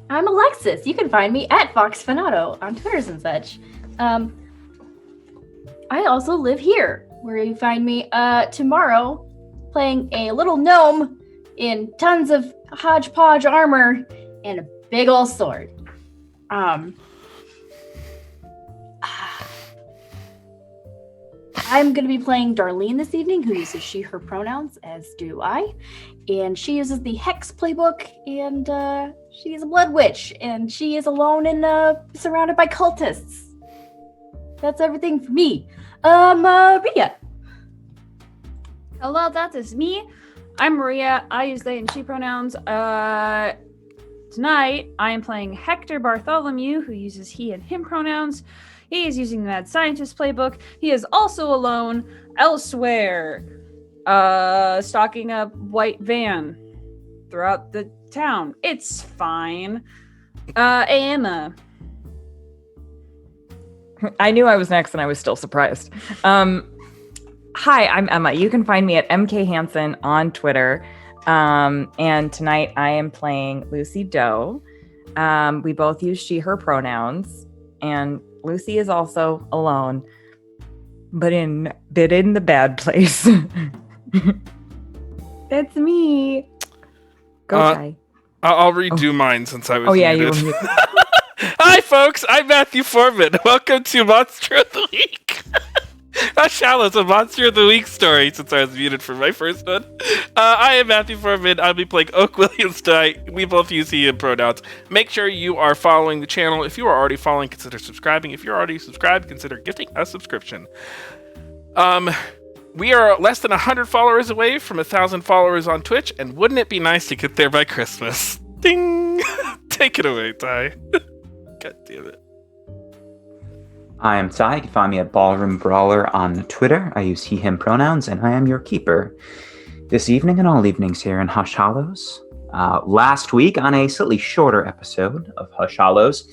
I'm Alexis. You can find me at FoxFanato on Twitters and such. I also live here, where you find me tomorrow playing a little gnome in tons of hodgepodge armor and a big ol' sword. I'm going to be playing Darlene this evening, who uses she, her pronouns, as do I. And she uses the Hex playbook, and she is a blood witch, and she is alone and surrounded by cultists. That's everything for me. Maria. Hello, that is me. I'm Maria. I use they and she pronouns. Tonight, I am playing Hektor Bartholomew, who uses he and him pronouns. He is using the Mad Scientist playbook. He is also alone elsewhere, stalking a white van throughout the town. It's fine. Emma. I knew I was next and I was still surprised. Hi, I'm Emma. You can find me at MK Hansen on Twitter. And tonight I am playing Lucy Doe. We both use she, her pronouns. And Lucy is also alone, but in the bad place. That's me. Go, Ty. I'll redo mine since I was muted. You were muted. Hi, folks. I'm Matthew Foreman. Welcome to Monster of the Week. Hallows, a Monster of the Week story, since I was muted for my first one. I am Matthew Foreman. I'll be playing Oak Williams tonight. We both use he and pronouns. Make sure you are following the channel. If you are already following, consider subscribing. If you're already subscribed, consider gifting a subscription. We are less than 100 followers away from 1,000 followers on Twitch, and wouldn't it be nice to get there by Christmas? Ding! Take it away, Ty. God damn it. I am Ty. You can find me at Ballroom Brawler on Twitter. I use he, him pronouns, and I am your keeper. This evening and all evenings here in Hush Hallows. Last week, on a slightly shorter episode of Hush Hallows,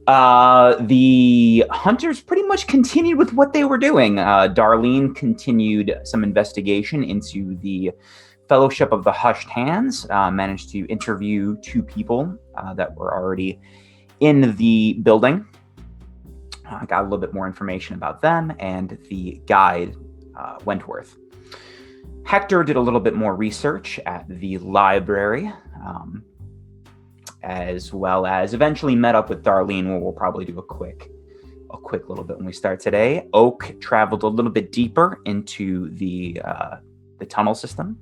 the hunters pretty much continued with what they were doing. Darlene continued some investigation into the Fellowship of the Hushed Hands, managed to interview 2 people that were already in the building. I got a little bit more information about them and the guide, Wentworth. Hektor did a little bit more research at the library, as well as eventually met up with Darlene, where we'll probably do a quick little bit when we start today. Oak traveled a little bit deeper into the tunnel system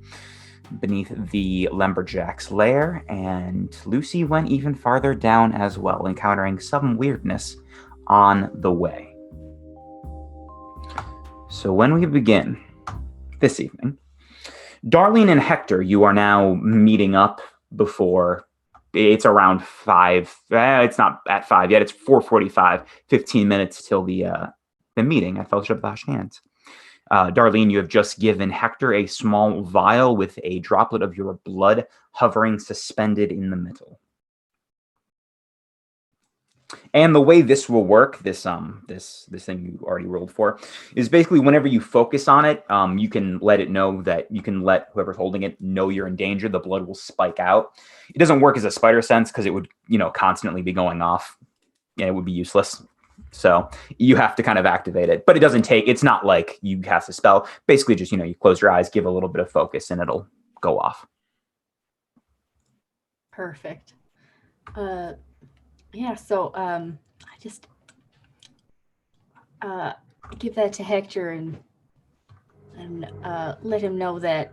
beneath the lumberjack's lair, and Lucy went even farther down as well, encountering some weirdness on the way. So when we begin this evening, Darlene and Hektor, you are now meeting up before it's around 5. It's not at 5 yet. It's 4:45, 15 minutes till the meeting at Fellowship of the Hushed Hands. Darlene, you have just given Hektor a small vial with a droplet of your blood hovering suspended in the middle. And the way this will work, this thing you already rolled for, is basically whenever you focus on it, you can let it know that you can let whoever's holding it know you're in danger. The blood will spike out. It doesn't work as a spider sense because it would, constantly be going off, and it would be useless. So you have to kind of activate it, but it's not like you cast a spell. Basically, just you close your eyes, give a little bit of focus, and it'll go off. Perfect. Yeah, so I just give that to Hektor and let him know that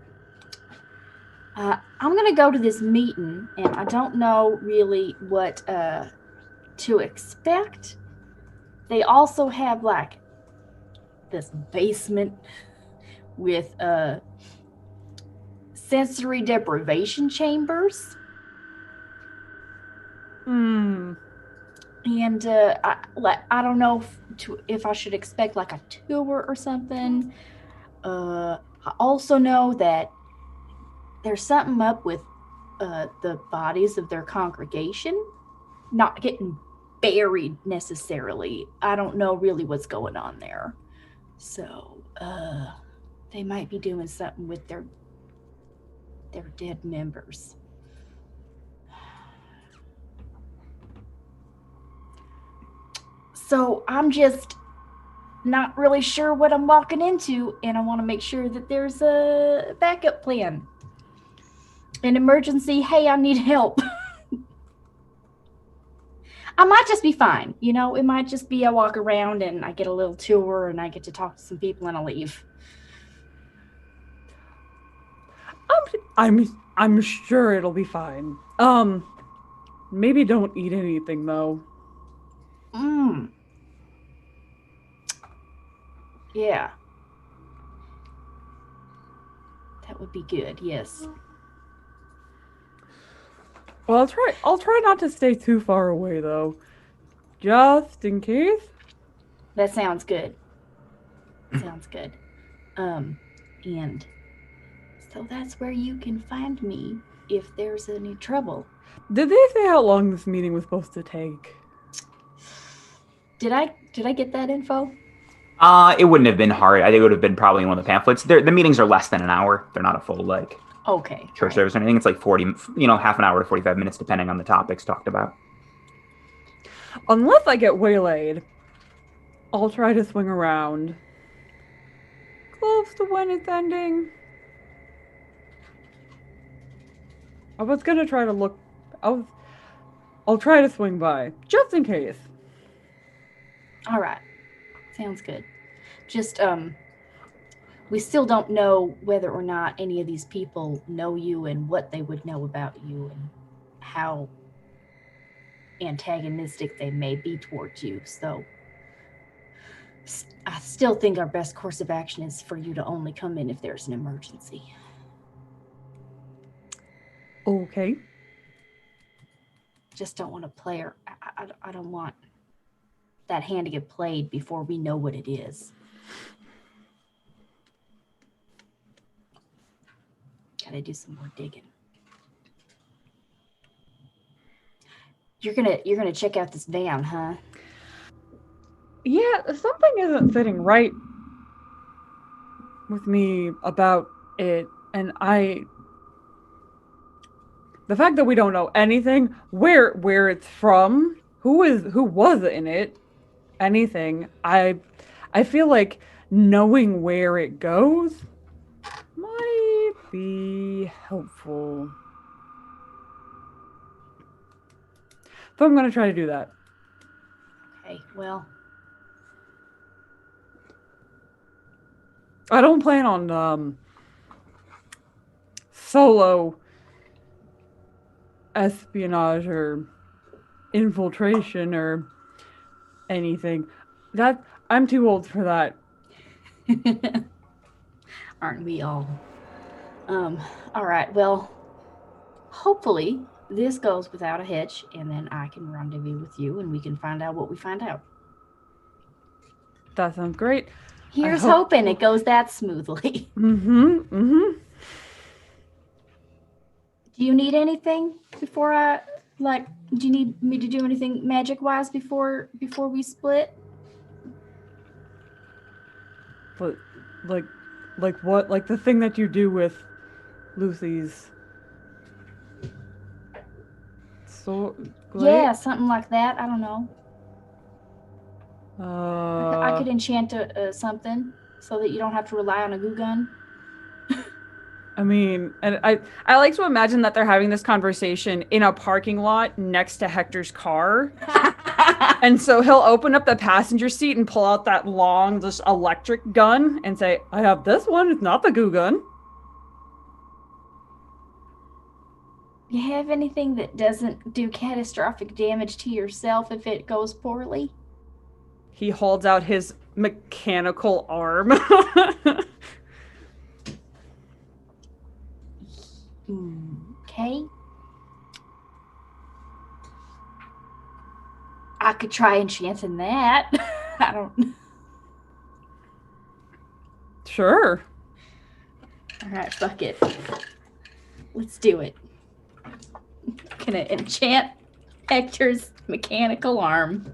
I'm gonna go to this meeting, and I don't know really what to expect. They also have like this basement with sensory deprivation chambers. And I don't know if I should expect like a tour or something. I also know that there's something up with the bodies of their congregation not getting buried necessarily. I don't know really what's going on there. So they might be doing something with their dead members. So I'm just not really sure what I'm walking into, and I want to make sure that there's a backup plan. An emergency, hey, I need help. I might just be fine. You know, it might just be I walk around and I get a little tour and I get to talk to some people and I leave. I'm sure it'll be fine. Maybe don't eat anything though. Yeah. That would be good, yes. Well, I'll try not to stay too far away though. Just in case. That sounds good. Sounds good. And so that's where you can find me if there's any trouble. Did they say how long this meeting was supposed to take? Did I get that info? It wouldn't have been hard. I think it would have been probably in one of the pamphlets. The meetings are less than an hour. They're not a full Okay. church service or anything. It's like 40, half an hour to 45 minutes, depending on the topics talked about. Unless I get waylaid, I'll try to swing around. Close to when it's ending. I was gonna try to look. I'll try to swing by, just in case. All right. Sounds good. Just, we still don't know whether or not any of these people know you and what they would know about you and how antagonistic they may be towards you. So I still think our best course of action is for you to only come in if there's an emergency. Okay. Just don't want to play her. I don't want that hand to get played before we know what it is. Gotta do some more digging. You're gonna check out this van, huh? Yeah, something isn't sitting right with me about it, and the fact that we don't know anything, where it's from, who was in it, anything, I feel like knowing where it goes might be helpful. So I'm gonna try to do that. Okay, well, I don't plan on solo espionage or infiltration or anything. That I'm too old for that. aren't we all? All right, well, hopefully this goes without a hitch, and then I can rendezvous with you and we can find out what we find out. That sounds great. Here's hoping it goes that smoothly. Mm-hmm. Do you need anything before I, like, do you need me to do anything magic-wise before we split? But like what? Like the thing that you do with Lucy's Yeah, something like that. I don't know. I could Uh, enchant something so that you don't have to rely on a goo gun. I mean, And I like to imagine that they're having this conversation in a parking lot next to Hector's car. And so he'll open up the passenger seat and pull out that long, just electric gun and say, I have this one. It's not the goo gun. You have anything that doesn't do catastrophic damage to yourself if it goes poorly? he holds out his mechanical arm. Okay. I could try enchanting that. I don't. Sure. All right, fuck it. Let's do it. Gonna enchant Hector's mechanical arm.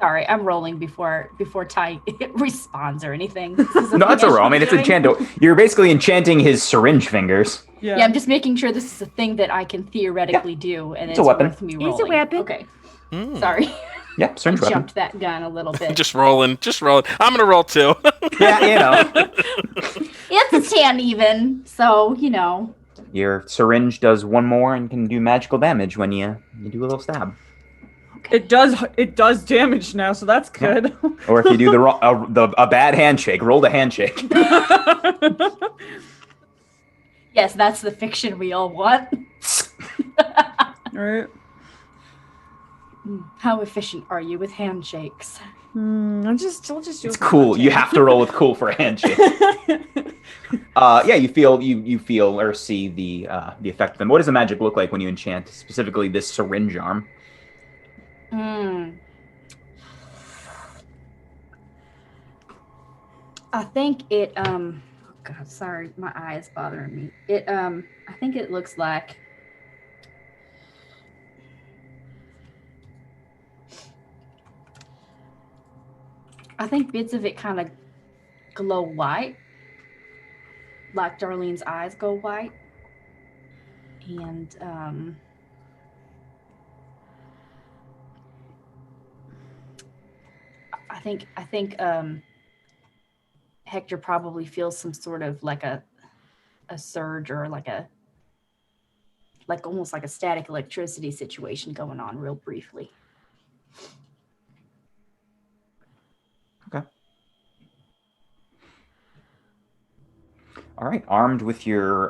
Sorry, I'm rolling before Ty responds or anything. This is No, that's a thing roll. I should mean, be it's doing. enchant. You're basically enchanting his syringe fingers. Yeah, I'm just making sure this is a thing that I can theoretically do, and It's it's a weapon. worth me It's a rolling. weapon. Okay, Hmm. sorry, Yeah, I syringe weapon. jumped that gun a little bit. Just rolling. I'm gonna roll too. Yeah, It's a 10 even, so your syringe does one more and can do magical damage when you do a little stab. Okay. It does damage now, so that's good. Or if you do a bad handshake, roll the handshake. Yes, that's the fiction we all want. All right. How efficient are you with handshakes? I'll just do It's it. cool. You have to roll with cool for a handshake. Yeah, you feel or see the effect of them. What does the magic look like when you enchant specifically this syringe arm? I think it oh God, sorry, my eye is bothering me. It I think it looks like bits of it kind of glow white, like Darlene's eyes go white, and I think Hektor probably feels some sort of like a surge or like almost like a static electricity situation going on real briefly. Okay. All right. Armed with your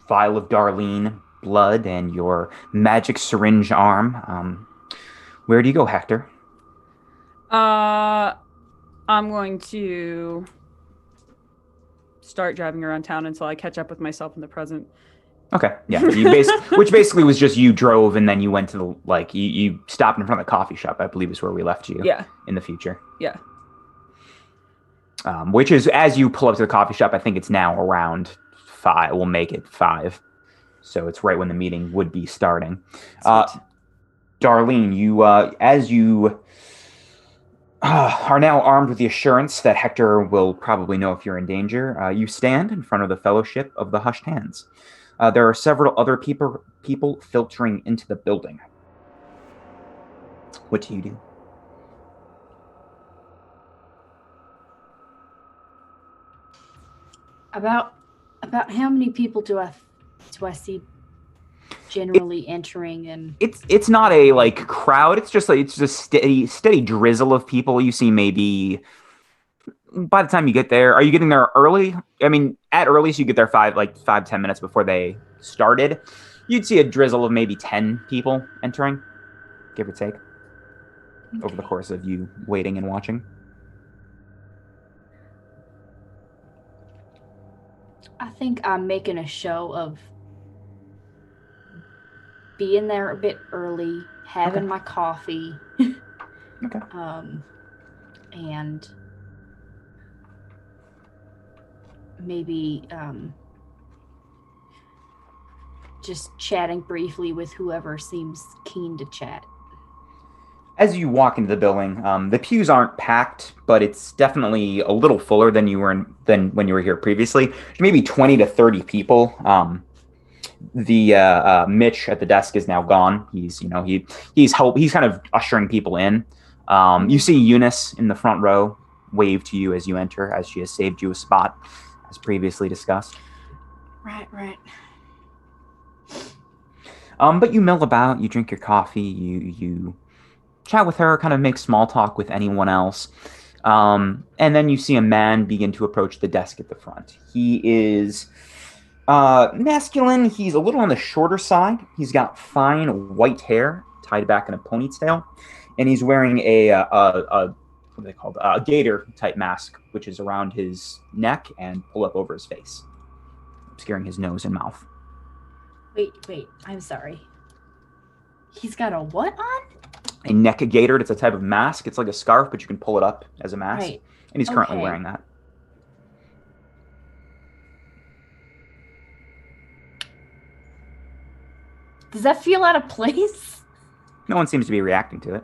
vial of Darlene blood and your magic syringe arm, where do you go, Hektor? I'm going to start driving around town until I catch up with myself in the present. Okay, yeah. Which basically was just you drove and then you went to you stopped in front of the coffee shop, I believe is where we left you. Yeah. In the future. Yeah. Which is, as you pull up to the coffee shop, I think it's now around 5. We'll make it 5. So it's right when the meeting would be starting. Darlene, you, as you are now armed with the assurance that Hektor will probably know if you're in danger, you stand in front of the Fellowship of the Hushed Hands. There are several other people filtering into the building. What do you do? About how many people do I see generally entering? And it's not a crowd. It's just steady drizzle of people. You see maybe by the time you get there, are you getting there early? I mean, at earliest you get there 5-10 minutes before they started. You'd see a drizzle of maybe 10 people entering, give or take, over the course of you waiting and watching. I think I'm making a show of being there a bit early, having my coffee. Okay. And maybe just chatting briefly with whoever seems keen to chat. As you walk into the building, the pews aren't packed, but it's definitely a little fuller than than when you were here previously. Maybe 20 to 30 people. The Mitch at the desk is now gone. He's kind of ushering people in. You see Eunice in the front row wave to you as you enter, as she has saved you a spot, as previously discussed. Right. But you mill about, you drink your coffee, you chat with her, kind of make small talk with anyone else. And then you see a man begin to approach the desk at the front. He is masculine. He's a little on the shorter side. He's got fine white hair tied back in a ponytail. And he's wearing what are they called? A gator type mask, which is around his neck and pull up over his face, obscuring his nose and mouth. Wait, I'm sorry. He's got a what on? A neck gaiter. It's a type of mask. It's like a scarf, but you can pull it up as a mask. Right. And he's currently wearing that. Does that feel out of place? No one seems to be reacting to it.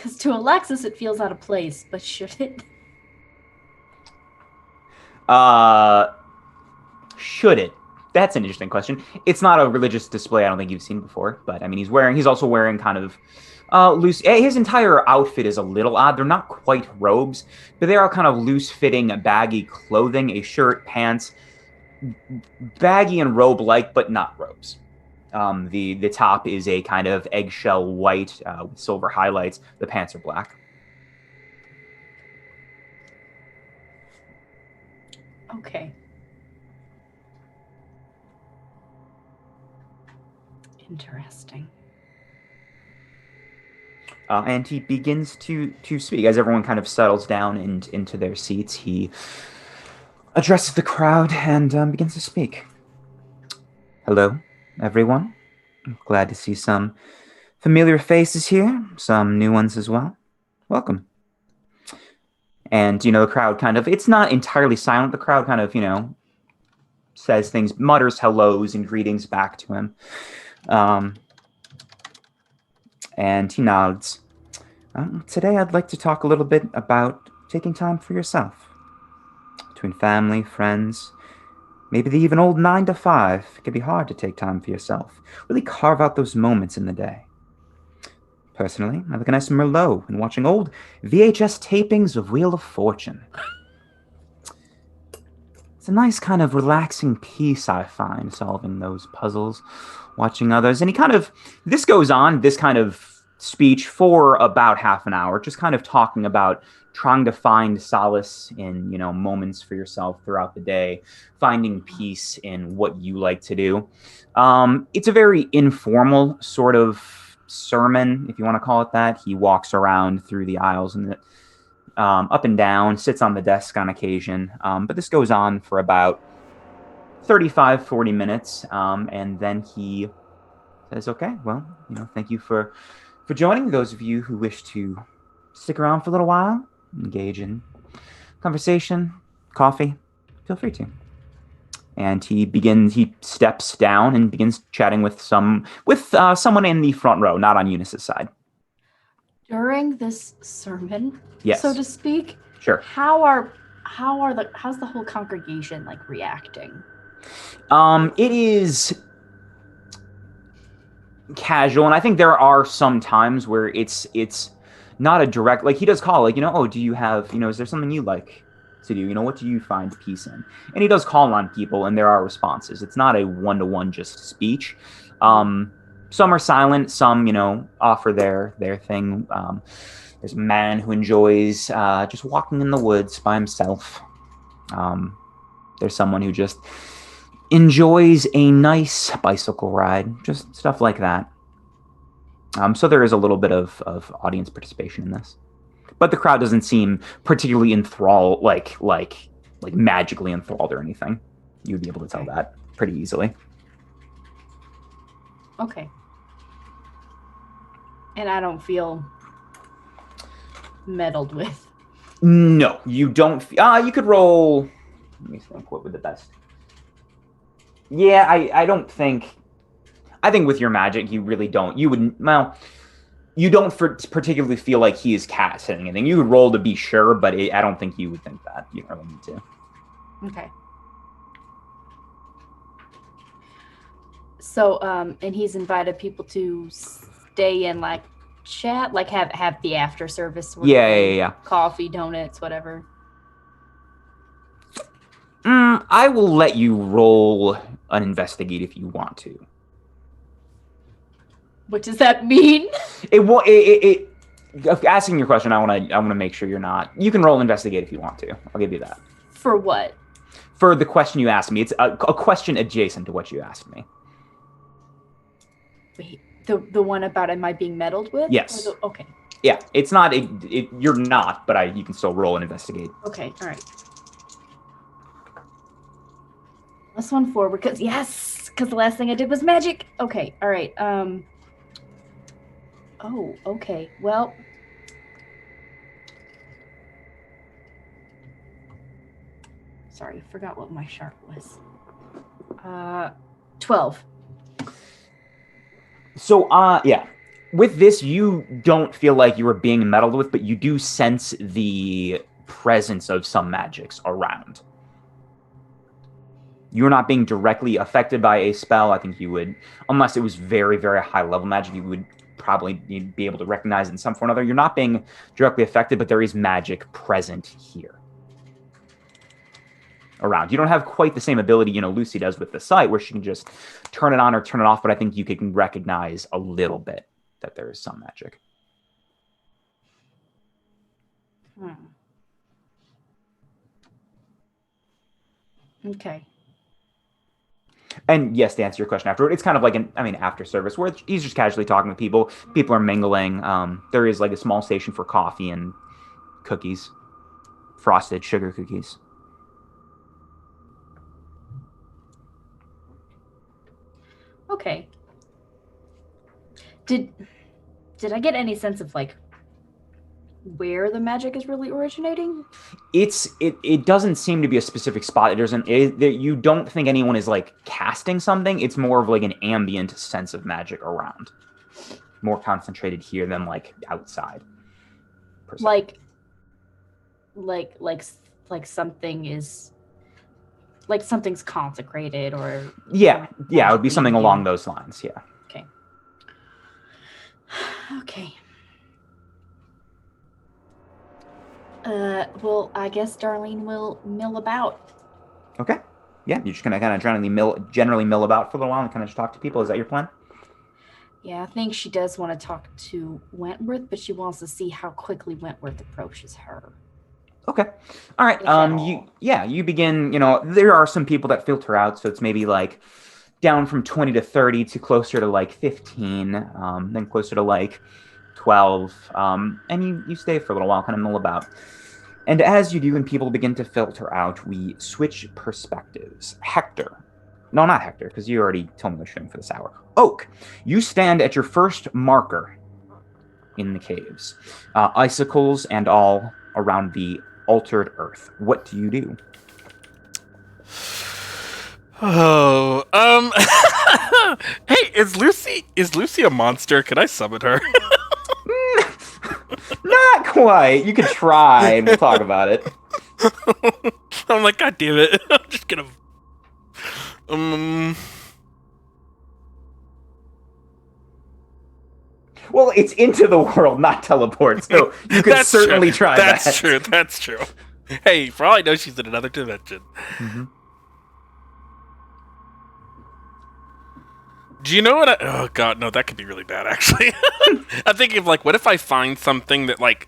Because to Alexis, it feels out of place, but should it? Should it? That's an interesting question. It's not a religious display I don't think you've seen before, but I mean, he's also wearing kind of loose. His entire outfit is a little odd. They're not quite robes, but they are kind of loose-fitting, baggy clothing, a shirt, pants, baggy and robe-like, but not robes. The top is a kind of eggshell white with silver highlights. The pants are black. Okay. Interesting. And he begins to speak. As everyone kind of settles down into their seats, he addresses the crowd and begins to speak. Hello, everyone. I'm glad to see some familiar faces here, some new ones as well. Welcome. And, the crowd kind of, it's not entirely silent. The crowd kind of, says things, mutters hellos and greetings back to him. And he nods. Today I'd like to talk a little bit about taking time for yourself. Between family, friends, maybe even old 9 to 5, it can be hard to take time for yourself. Really carve out those moments in the day. Personally, I look a nice Merlot and watching old VHS tapings of Wheel of Fortune. It's a nice kind of relaxing piece, I find, solving those puzzles, watching others. And this goes on, this kind of speech for about half an hour, just kind of talking about trying to find solace in, moments for yourself throughout the day, finding peace in what you like to do. It's a very informal sort of sermon, if you want to call it that. He walks around through the aisles and up and down, sits on the desk on occasion. But this goes on for about 35, 40 minutes. And then he says, okay, well, thank you for joining. Those of you who wish to stick around for a little while, engage in conversation, coffee, feel free to. And he steps down and begins chatting with someone in the front row, not on Eunice's side. During this sermon, yes, so to speak, sure. How's the whole congregation reacting? It is casual, and I think there are some times where it's not a direct, he does call, oh, do you have, is there something you like to do? What do you find peace in? And he does call on people, and there are responses. It's not a one-to-one just speech. Some are silent, some, offer their thing. There's a man who enjoys just walking in the woods by himself. There's someone who just enjoys a nice bicycle ride, just stuff like that. So there is a little bit of audience participation in this. But the crowd doesn't seem particularly enthralled, like magically enthralled or anything. You'd be able to tell that pretty easily. Okay. And I don't feel meddled with. No, you don't. You could roll. Let me think. What would the best? Yeah, I don't think. I think with your magic, you really don't. You wouldn't. Well, you don't particularly feel like he is casting anything. You would roll to be sure, but I don't think you would think that. You don't really need to. Okay. So, and he's invited people to stay and chat, have the after service. Yeah. Coffee, donuts, whatever. I will let you roll an investigate if you want to. What does that mean? Asking your question, I want to make sure you're not. You can roll investigate if you want to. I'll give you that. For what? For the question you asked me. It's a question adjacent to what you asked me. Wait, the one about am I being meddled with? Yes. Okay. Yeah, it's not. You're not, but you can still roll and investigate. Okay. All right. +1 forward because the last thing I did was magic. Okay. All right. Oh, okay. Well. Sorry, forgot what my sharp was. 12. So, yeah. with this, you don't feel like you were being meddled with, but you do sense the presence of some magics around. You're not being directly affected by a spell. I think you would, unless it was very, very high level magic, you would probably be able to recognize it in some form or another. You're not being directly affected, but there is magic present here around. You don't have quite the same ability, Lucy does with the sight, where she can just turn it on or turn it off, but I think you can recognize a little bit that there is some magic. Okay. And yes, to answer your question afterward, it's kind of like after service, where he's just casually talking with people. People are mingling. There is like a small station for coffee and cookies, frosted sugar cookies. Okay. Did I get any sense of like where the magic is really originating? It doesn't seem to be a specific spot. You don't think anyone is like casting something. It's more of like an ambient sense of magic around, more concentrated here than like outside. Like something is like something's consecrated, or yeah, it would be something along those lines. Yeah. Okay. Well, I guess Darlene will mill about. Okay. Yeah, you're just gonna kind of generally mill about for a little while and kind of just talk to people. Is that your plan? Yeah, I think she does want to talk to Wentworth, but she wants to see how quickly Wentworth approaches her. Okay. All right. You begin, there are some people that filter out, so it's maybe like down from 20 to 30 to closer to like 15, then closer to like 12. And you stay for a little while, kind of mill about. And as you do and people begin to filter out, we switch perspectives. Hektor. No, not Hektor, because you already told me what you're doing for this hour. Oak, you stand at your first marker in the caves. Icicles and all around the altered earth. What do you do? Oh, hey, is Lucy a monster? Can I summon her? Not quite. You could try, and we'll talk about it. I'm like, God damn it! I'm just gonna. Well, it's into the world, not teleport. So you could certainly try that. That's true. That's true. Hey, for all I know, she's in another dimension. Mm-hmm. Do you know what? Oh God, no, that could be really bad. Actually, I'm thinking of like, what if I find something that like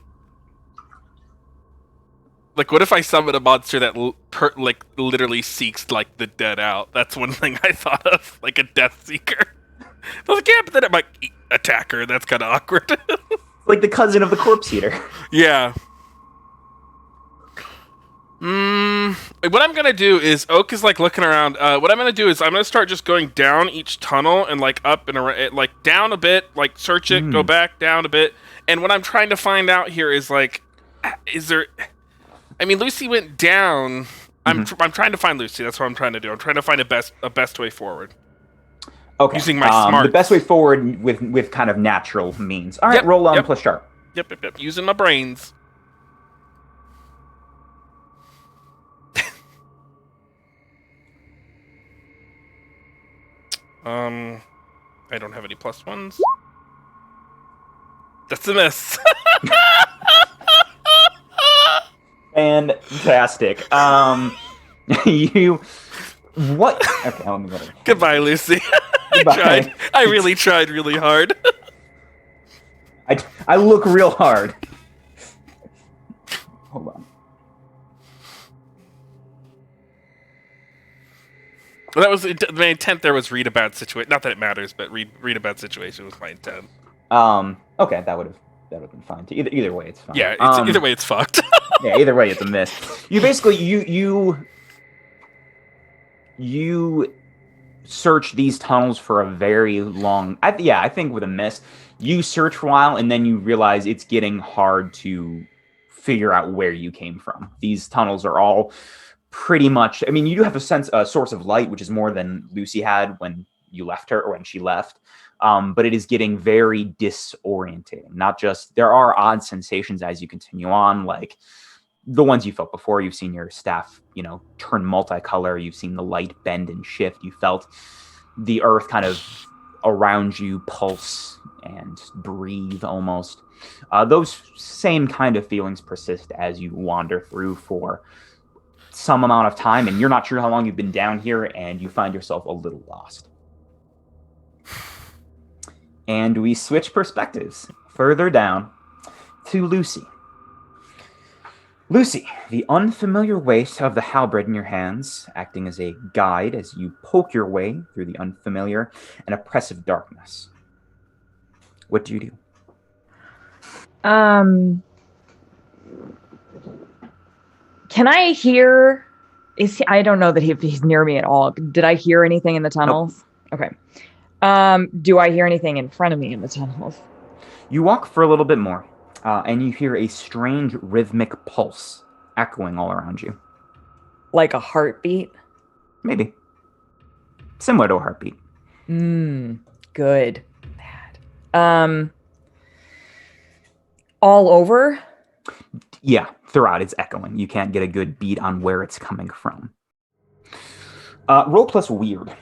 what if I summon a monster that literally seeks like the dead out? That's one thing I thought of, like a Death Seeker. I was like, yeah, but then it might attack her. That's kind of awkward. Like the cousin of the Corpse Eater. Yeah. What I'm gonna do is Oak is like looking around. What I'm gonna do is I'm gonna start just going down each tunnel and like up and around, like down a bit, like search it, go back down a bit. And what I'm trying to find out here is like, is there? I mean, Lucy went down. I'm trying to find Lucy. That's what I'm trying to do. I'm trying to find a best way forward. Okay. Using my smart. The best way forward with kind of natural means. All right. Roll plus sharp. Yep. Using my brains. I don't have any plus ones. That's a miss. Fantastic. What? Okay, let me go. Goodbye, Lucy. Goodbye. I really tried really hard. I look real hard. Hold on. Well, that was my intent. There was read a bad situation. Not that it matters, but read a bad situation was my intent. Okay, that would have been fine. Either way, it's fine. Yeah, either way, it's fucked. Yeah, either way, it's a miss. You basically you search these tunnels for a very long. I think with a miss, you search for a while and then you realize it's getting hard to figure out where you came from. These tunnels are all pretty much. I mean, you do have a source of light, which is more than Lucy had when you left her or when she left. but it is getting very disorientating. Not just, there are odd sensations as you continue on, like the ones you felt before. You've seen your staff, turn multicolor. You've seen the light bend and shift. You felt the earth kind of around you pulse and breathe almost. Those same kind of feelings persist as you wander through for some amount of time, and you're not sure how long you've been down here, and you find yourself a little lost. And we switch perspectives further down to Lucy. Lucy, the unfamiliar weight of the halberd in your hands, acting as a guide as you poke your way through the unfamiliar and oppressive darkness. What do you do? Can I hear? I don't know that he's near me at all. Did I hear anything in the tunnels? Nope. Okay. Do I hear anything in front of me in the tunnels? You walk for a little bit more. And you hear a strange rhythmic pulse echoing all around you. Like a heartbeat? Maybe. Similar to a heartbeat. Good. Bad. All over? Yeah, throughout it's echoing. You can't get a good beat on where it's coming from. Roll plus weird.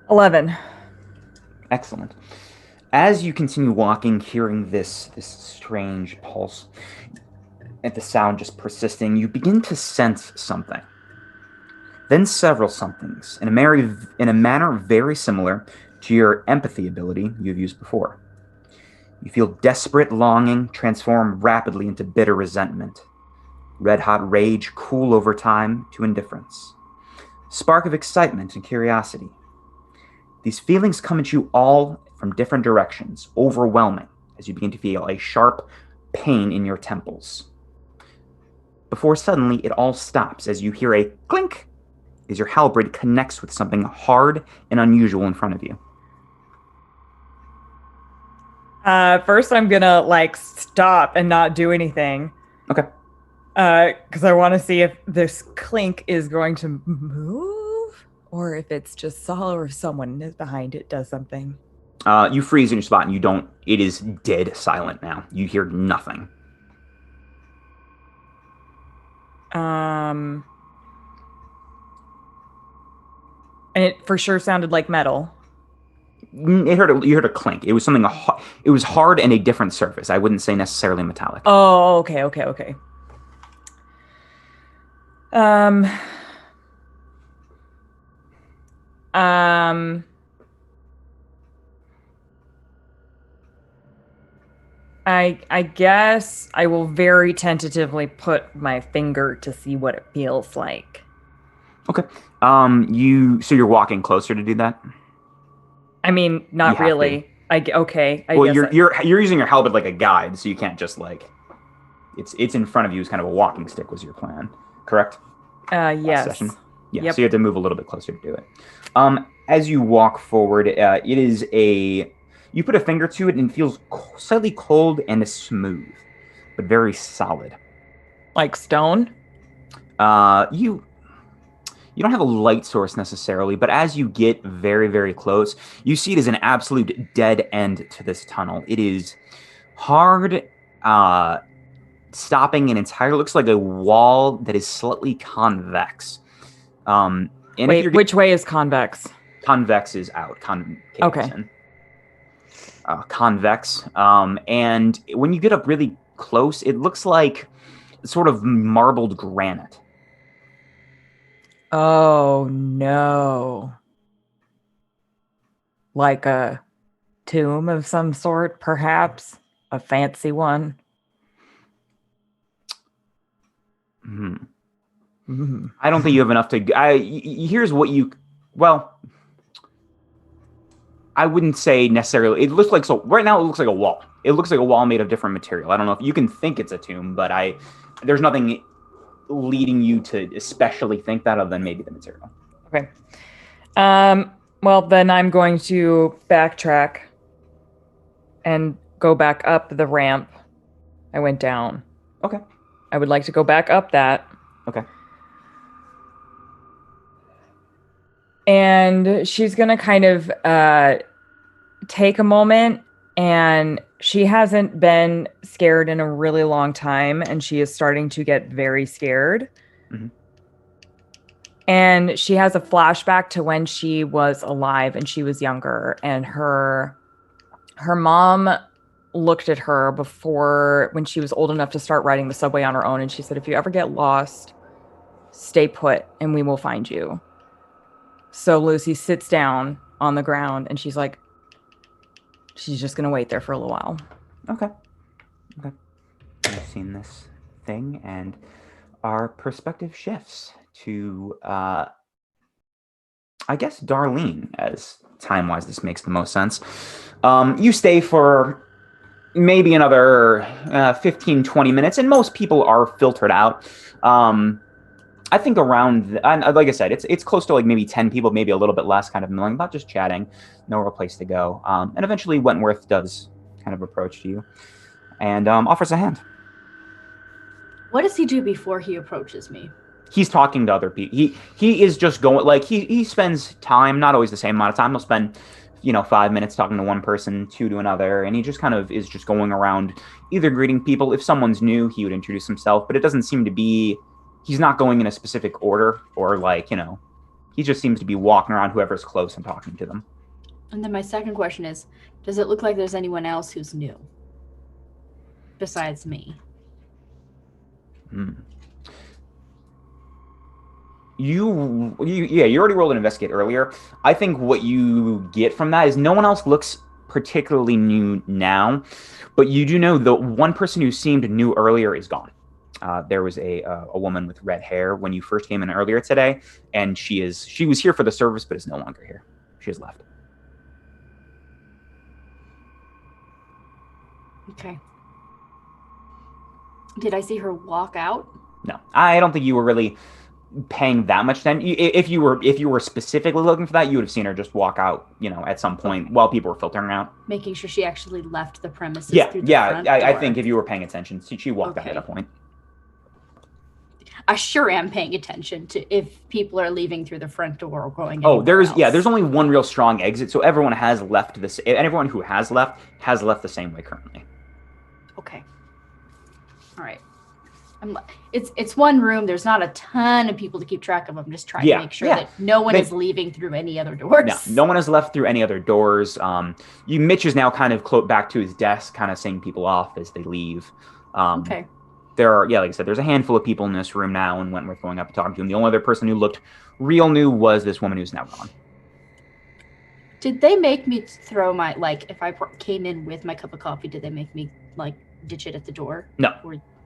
$11. Excellent. As you continue walking, hearing this strange pulse, and the sound just persisting, you begin to sense something. Then several somethings, in a manner very similar to your empathy ability you've used before. You feel desperate longing transform rapidly into bitter resentment. Red-hot rage cool over time to indifference. Spark of excitement and curiosity. These feelings come at you all from different directions, overwhelming, as you begin to feel a sharp pain in your temples. Before suddenly it all stops as you hear a clink as your halberd connects with something hard and unusual in front of you. First I'm gonna stop and not do anything. Okay. Because I want to see if this clink is going to move, or if it's just solid, or if someone is behind it does something. You freeze in your spot, and it is dead silent now. You hear nothing. And it for sure sounded like metal. You heard a clink. It was something. It was hard and a different surface. I wouldn't say necessarily metallic. Oh, okay. I guess I will very tentatively put my finger to see what it feels like. Okay. So you're walking closer to do that? I mean, not really. Okay. Well, you're using your halberd like a guide, so you can't just it's in front of you as kind of a walking stick was your plan, correct? Yes. Session? Yeah. Yep. So you have to move a little bit closer to do it. As you walk forward, it is you put a finger to it and it feels slightly cold and smooth, but very solid. Like stone? You don't have a light source necessarily, but as you get very, very close, you see it as an absolute dead end to this tunnel. It is hard, stopping an entire, looks like a wall that is slightly convex. Wait, which way is convex? Convex is out. Okay. Convex. And when you get up really close, it looks like sort of marbled granite. Oh, no. Like a tomb of some sort, perhaps? A fancy one? I don't think you have enough to... here's what you... Well, I wouldn't say necessarily... It looks like... So right now it looks like a wall. It looks like a wall made of different material. I don't know if you can think it's a tomb, but there's nothing leading you to especially think that other than maybe the material. Okay. Well, then I'm going to backtrack and go back up the ramp I went down. Okay. I would like to go back up that. Okay. And she's going to kind of take a moment, and she hasn't been scared in a really long time, and she is starting to get very scared. Mhm. And she has a flashback to when she was alive and she was younger, and her mom looked at her before, when she was old enough to start riding the subway on her own, and she said, if you ever get lost, stay put and we will find you. So Lucy sits down on the ground and she's like, she's just going to wait there for a little while. Okay. I've seen this thing, and our perspective shifts to, I guess, Darlene, as time-wise this makes the most sense. You stay for maybe another 15, 20 minutes, and most people are filtered out. I think around, like I said, it's close to like maybe 10 people, maybe a little bit less, kind of milling about, just chatting, no real place to go. And eventually Wentworth does kind of approach to you and offers a hand. What does he do before he approaches me? He's talking to other people. He is just going, like, he spends time, not always the same amount of time. He'll spend, 5 minutes talking to one person, 2 to another, and he just kind of is just going around either greeting people. If someone's new, he would introduce himself, but it doesn't seem to be, he's not going in a specific order, or like, he just seems to be walking around whoever's close and talking to them. And then my second question is, does it look like there's anyone else who's new besides me? You already rolled an investigate earlier. I think what you get from that is no one else looks particularly new now, but you do know the one person who seemed new earlier is gone. There was a woman with red hair when you first came in earlier today, and she was here for the service, but is no longer here. She has left. Okay. Did I see her walk out? No, I don't think you were really paying that much attention. If you were specifically looking for that, you would have seen her just walk out, at some point while people were filtering out. Making sure she actually left the premises. Through the front door. I think if you were paying attention, she walked out at a point. I sure am paying attention to if people are leaving through the front door or going. There's only one real strong exit, so everyone has left this. And everyone who has left the same way currently. Okay. All right. It's one room. There's not a ton of people to keep track of. I'm just trying to make sure that no one is leaving through any other doors. No one has left through any other doors. Mitch is now kind of back to his desk, kind of seeing people off as they leave. Okay. There are, like I said, there's a handful of people in this room now, and Wentworth going up and talking to him. The only other person who looked real new was this woman who's now gone. Did they make me throw my, if I came in with my cup of coffee, did they make me, ditch it at the door? No.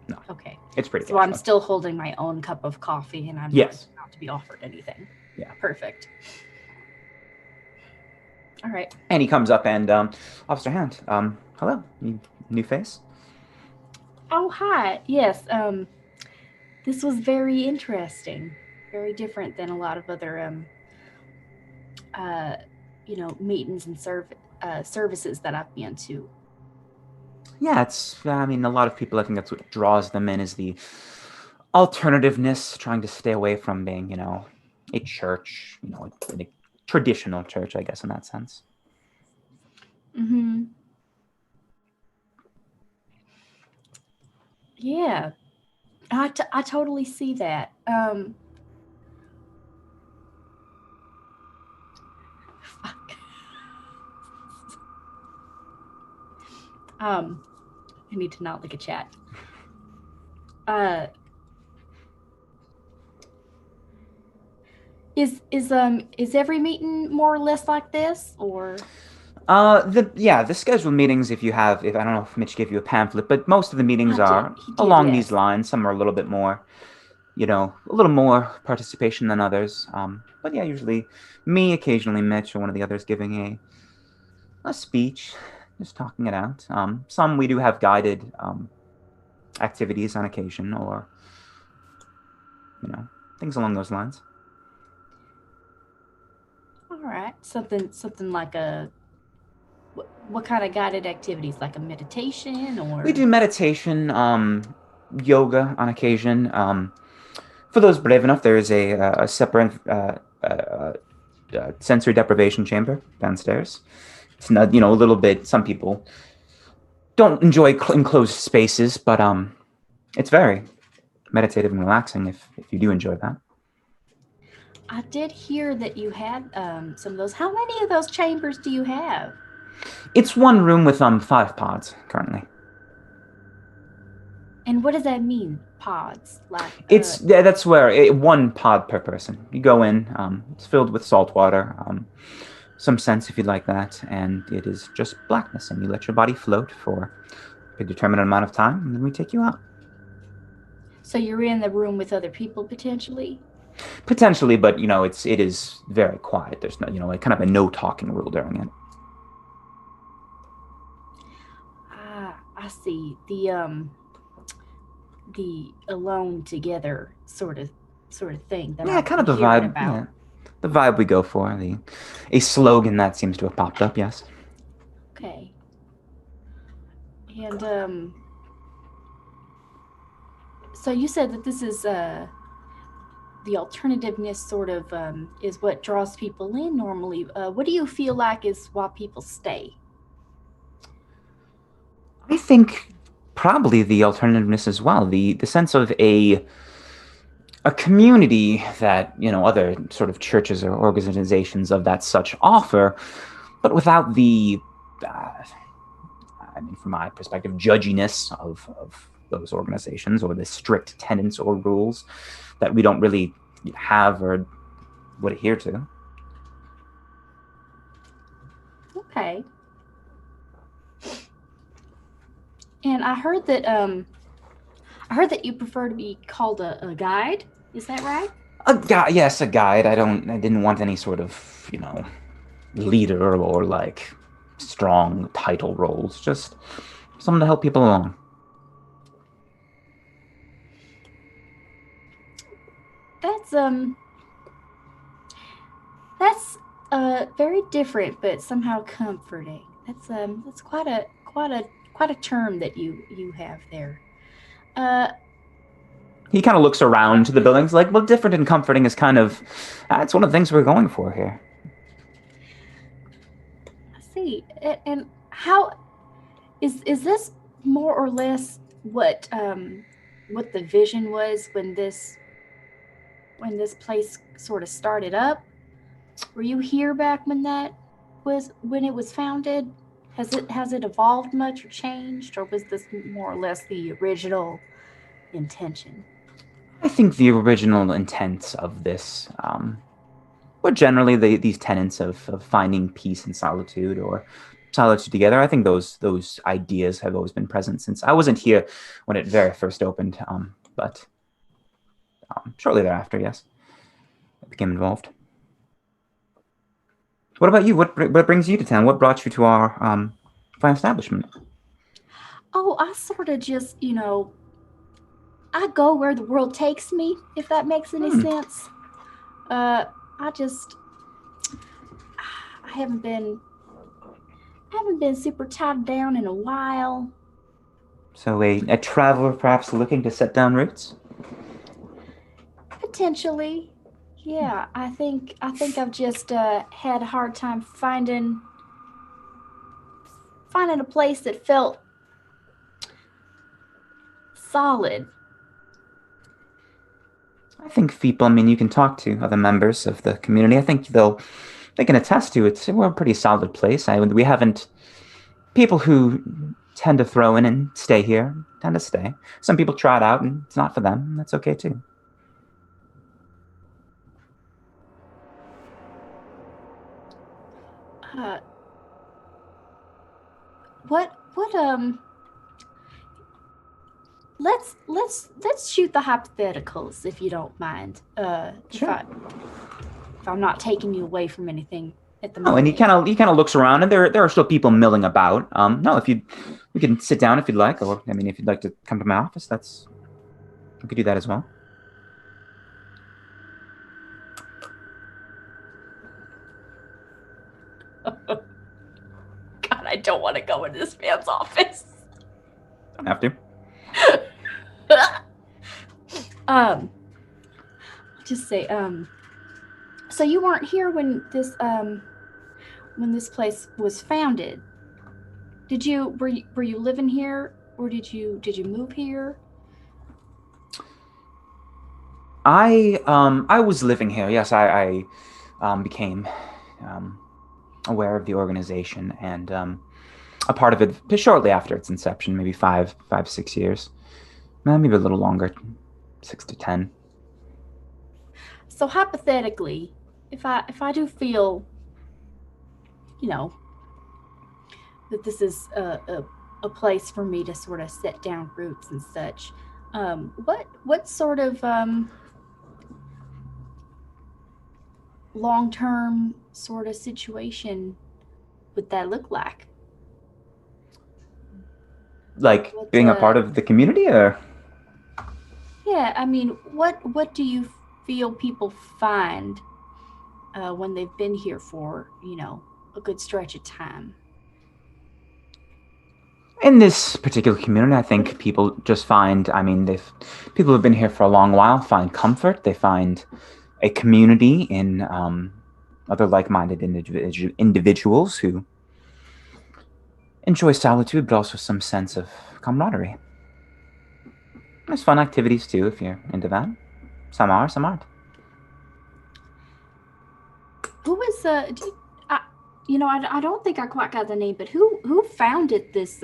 No. Okay. It's pretty. So I'm still holding my own cup of coffee, and I'm not to be offered anything. Yeah. Perfect. All right. And he comes up and offers a hand. Hello, new face. Oh, hi. Yes. This was very interesting. Very different than a lot of other meetings and services that I've been to. Yeah, a lot of people, I think that's what draws them in, is the alternativeness, trying to stay away from being, a church, a traditional church, I guess, in that sense. Mm-hmm. Yeah, I totally see that. I need to not look at chat. Is every meeting more or less like this, or? The scheduled meetings, if I don't know if Mitch gave you a pamphlet, but most of the meetings are along these lines. Some are a little bit more, a little more participation than others. But yeah, usually me, occasionally Mitch, or one of the others giving a speech, just talking it out. Some we do have guided activities on occasion, or things along those lines. All right, something like what kind of guided activities? Like a meditation, or? We do meditation, yoga on occasion. For those brave enough, there is a separate sensory deprivation chamber downstairs. It's not, a little bit. Some people don't enjoy enclosed spaces, but it's very meditative and relaxing if you do enjoy that. I did hear that you had some of those. How many of those chambers do you have? It's one room with 5 pods currently. And what does that mean? Pods, like That's where 1 pod per person. You go in. It's filled with salt water, some sense if you'd like that, and it is just blackness. And you let your body float for a determined amount of time, and then we take you out. So you're in the room with other people potentially. Potentially, but it is very quiet. There's no, like kind of a no talking rule during it. I see. The alone together sort of thing. That Yeah, kind of the vibe. Yeah, the vibe we go for. A slogan that seems to have popped up. Yes. Okay. And so you said that this is the alternativeness sort of is what draws people in normally. What do you feel like is why people stay? I think probably the alternativeness as well. The sense of a community that other sort of churches or organizations of that such offer, but without the from my perspective, judginess of those organizations or the strict tenets or rules that we don't really have or would adhere to. Okay. And I heard that you prefer to be called a guide. Is that right? A guide, yes, a guide. I didn't want any sort of leader or like strong title roles. Just someone to help people along. That's very different, but somehow comforting. That's quite a term that you have there. He kind of looks around to the buildings like, well, different and comforting is kind of, it's one of the things we're going for here. I see. And how is this more or less what the vision was when this place sort of started up? Were you here back when it was founded? Has it evolved much or changed, or was this more or less the original intention? I think the original intents of this were generally these tenets of finding peace and solitude, or solitude together. I think those ideas have always been present since I wasn't here when it very first opened, but shortly thereafter, yes, I became involved. What about you? What brings you to town? What brought you to our fine establishment? Oh, I sort of just, I go where the world takes me, if that makes any sense. I haven't been super tied down in a while. So a traveler perhaps looking to set down roots? Potentially. Yeah, I think I've just had a hard time finding a place that felt solid. I think people, you can talk to other members of the community. I think they can attest to it. We're a pretty solid place. We haven't, people who tend to throw in and stay here tend to stay. Some people try it out and it's not for them. That's okay too. Let's shoot the hypotheticals if you don't mind. Sure. If I'm not taking you away from anything at the moment. Oh, and he kind of looks around, and there are still people milling about. No, we can sit down if you'd like, or if you'd like to come to my office, we could do that as well. God, I don't want to go into this man's office. Don't have to. Just say, So you weren't here when this place was founded. Were you living here, or did you move here? I was living here. Yes, I became aware of the organization and a part of it just shortly after its inception, maybe 6 years, maybe a little longer, 6 to 10. So hypothetically, if I do feel, you know, that this is a place for me to sort of set down roots and such, what sort of long term sort of situation would that look like? Like being a part of the community, or? Yeah, I mean, what do you feel people find when they've been here for, a good stretch of time? In this particular community, I think people just find, people who've been here for a long while find comfort. They find a community in other like-minded individuals who enjoy solitude, but also some sense of camaraderie. There's fun activities too, if you're into that. Some are, some aren't. Who is I don't think I quite got the name, but who founded this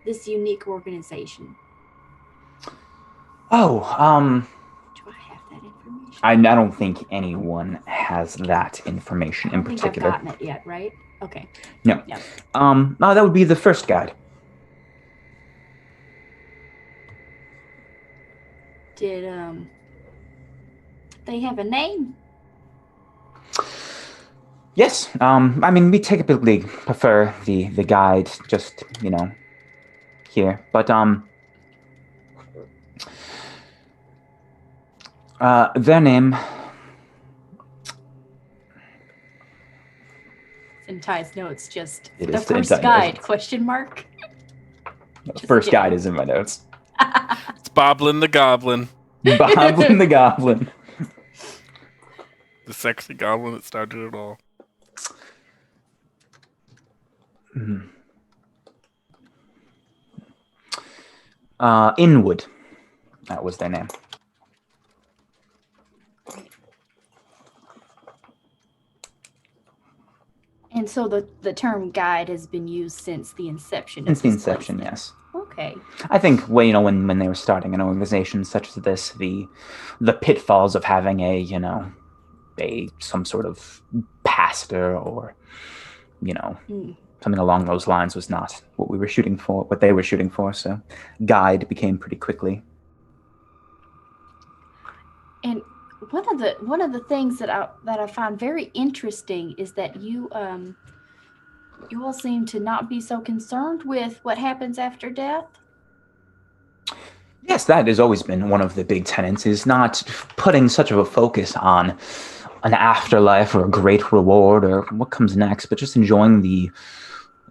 this unique organization? Oh, Do I have that information? I don't think anyone has that information in I think particular. I've gotten it yet, right? Okay. No. Yeah. No, that would be the first guide. Did they have a name? Yes. We typically prefer the guide just, here. But their name. It's in Ty's notes, just It the is in first Ty's guide, notes. question mark. The first guide is in my notes. It's Boblin the Goblin, Boblin the Goblin. the sexy goblin that started it all. Inwood. That was their name. And so the term guide has been used since the inception. Since of the this inception, place, then. yes. Okay. I think when they were starting an organization such as this, the pitfalls of having some sort of pastor or something along those lines was not what they were shooting for. So guide became pretty quickly. And one of the things that I find very interesting is that you all seem to not be so concerned with what happens after death. Yes, that has always been one of the big tenets, is not putting such of a focus on an afterlife or a great reward or what comes next, but just enjoying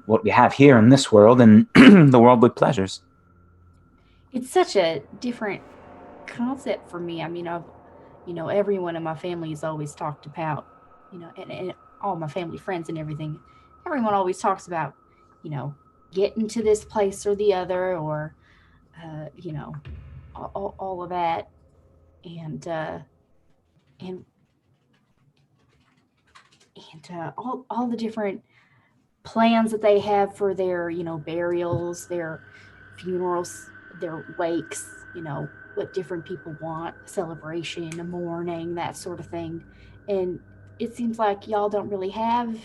what we have here in this world and the worldly pleasures. It's such a different concept for me. I mean, everyone in my family has always talked about, and all my family friends and everything. Everyone always talks about, getting to this place or the other, or, all of that, and all the different plans that they have for their, burials, their funerals, their wakes, what different people want, a celebration, a mourning, that sort of thing. And it seems like y'all don't really have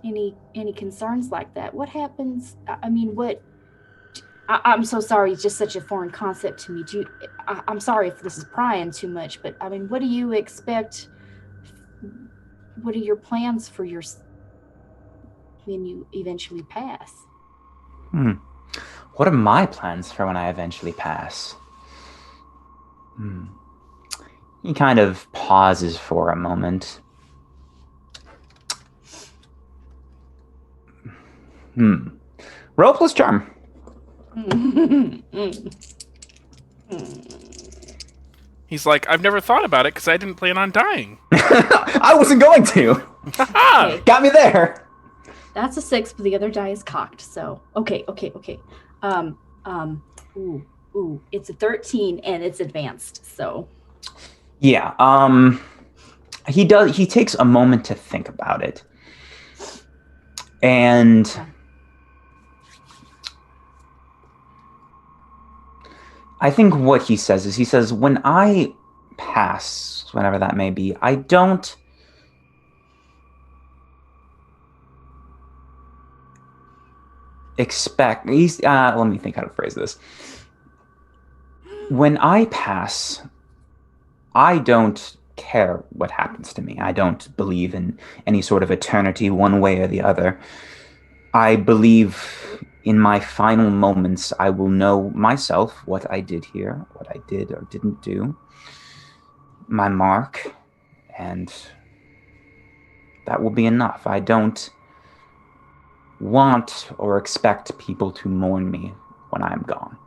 any concerns like that. What happens? I'm so sorry. It's just such a foreign concept to me. I'm sorry if this is prying too much, but what do you expect? What are your plans for when you eventually pass? What are my plans for when I eventually pass? He kind of pauses for a moment. Roll plus charm. He's like, I've never thought about it because I didn't plan on dying. I wasn't going to. Okay. Got me there. That's a 6, but the other die is cocked. So okay. Ooh, it's a 13 and it's advanced. So Yeah. He does. He takes a moment to think about it, and Okay. I think what he says is, when I pass, whenever that may be, I don't expect. Let me think how to phrase this. When I pass, I don't care what happens to me. I don't believe in any sort of eternity one way or the other. I believe in my final moments, I will know myself, what I did here, what I did or didn't do, my mark, and that will be enough. I don't want or expect people to mourn me when I am gone.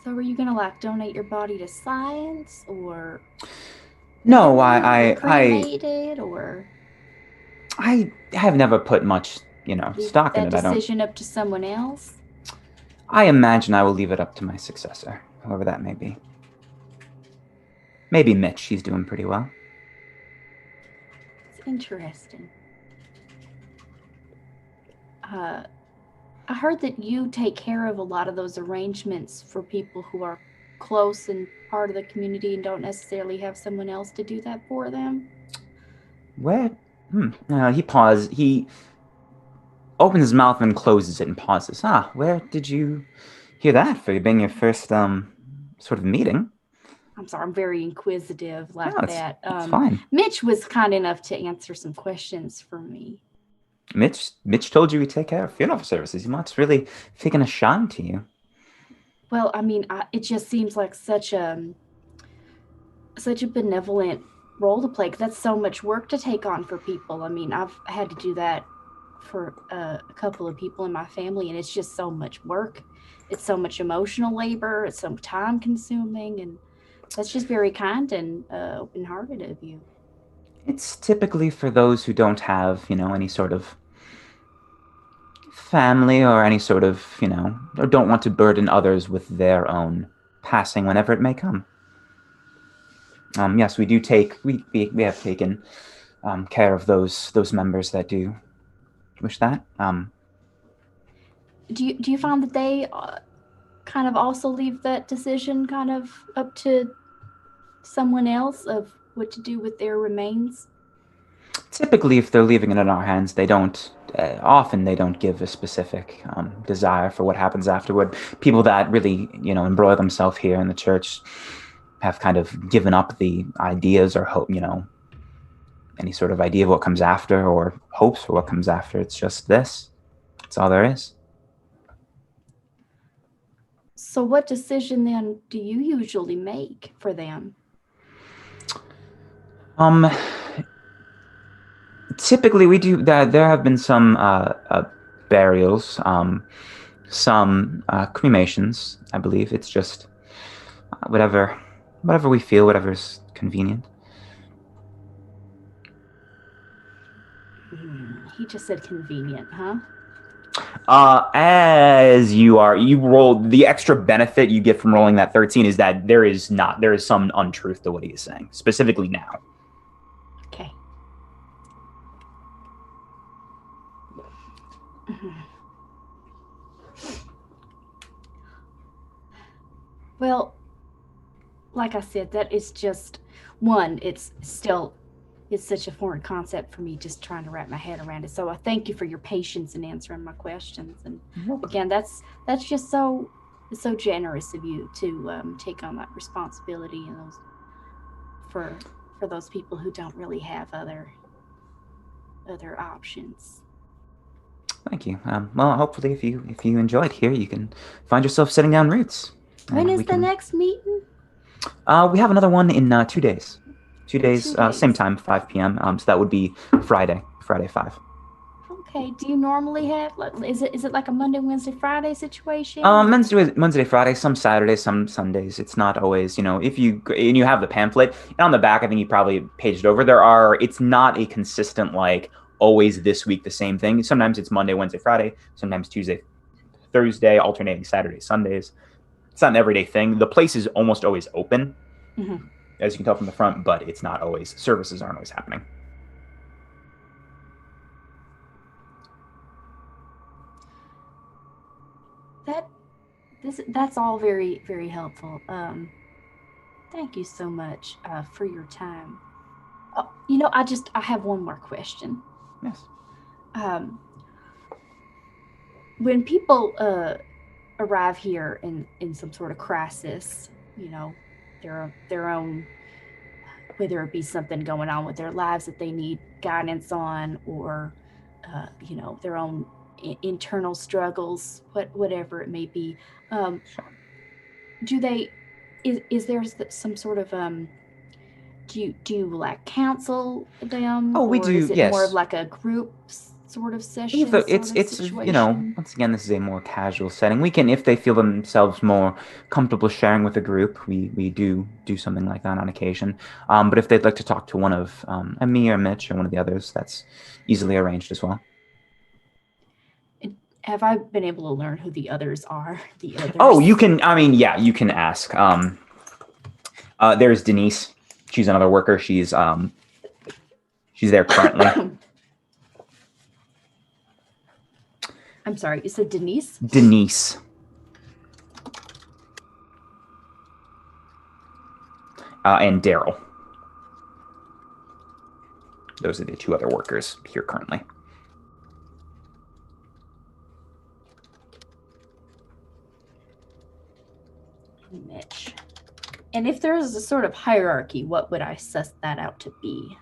So are you gonna donate your body to science or No, cremated or I have never put much, leave stock in that it. I don't. decision up to someone else? I imagine I will leave it up to my successor, whoever that may be. Maybe Mitch. He's doing pretty well. It's interesting. I heard that you take care of a lot of those arrangements for people who are close and part of the community and don't necessarily have someone else to do that for them. Where? He pauses. He opens his mouth and closes it and pauses. Where did you hear that for being your first sort of meeting? I'm sorry, I'm very inquisitive like No, that. it's fine. Mitch was kind enough to answer some questions for me. Mitch told you we take care of funeral services. He must really taken a shine to you. Well, I mean, it just seems like such a benevolent role to play. 'Cause that's so much work to take on for people. I mean, I've had to do that for a couple of people in my family, and it's just so much work. It's so much emotional labor. It's so time consuming, and that's just very kind and open-hearted of you. It's typically for those who don't have, any sort of family or any sort of, or don't want to burden others with their own passing whenever it may come. Yes, we do we have taken care of those members that do wish that. Do you find that they kind of also leave that decision kind of up to someone else of what to do with their remains? Typically, if they're leaving it in our hands, they don't. Often, they don't give a specific desire for what happens afterward. People that really, embroil themselves here in the church have kind of given up the ideas or hope, any sort of idea of what comes after or hopes for what comes after. It's just this. That's all there is. So what decision then do you usually make for them? Typically we do that. There have been some burials, some cremations, I believe. It's just whatever we feel, whatever's convenient. He just said convenient, huh? As you rolled the extra benefit you get from rolling that 13 is that there is some untruth to what he is saying, specifically now. Okay. Well, like I said, that is just one. It's such a foreign concept for me, just trying to wrap my head around it. So I thank you for your patience in answering my questions. And again, that's just so generous of you to take on that responsibility and those for those people who don't really have other options. Thank you. Well, hopefully, if you enjoyed here, you can find yourself setting down roots. When is the next meeting? We have another one in 2 days. 2 days, 2 days. same time, 5 p.m. So that would be Friday 5. Okay. Do you normally have is it like a Monday, Wednesday, Friday situation? Wednesday, Friday, some Saturdays, some Sundays. It's not always, if and you have the pamphlet and on the back, I think you probably paged over. It's not a consistent like always this week the same thing. Sometimes it's Monday, Wednesday, Friday. Sometimes Tuesday, Thursday, alternating Saturdays, Sundays. It's not an everyday thing. The place is almost always open, as you can tell from the front, but it's not always. Services aren't always happening. That's all very, very helpful. Thank you so much for your time. Oh, I have one more question. Yes. When people arrive here in some sort of crisis, their own, whether it be something going on with their lives that they need guidance on, or their own internal struggles, whatever it may be. Do they? Is there some sort of do you like counsel them? Oh, we or do. Is it yes. more of like a group sort of session? Either it's once again, this is a more casual setting. We can, if they feel themselves more comfortable sharing with a group, we do something like that on occasion. But if they'd like to talk to one of me or Mitch or one of the others, that's easily arranged as well. Have I been able to learn who the others are? The others. Oh, you can. I mean, yeah, you can ask. There's Denise. She's another worker. She's there currently. I'm sorry, you said Denise? Denise. And Daryl. Those are the two other workers here currently. Mitch. And if there's a sort of hierarchy, what would I suss that out to be?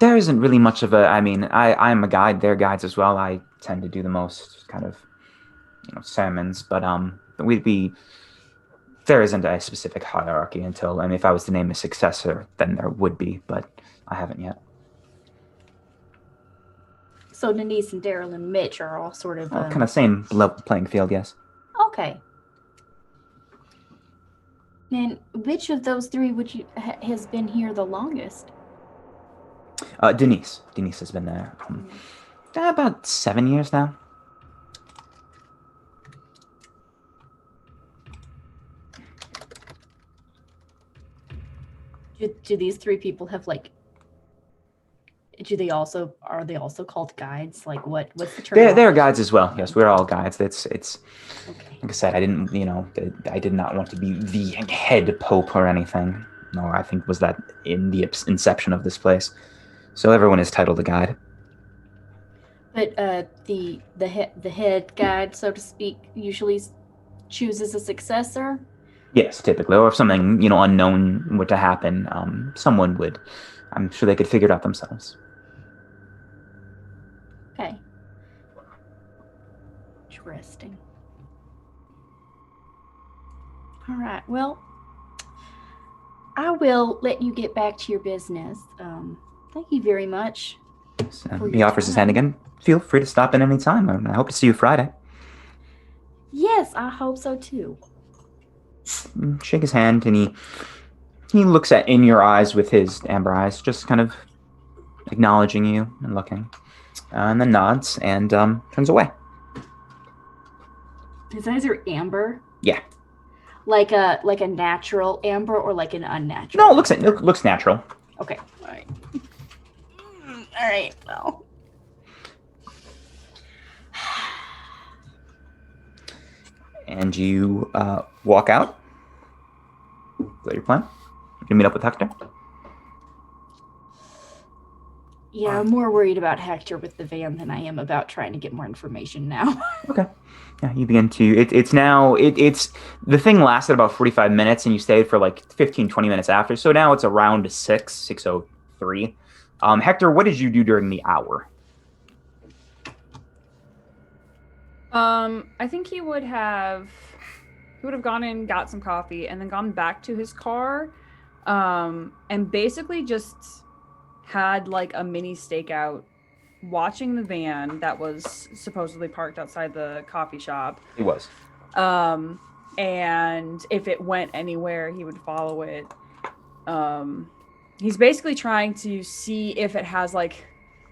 There isn't really much of a. I mean, I'm a guide. They're guides as well. I tend to do the most kind of, sermons. But there isn't a specific hierarchy until. I mean, if I was to name a successor, then there would be, but I haven't yet. So Denise and Daryl and Mitch are all sort of kind of same level playing field, yes. Okay. And which of those three has been here the longest? Denise. Denise has been there about 7 years now. Do these three people have are they also called guides? Like what's the term? They're guides as well. Yes, we're all guides. It's okay. Like I said, I did not want to be the head pope or anything. Nor I think was that in the inception of this place. So everyone is titled a guide. But the head guide, so to speak, usually chooses a successor. Yes, typically, or if something unknown were to happen, someone would. I'm sure they could figure it out themselves. Okay. Interesting. All right. Well, I will let you get back to your business. Thank you very much. He offers his hand again. Feel free to stop in any time. I hope to see you Friday. Yes, I hope so too. Shake his hand, and he looks in your eyes with his amber eyes, just kind of acknowledging you and looking, and then nods and turns away. His eyes are amber. Yeah. Like a natural amber or like an unnatural? No, it looks natural. Okay. All right. All right. Well. And you walk out. Is that your plan? You meet up with Hektor? Yeah, I'm more worried about Hektor with the van than I am about trying to get more information now. Okay. Yeah, you begin to. It's the thing lasted about 45 minutes, and you stayed for like 15, 20 minutes after. So now it's around 6:03. Hektor, what did you do during the hour? I think he would have gone in, got some coffee, and then gone back to his car, and basically just had like a mini stakeout watching the van that was supposedly parked outside the coffee shop. It was. And if it went anywhere, he would follow it. He's basically trying to see if it has like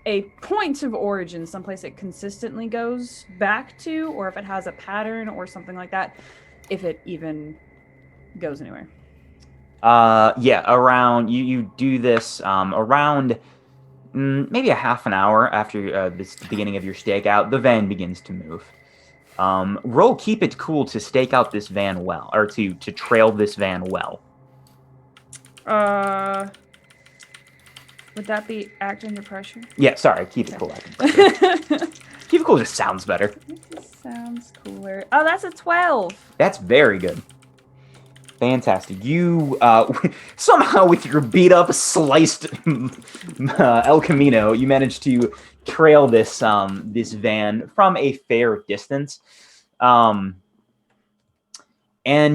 a point of origin, someplace it consistently goes back to, or if it has a pattern or something like that, if it even goes anywhere. Yeah, around you do this around maybe a half an hour after the beginning of your stakeout, the van begins to move. Roll keep it cool to stake out this van well, or to trail this van well. Would that be act under pressure? Yeah, sorry, keep it cool. Keep it cool just sounds better. This sounds cooler. Oh, that's a 12. That's very good. Fantastic. You somehow with your beat up, sliced El Camino, you managed to trail this this van from a fair distance. And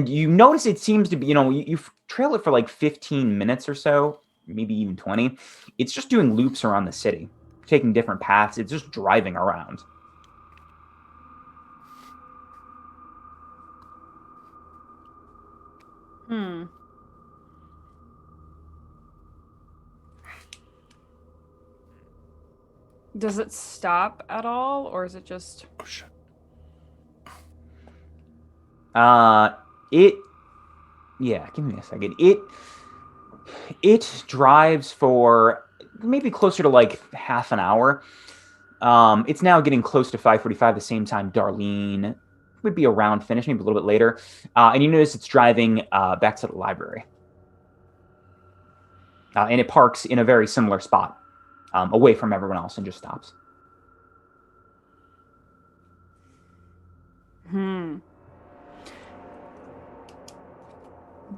you notice it seems to be, you trail it for like 15 minutes or so, maybe even 20. It's just doing loops around the city, taking different paths. It's just driving around. Does it stop at all, or is it just... Oh, shit. Yeah, give me a second. It drives for maybe closer to like half an hour. It's now getting close to 5:45. The same time Darlene would be around finish, maybe a little bit later. And you notice it's driving back to the library. And it parks in a very similar spot, away from everyone else, and just stops.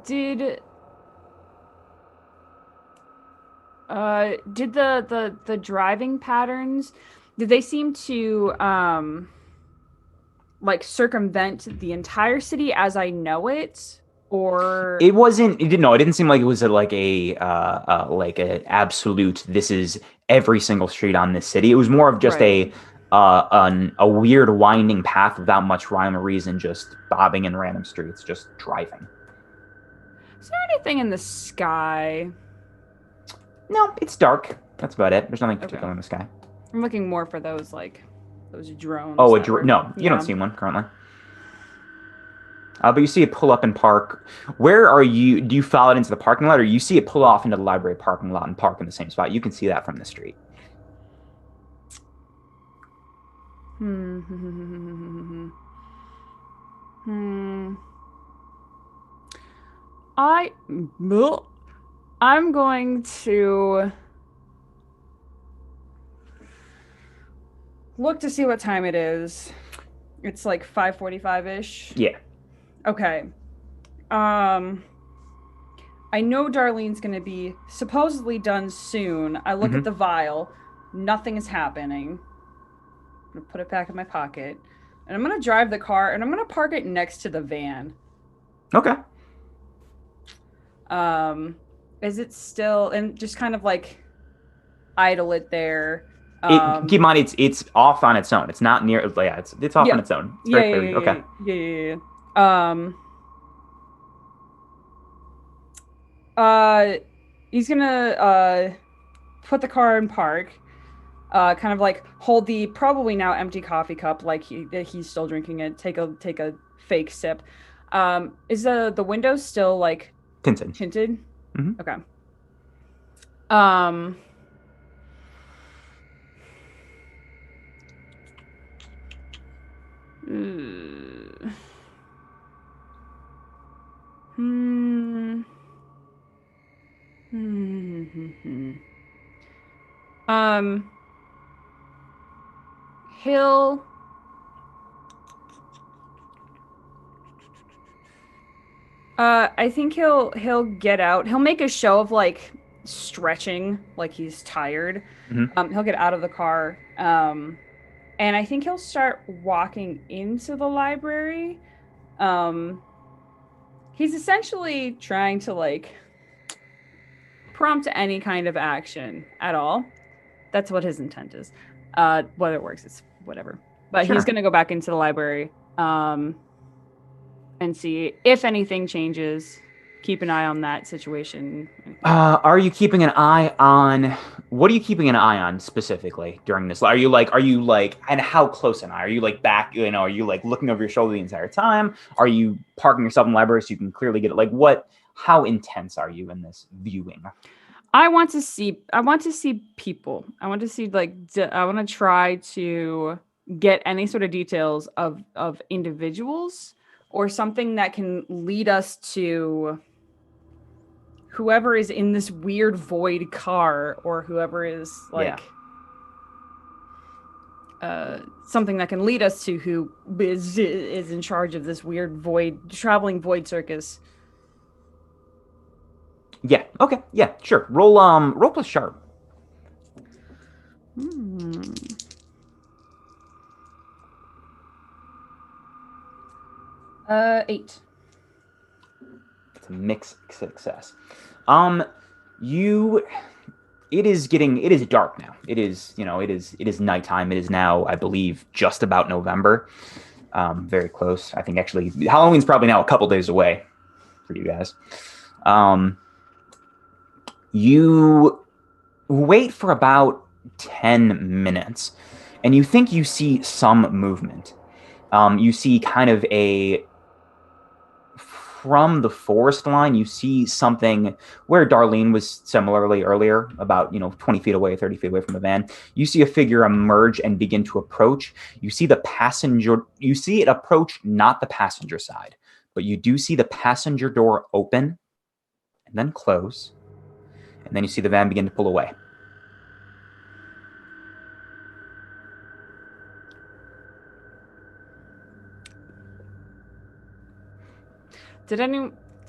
Did the driving patterns, did they seem to like circumvent the entire city as I know it, or it wasn't? It didn't seem like it was like a absolute. This is every single street on this city. It was more of just Right. a weird winding path without much rhyme or reason, just bobbing in random streets, just driving. Is there anything in the sky? No, it's dark. That's about it. There's nothing particular in the sky. I'm looking more for those drones. Oh, that were- no, you yeah. don't see one currently. But you see it pull up and park. Where are you? Do you follow it into the parking lot, or you see it pull off into the library parking lot and park in the same spot? You can see that from the street. I'm going to look to see what time it is. It's like 5:45-ish. Yeah. Okay. I know Darlene's going to be supposedly done soon. I look at the vial. Nothing is happening. I'm going to put it back in my pocket. And I'm going to drive the car, and I'm going to park it next to the van. Okay. Is it still... And just kind of like idle it there. Keep in mind, it's off on its own. It's not near... Yeah, it's off on its own. It's very clear. Okay. He's gonna put the car in park, kind of like hold the probably now empty coffee cup, like he's still drinking it. Take a fake sip. Is the window still like Tinted? Mm-hmm. Okay. He'll I think he'll get out. He'll make a show of like stretching, like he's tired. He'll get out of the car. And I think he'll start walking into the library. He's essentially trying to like prompt any kind of action at all. That's what his intent is. Whether it works, it's whatever. But Sure. he's going to go back into the library and see if anything changes. Keep an eye on that situation. Are you keeping an eye on? What are you keeping an eye on specifically during this? Are you like, and how close an eye? Are you like back? Are you like looking over your shoulder the entire time? Are you parking yourself in the library so you can clearly get it? Like, what? How intense are you in this viewing? I want to see people. I want to see I want to try to get any sort of details of individuals or something that can lead us to whoever is in this weird void car, or whoever is something that can lead us to who is in charge of this weird traveling void circus. Yeah. Okay. Yeah. Sure. Roll plus sharp. 8. It's a mixed success. It is dark now. It is nighttime. It is now, I believe, just about November. Very close. I think actually Halloween's probably now a couple days away for you guys. You wait for about 10 minutes and you think you see some movement. You see kind of from the forest line, you see something where Darlene was similarly earlier, about 20 feet away, 30 feet away from the van. You see a figure emerge and begin to approach. You see it approach, not the passenger side, but you do see the passenger door open and then close, and then you see the van begin to pull away. Did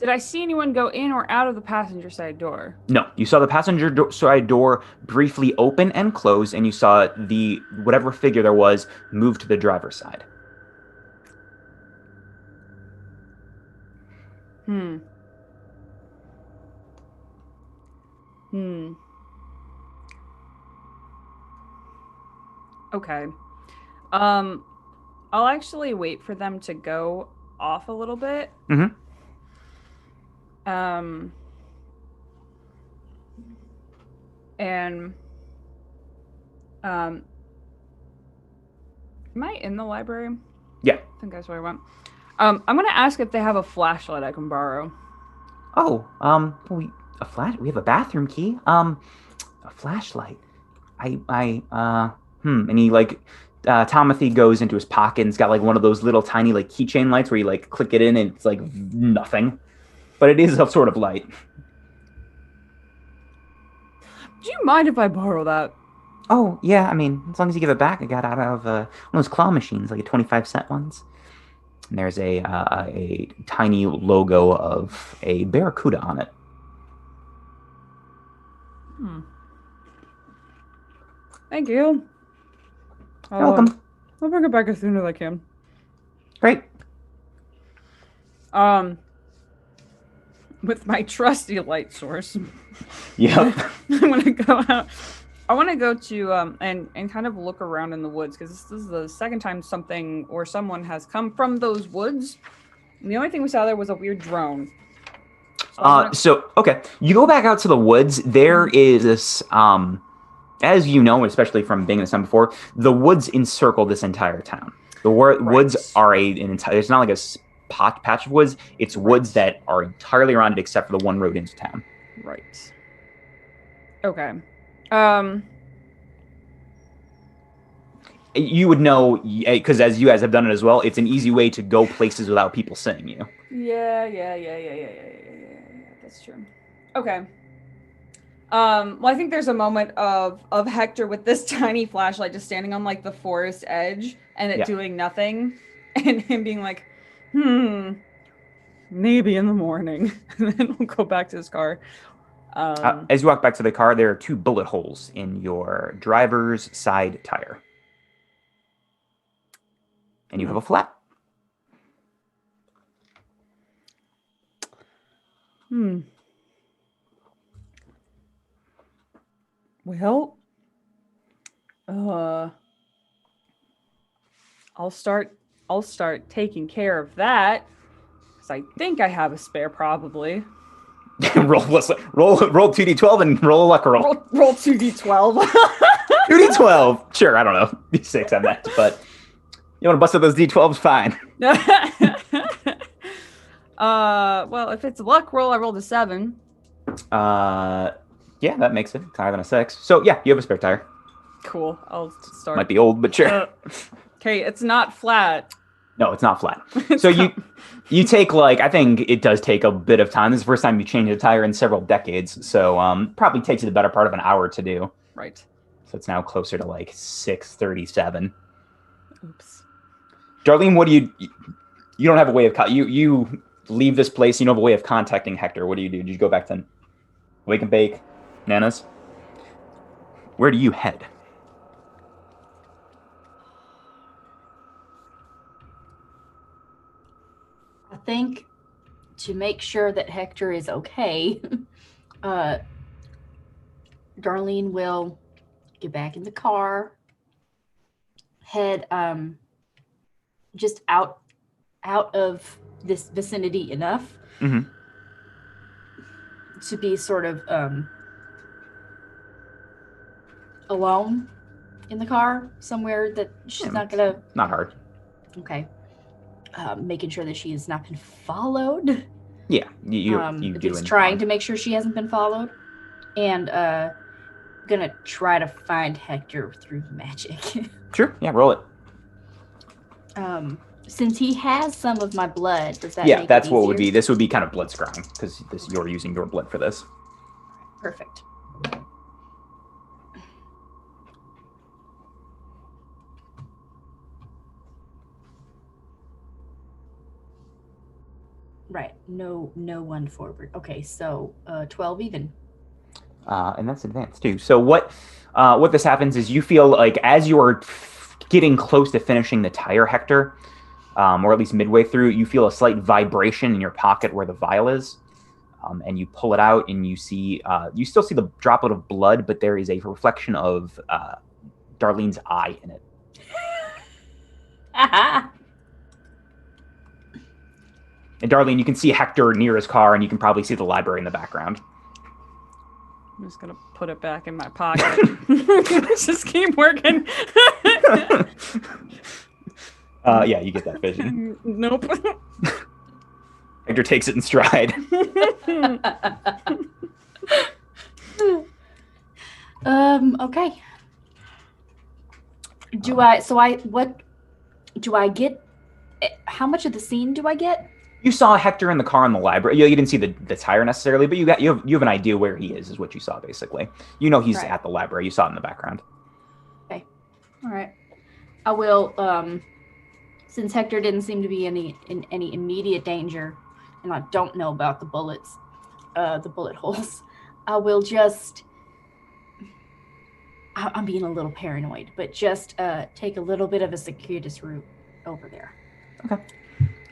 I see anyone go in or out of the passenger side door? No, you saw the passenger side door briefly open and close, and you saw the whatever figure there was move to the driver's side. Okay. I'll actually wait for them to go off a little bit. Mm-hmm. And am I in the library? Yeah. I think that's where I went. I'm gonna ask if they have a flashlight I can borrow. Oh, a flash. We have a bathroom key. A flashlight. And he Timothy goes into his pocket and it's got like one of those little tiny like keychain lights where you like click it in and it's like nothing, but it is a sort of light. Do you mind if I borrow that? Oh yeah, I mean, as long as you give it back. I got out of one of those claw machines, like a 25-cent ones. And there's a tiny logo of a barracuda on it. Thank you. You're welcome. I'll bring it back as soon as I can. Great. With my trusty light source. Yep. I'm gonna go out. I want to go to and kind of look around in the woods, because this is the second time something or someone has come from those woods. And the only thing we saw there was a weird drone. So okay, you go back out to the woods. There is this, as you know, especially from being in this town before, the woods encircle this entire town. The woods are an entire. It's not like a patch of woods. It's woods that are entirely around it, except for the one road into town. Right. Okay. You would know, because as you guys have done it as well, it's an easy way to go places without people seeing you. Yeah. That's true. Okay. Well, I think there's a moment of Hektor with this tiny flashlight just standing on like the forest edge and it doing nothing, and him being like, maybe in the morning. And then we'll go back to his car. As you walk back to the car, there are 2 bullet holes in your driver's side tire. And you have a flat. Well, I'll start taking care of that. Because I think I have a spare, probably. roll 2d12 and roll a luck roll. Roll 2d12. 2d12. Sure, I don't know. D6 I meant, but you want to bust up those d12s, fine. Well, if it's a luck roll, I rolled a 7. Yeah, that makes it higher than a 6. So yeah, you have a spare tire. Cool. I'll start. Might be old, but sure. Okay, it's not flat. No, it's not flat. So you take I think it does take a bit of time. This is the first time you change a tire in several decades. So probably takes you the better part of an hour to do. Right. So it's now closer to 6:37. Oops. Darlene, what do you don't have a way of you leave this place, you don't have a way of contacting Hektor. What do? Did you go back to Wake and Bake, Nana's? Where do you head? I think to make sure that Hektor is okay, Darlene will get back in the car, head just out of this vicinity enough Mm-hmm. to be sort of alone in the car somewhere that she's not gonna. Not hard. Okay. Making sure that she has not been followed. Yeah, you do. Just trying to make sure she hasn't been followed, and gonna try to find Hektor through magic. Sure. Yeah, roll it. Since he has some of my blood, does that? Yeah, make that's it what would be. easier? This would be kind of blood scrying because you're using your blood for this. Perfect. Right. No one forward. Okay, so 12 even. And that's advanced too. So what this happens is you feel like as you are getting close to finishing the tire, Hektor, or at least midway through, you feel a slight vibration in your pocket where the vial is, and you pull it out and you see you still see the droplet of blood, but there is a reflection of Darlene's eye in it. And Darlene, you can see Hektor near his car, and you can probably see the library in the background. I'm just gonna put it back in my pocket. Just keep working. Yeah, you get that vision. Nope. Hektor takes it in stride. Okay. What do I get? How much of the scene do I get? You saw Hektor in the car in the library. You didn't see the tire necessarily, but you have an idea where he is what you saw basically. You know he's right at the library. You saw it in the background. Okay. All right. I will. Since Hektor didn't seem to be in any immediate danger, and I don't know about the bullets, the bullet holes, I will just. I'm being a little paranoid, but just take a little bit of a circuitous route over there. Okay.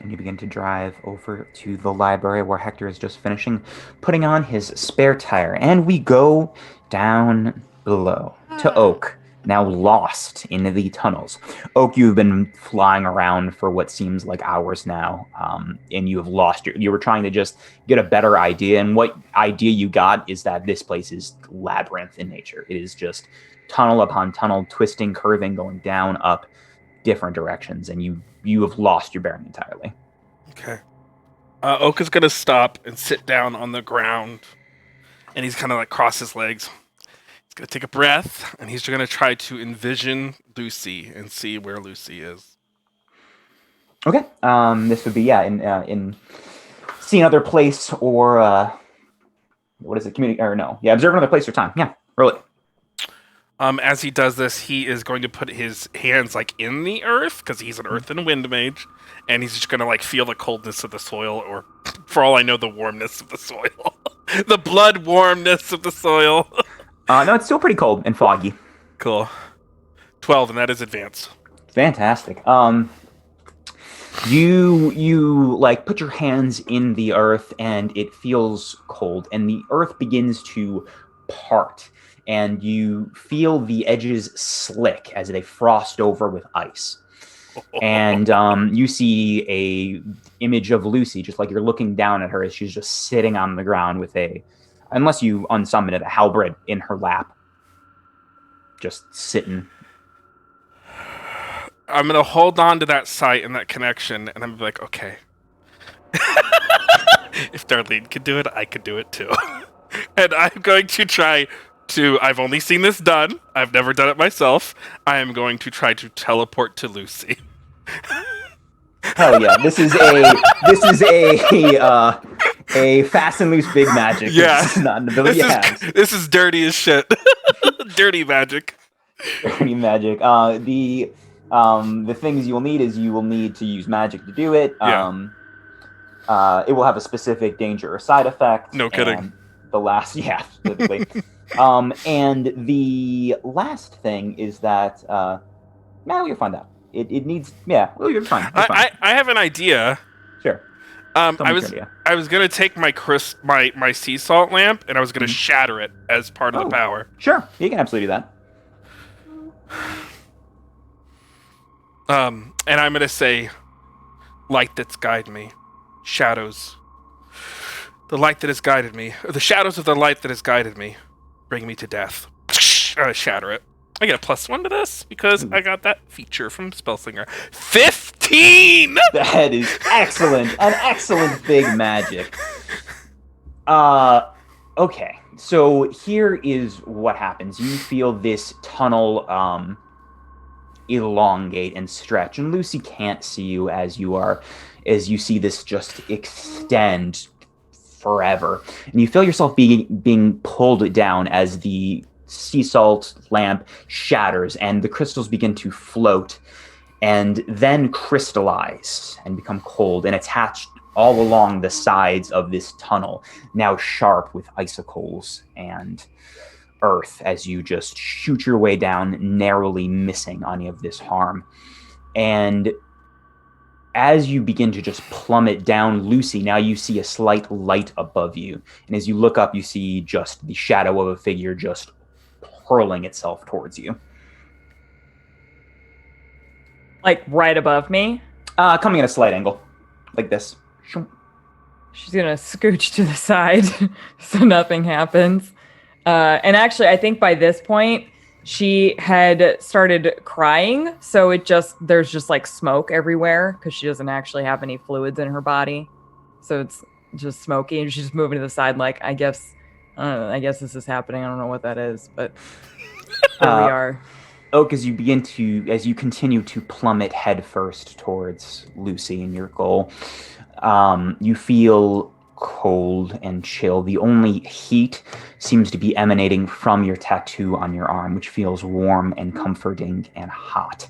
And you begin to drive over to the library where Hektor is just finishing putting on his spare tire. And we go down below to Oak, now lost in the tunnels. Oak, you've been flying around for what seems like hours now, and you have lost you were trying to just get a better idea. And what idea you got is that this place is labyrinth in nature. It is just tunnel upon tunnel, twisting, curving, going down, up, different directions, and you have lost your bearing entirely. Okay. Oak is going to stop and sit down on the ground, and he's kind of cross his legs. He's going to take a breath, and he's going to try to envision Lucy and see where Lucy is. Okay. This would be in see another place or what is it? Observe another place or time. Yeah, roll it. As he does this, he is going to put his hands in the earth because he's an earth and wind mage, and he's just going to feel the coldness of the soil, or for all I know, the warmness of the soil, the blood warmness of the soil. No, it's still pretty cold and foggy. Cool. 12, and that is advanced. Fantastic. You put your hands in the earth, and it feels cold, and the earth begins to part. and you feel the edges slick as they frost over with ice. And you see a image of Lucy, just like you're looking down at her as she's just sitting on the ground with unless you unsummon it, a halberd in her lap, just sitting. I'm gonna hold on to that sight and that connection, and I'm like, okay. If Darlene could do it, I could do it too. And I'm going to try to. I've only seen this done. I've never done it myself. I am going to try to teleport to Lucy. Hell yeah! This is a fast and loose big magic. Yeah, this is not an ability this is dirty as shit. Dirty magic. Dirty magic. The things you will need is you will need to use magic to do it. Yeah. It will have a specific danger or side effect. No kidding. The last, yeah, specifically. And the last thing is that, you'll find out. It needs, well, you're fine. I have an idea. Sure. I was gonna take my sea salt lamp and I was gonna shatter it as part of the power. Sure, you can absolutely do that. And I'm gonna say, light that's guided me, shadows. The light that has guided me, or the shadows of the light that has guided me, bring me to death. Shatter it. I get a +1 to this because I got that feature from Spellslinger. 15! That is excellent. An excellent big magic. Okay. So here is what happens. You feel this tunnel elongate and stretch, and Lucy can't see you as you see this just extend forever. And you feel yourself being pulled down as the sea salt lamp shatters and the crystals begin to float and then crystallize and become cold and attached all along the sides of this tunnel, now sharp with icicles and earth as you just shoot your way down, narrowly missing any of this harm. And as you begin to just plummet down, Lucy, now you see a slight light above you. And as you look up, you see just the shadow of a figure just hurling itself towards you. Like right above me? Coming at a slight angle. Like this. She's gonna scooch to the side so nothing happens. And actually, I think by this point, she had started crying. So there's just like smoke everywhere because she doesn't actually have any fluids in her body. So it's just smoky and she's just moving to the side like, I guess this is happening. I don't know what that is, but here we are. As you continue to plummet headfirst towards Lucy and your goal, you feel cold and chill. The only heat seems to be emanating from your tattoo on your arm, which feels warm and comforting and hot.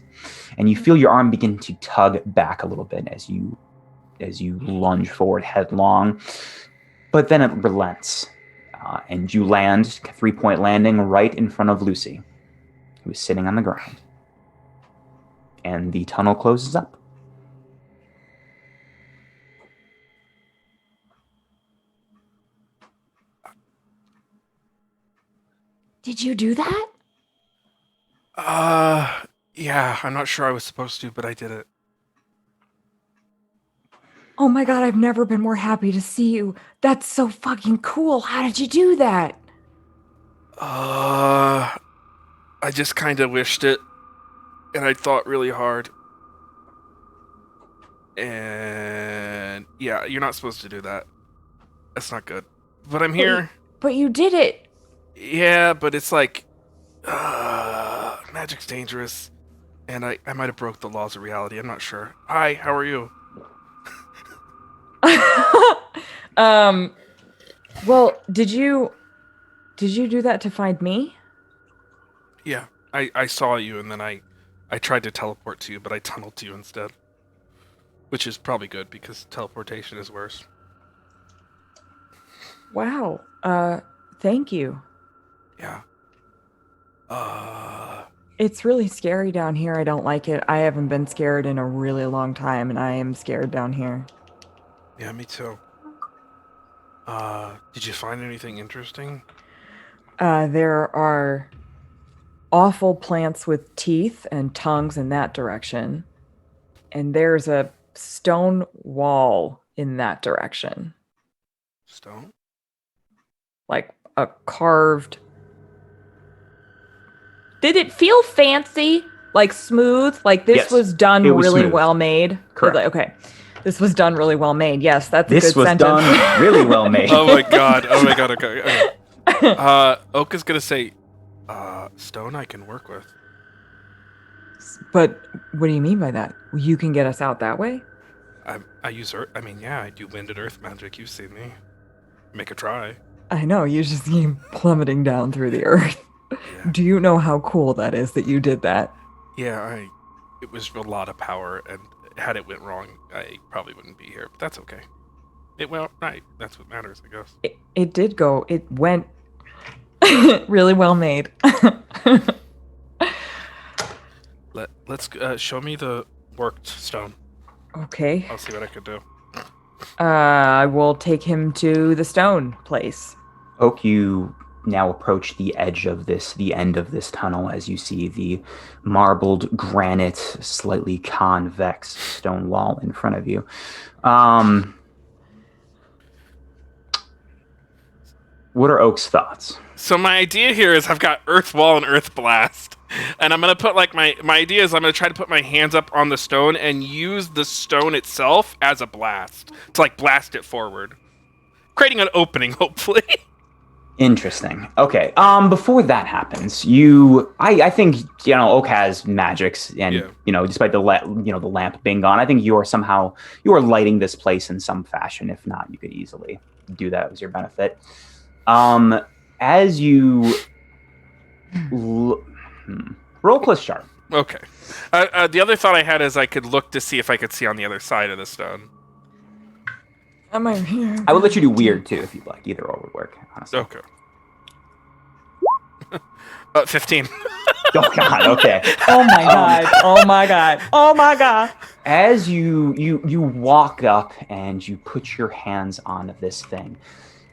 And you feel your arm begin to tug back a little bit as you lunge forward headlong. But then it relents, and you land, 3-point landing, right in front of Lucy, who is sitting on the ground. And the tunnel closes up. Did you do that? Yeah, I'm not sure I was supposed to, but I did it. Oh my god, I've never been more happy to see you. That's so fucking cool. How did you do that? I just kind of wished it, and I thought really hard. And yeah, you're not supposed to do that. That's not good. But I'm here. But you did it. Yeah, but it's like, magic's dangerous, and I might have broke the laws of reality. I'm not sure. Hi, how are you? Well, did you do that to find me? Yeah, I saw you, and then I tried to teleport to you, but I tunneled to you instead. Which is probably good, because teleportation is worse. Wow. Thank you. Yeah. It's really scary down here. I don't like it. I haven't been scared in a really long time, and I am scared down here. Yeah, me too. Did you find anything interesting? There are awful plants with teeth and tongues in that direction. And there's a stone wall in that direction. Stone? Like a carved. Did it feel fancy? Like smooth? Like this Yes, was done it was really smooth. well made? Correct. Okay. This was done really well made. Yes, that's a This good was sentence. done really well made. Oh my god. Okay. Oak is gonna say, stone I can work with. But what do you mean by that? You can get us out that way? I use earth. I mean, yeah, I do wind and earth magic. You've seen me. Make a try. I know, you just came plummeting down through the earth. Yeah. Do you know how cool that is that you did that? Yeah, it was a lot of power, and had it went wrong, I probably wouldn't be here. But that's okay. It went right. That's what matters, I guess. It did go. It went really well made. Let's show me the worked stone. Okay. I'll see what I could do. I will take him to the stone place. Oak, you now approach the end of this tunnel as you see the marbled granite, slightly convex stone wall in front of you. What are Oak's thoughts? So my idea here is I've got Earth Wall and Earth Blast. And I'm going to put, like, my idea is I'm going to try to put my hands up on the stone and use the stone itself as a blast. To, like, blast it forward. Creating an opening, hopefully. Interesting. Okay. Before that happens, I think Oak has magics, and despite the lamp being gone, I think you are lighting this place in some fashion. If not, you could easily do that as your benefit. As you roll plus sharp. Okay. The other thought I had is I could look to see if I could see on the other side of the stone. Am I here? I would let you do weird too if you'd like. Either or would work, honestly. Okay. 15. Oh god. Okay. Oh my god. Oh my god. Oh my god. As you walk up and you put your hands on this thing,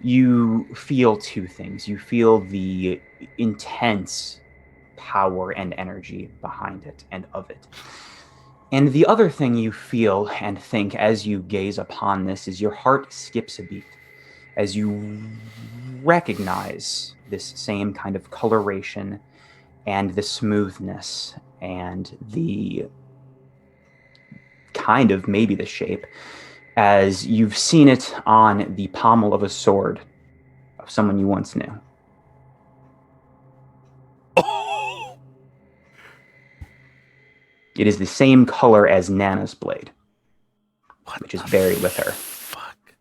you feel two things. You feel the intense power and energy behind it and of it. And the other thing you feel and think as you gaze upon this is your heart skips a beat as you recognize this same kind of coloration and the smoothness and the kind of maybe the shape as you've seen it on the pommel of a sword of someone you once knew. Oh! It is the same color as Nana's blade, which is buried with her. Fuck.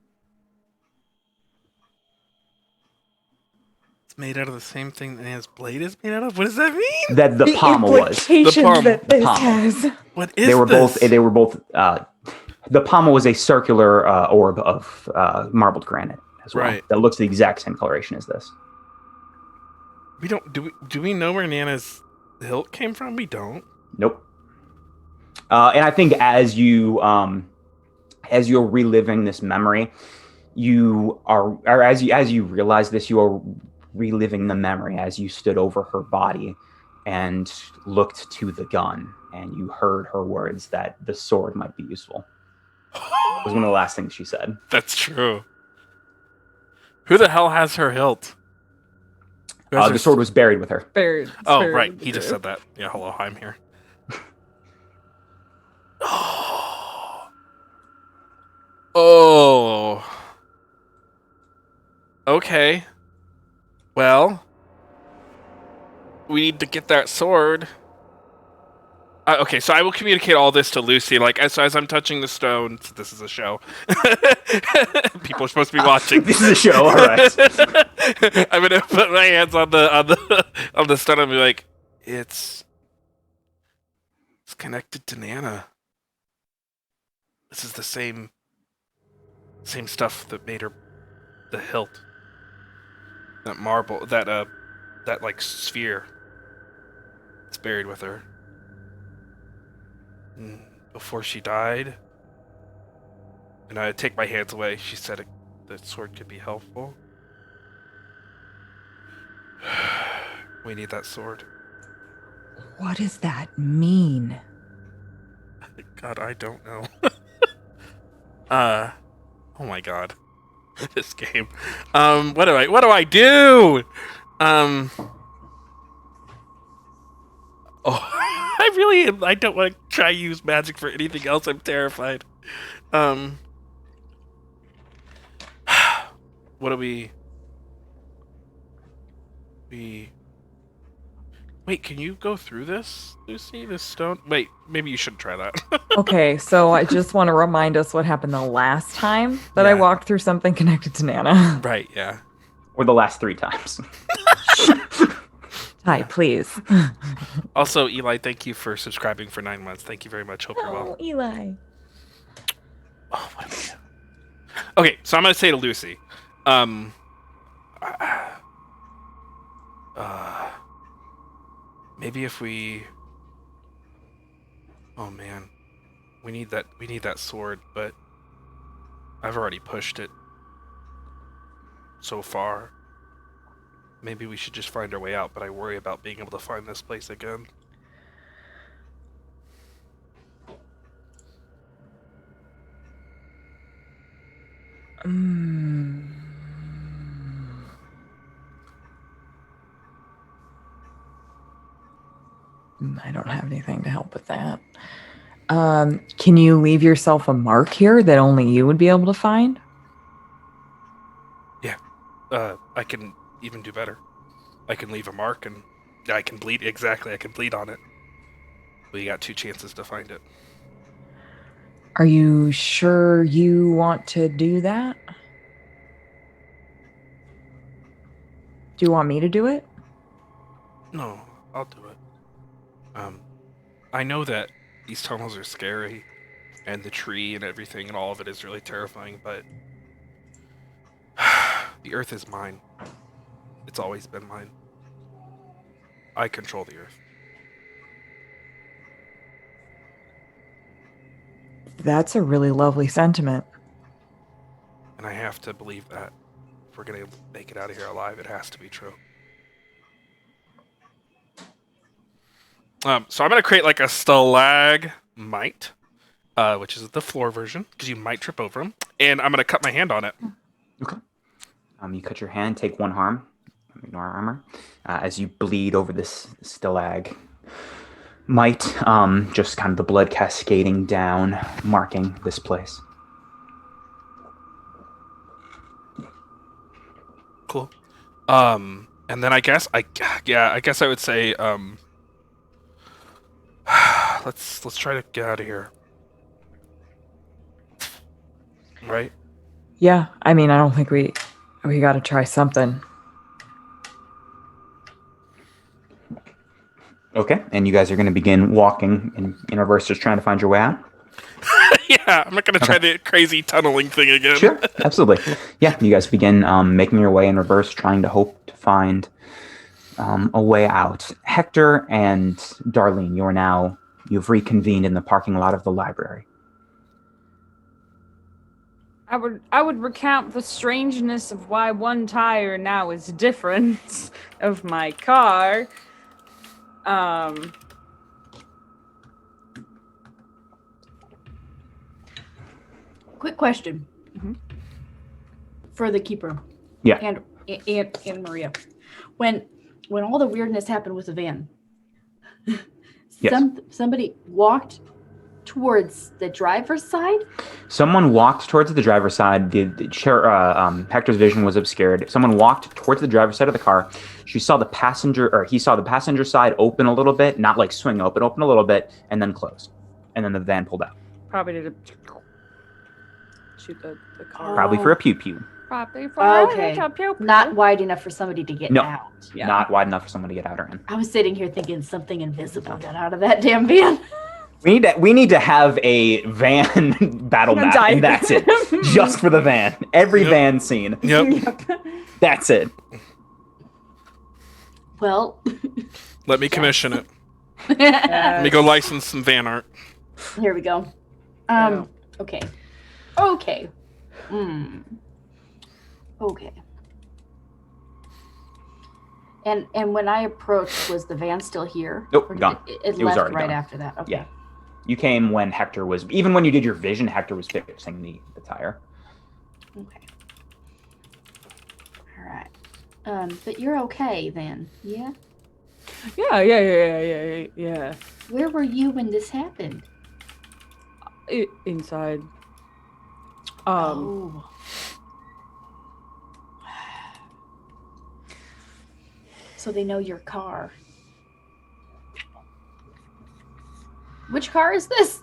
It's made out of the same thing that Nana's blade is made out of? What does that mean? That the pommel was. The pommel. That this pommel. has. What is They were this? both. The pommel was a circular orb of marbled granite as well. Right. That looks the exact same coloration as this. We don't. Do we know where Nana's hilt came from? We don't. Nope. And I think as you're reliving this memory, as you realize this, you are reliving the memory as you stood over her body and looked to the gun, and you heard her words that the sword might be useful. It was one of the last things she said. That's true. Who the hell has her hilt? The sword was buried with her. Buried. Oh, buried right. in the He just grave. said that. Yeah, hello, I'm here. Oh. Okay. Well, we need to get that sword. Okay, so I will communicate all this to Lucy. Like, as I'm touching the stone, this is a show. People are supposed to be watching. This is a show, all right. I'm gonna put my hands on the stone and be like, it's connected to Nana. This is the same stuff that made her the hilt. That marble, that like sphere. It's buried with her. Before she died, and I take my hands away, she said that sword could be helpful. We need that sword. What does that mean? God, I don't know. Oh my god. This game. What do I do? Oh, I don't want to try use magic for anything else. I'm terrified. What do we Wait, can you go through this, Lucy? This stone? Wait, maybe you shouldn't try that. Okay, so I just want to remind us what happened the last time that I Yeah. walked through something connected to Nana. Right, yeah. Or the last 3 times. Hi, please. Also, Eli, thank you for subscribing for 9 months. Thank you very much. Hope you're well. Oh, Eli. Oh, what do we do? Okay, so I'm gonna say to Lucy, maybe if we. Oh man, we need that sword, but I've already pushed it so far. Maybe we should just find our way out, but I worry about being able to find this place again. I don't have anything to help with that. Can you leave yourself a mark here that only you would be able to find? Yeah, I can even do better. I can leave a mark and I can bleed. Exactly, I can bleed on it. We got 2 chances to find it. Are you sure you want to do that? Do you want me to do it? No, I'll do it. I know that these tunnels are scary, and the tree and everything and all of it is really terrifying, but the Earth is mine. It's always been mine. I control the Earth. That's a really lovely sentiment. And I have to believe that. If we're gonna make it out of here alive, it has to be true. So I'm gonna create like a stalagmite, which is the floor version, because you might trip over them, and I'm gonna cut my hand on it. Okay. You cut your hand, take 1 harm, ignore armor, as you bleed over this stalagmite. Just kind of the blood cascading down, marking this place. Cool. And then I guess I would say let's try to get out of here. Right? Yeah, I mean, I don't think we got to try something. Okay, and you guys are going to begin walking in reverse, just trying to find your way out? Yeah, I'm not gonna try the crazy tunneling thing again. Sure, absolutely. Yeah, you guys begin making your way in reverse, trying to hope to find a way out. Hektor and Darlene, you've reconvened in the parking lot of the library. I would recount the strangeness of why one tire now is different of my car. Quick question for the keeper. Yeah. And Maria. When all the weirdness happened with the van, Yes. somebody walked towards the driver's side. Someone walked towards the driver's side. Hector's vision was obscured. Someone walked towards the driver's side of the car. He saw the passenger side open a little bit, not like swing open a little bit, and then close. And then the van pulled out. Probably did shoot the car. Probably for a pew-pew. Probably for Okay. a pew-pew. Not wide enough for somebody to get No. out. Yeah. Not wide enough for someone to get out or in. I was sitting here thinking something invisible got out of that damn van. We need to have a van battle map, and that's it. Just for the van. Every van scene. Yep. That's it. Well, Let me commission it. Let me go license some van art. here we go. Okay. Okay. And when I approached, was the van still here? Nope, Or did gone. It It was left already right gone. after that. Okay. Yeah. You came when Hektor was, even when you did your vision, Hektor was fixing the tire. Okay. All right. But you're okay then, yeah? Yeah. Where were you when this happened? Inside. Oh. So they know your car. Which car is this?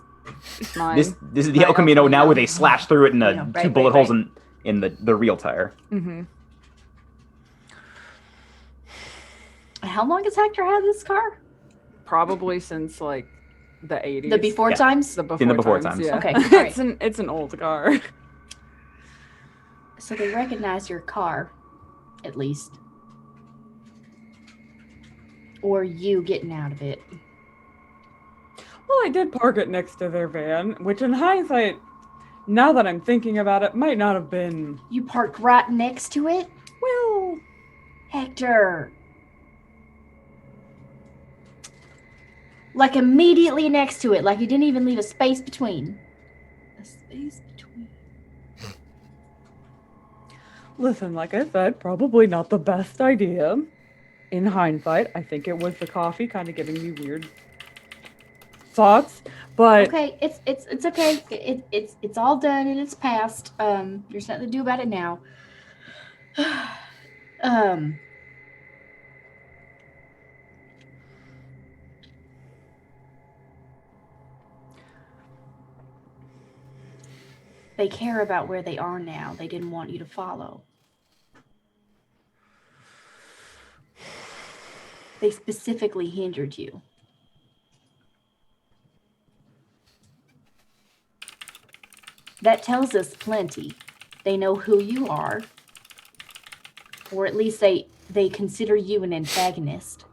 It's mine. This is the My El Camino El now where Camino. they slash through it in the Yeah, two right, bullet right, holes in the real tire. Mm-hmm. How long has Hector had this car? Probably since like the 80s. The before Yeah. times? The before, In the before times. Yeah. Okay, all right. it's an old car. So they recognize your car, at least. Or you getting out of it. Well, I did park it next to their van, which in hindsight, now that I'm thinking about it, might not have been. You parked right next to it? Well, Hector. Like immediately next to it, like you didn't even leave a space between. A space between. listen, like I said, probably not the best idea. In hindsight, I think it was the coffee kind of giving me weird thoughts, but Okay, it's okay. It's all done and it's past. There's nothing to do about it now. They care about where they are now. They didn't want you to follow. They specifically hindered you. That tells us plenty. They know who you are, or at least they consider you an antagonist,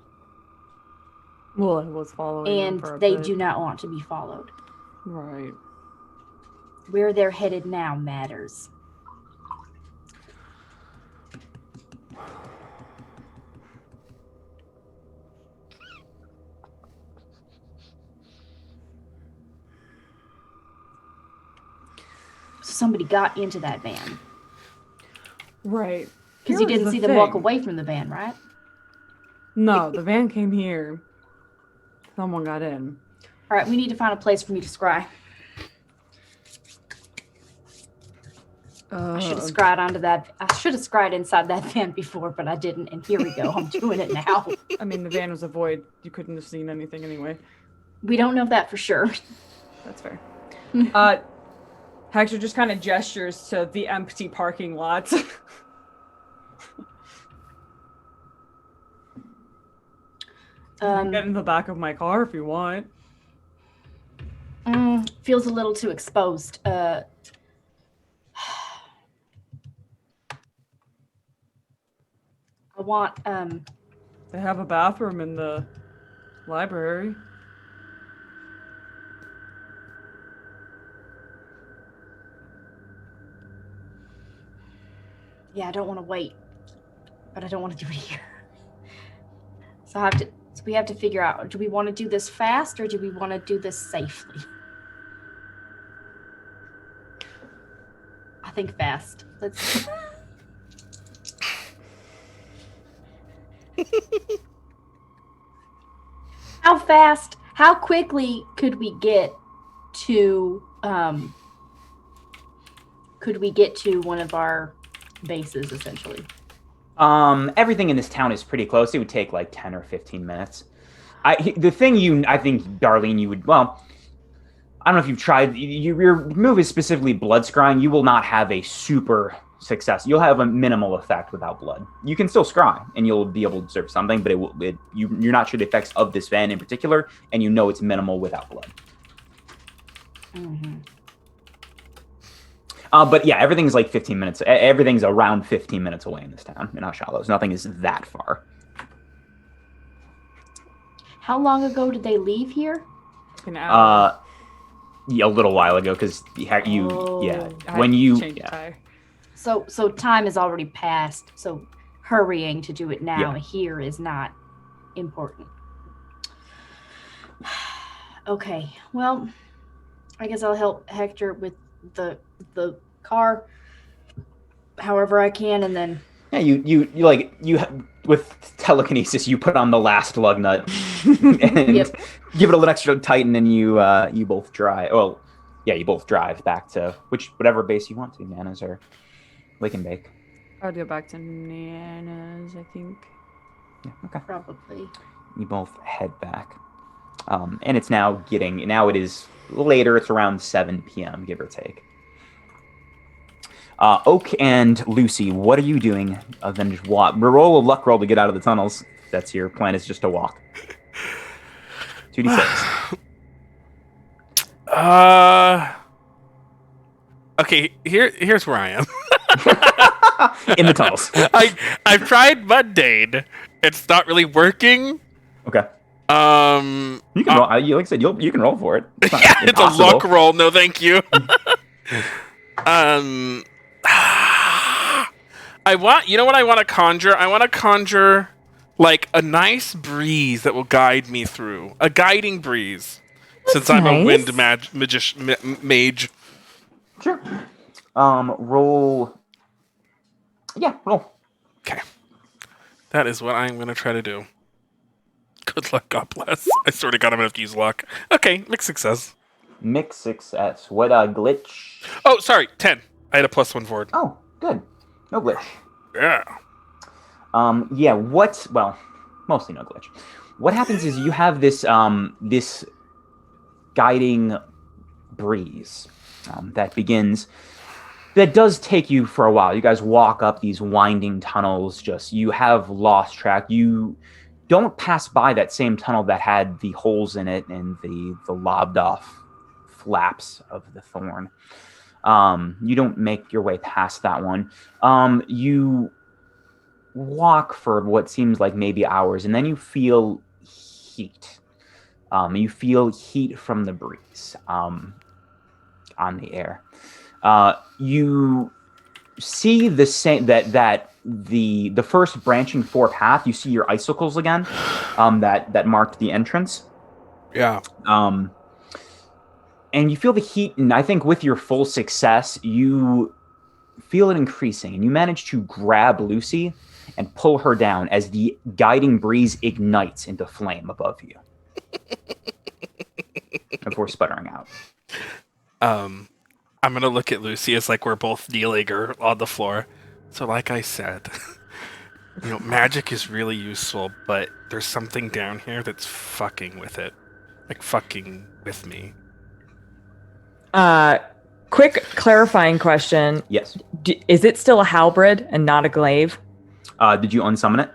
well, I was following them and for a they bit. do not want to be followed. Right. Where they're headed now matters. So somebody got into that van. Right. Because you Here's didn't the see them walk thing. away from the van, right? No, the van came here. Someone got in. All right, we need to find a place for me to scry. I should have scried onto that. I should have scried inside that van before, but I didn't. And here we go. I'm doing it now. I mean, the van was a void. You couldn't have seen anything anyway. We don't know that for sure. That's fair. Hector just kind of gestures to the empty parking lot. Get in the back of my car if you want. Feels a little too exposed. I want They have a bathroom in the library. yeah, I don't want to wait, but I don't want to do it here. So we have to figure out, do we want to do this fast or do we want to do this safely? I think fast. Let's How fast, how quickly could we get to one of our bases essentially? Everything in this town is pretty close. It would take like 10 or 15 minutes. I think, Darlene, you would, well, I don't know if you've tried, your move is specifically blood scrying. You will not have a super success. You'll have a minimal effect without blood. You can still scry and you'll be able to observe something, but you're not sure the effects of this van in particular, and you know it's minimal without blood. Mm-hmm. But yeah, everything's like 15 minutes. Everything's around 15 minutes away in this town, in Hallows. Nothing is that far. How long ago did they leave here? An hour. Yeah, a little while ago, because Oh. I when had to you, change the tire. So time has already passed. So hurrying to do it now Yeah. here is not important. Okay, well, I guess I'll help Hector with the car however I can, and then Yeah, with telekinesis, you put on the last lug nut and Yep. give it a little extra tighten, and you both drive. Well, yeah, you both drive back to whatever base you want to, Nana's or Lake and Bake. I'll go back to Nana's, I think. Yeah, okay. probably. You both head back, and it's now it is later. It's around 7 p.m. give or take. Oak and Lucy, what are you doing other than just walk? Roll a luck roll to get out of the tunnels. That's your plan, is just to walk. 2d6. Okay, here's where I am. In the tunnels. I've tried mundane. It's not really working. Okay. You can roll. Like I said, you can roll for it. It's not It's a impossible. luck roll. No, thank you. You know what I want to conjure? I want to conjure like a nice breeze that will guide me through. A guiding breeze. Since I'm a wind mage. Sure. Roll. Yeah, roll. Okay. That is what I'm going to try to do. Good luck, God bless. I swear to God, I'm going to have to use luck. Okay, mixed success. Mixed success. What a glitch. Oh, sorry, 10. I had a +1 forward. Oh, good. No glitch. Yeah. Yeah, well, mostly no glitch. What happens is you have this this guiding breeze that does take you for a while. You guys walk up these winding tunnels, you have lost track. You don't pass by that same tunnel that had the holes in it and the lobbed off flaps of the thorn. You don't make your way past that one. You walk for what seems like maybe hours, and then you feel heat. You feel heat from the breeze on the air. You see the same that the first branching four path. You see your icicles again, that marked the entrance. Yeah. And you feel the heat, and I think with your full success, you feel it increasing, and you manage to grab Lucy and pull her down as the guiding breeze ignites into flame above you. Before sputtering out. I'm going to look at Lucy as like we're both kneeling or on the floor. So like I said, magic is really useful, but there's something down here that's fucking with it. Like fucking with me. Quick clarifying question. Yes. Is it still a halberd and not a glaive? Did you unsummon it?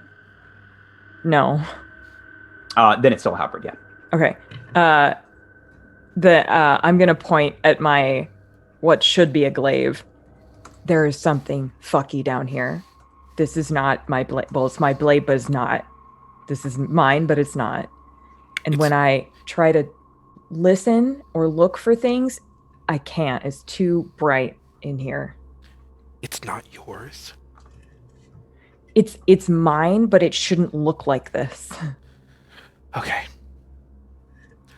No. Then it's still a halberd, yeah. Okay. I'm gonna point at my what should be a glaive. There is something fucky down here. This is not my blade. Well, it's my blade, but it's not. This is mine, but it's not. And when I try to listen or look for things, I can't. It's too bright in here. It's not yours. It's mine, but it shouldn't look like this. Okay.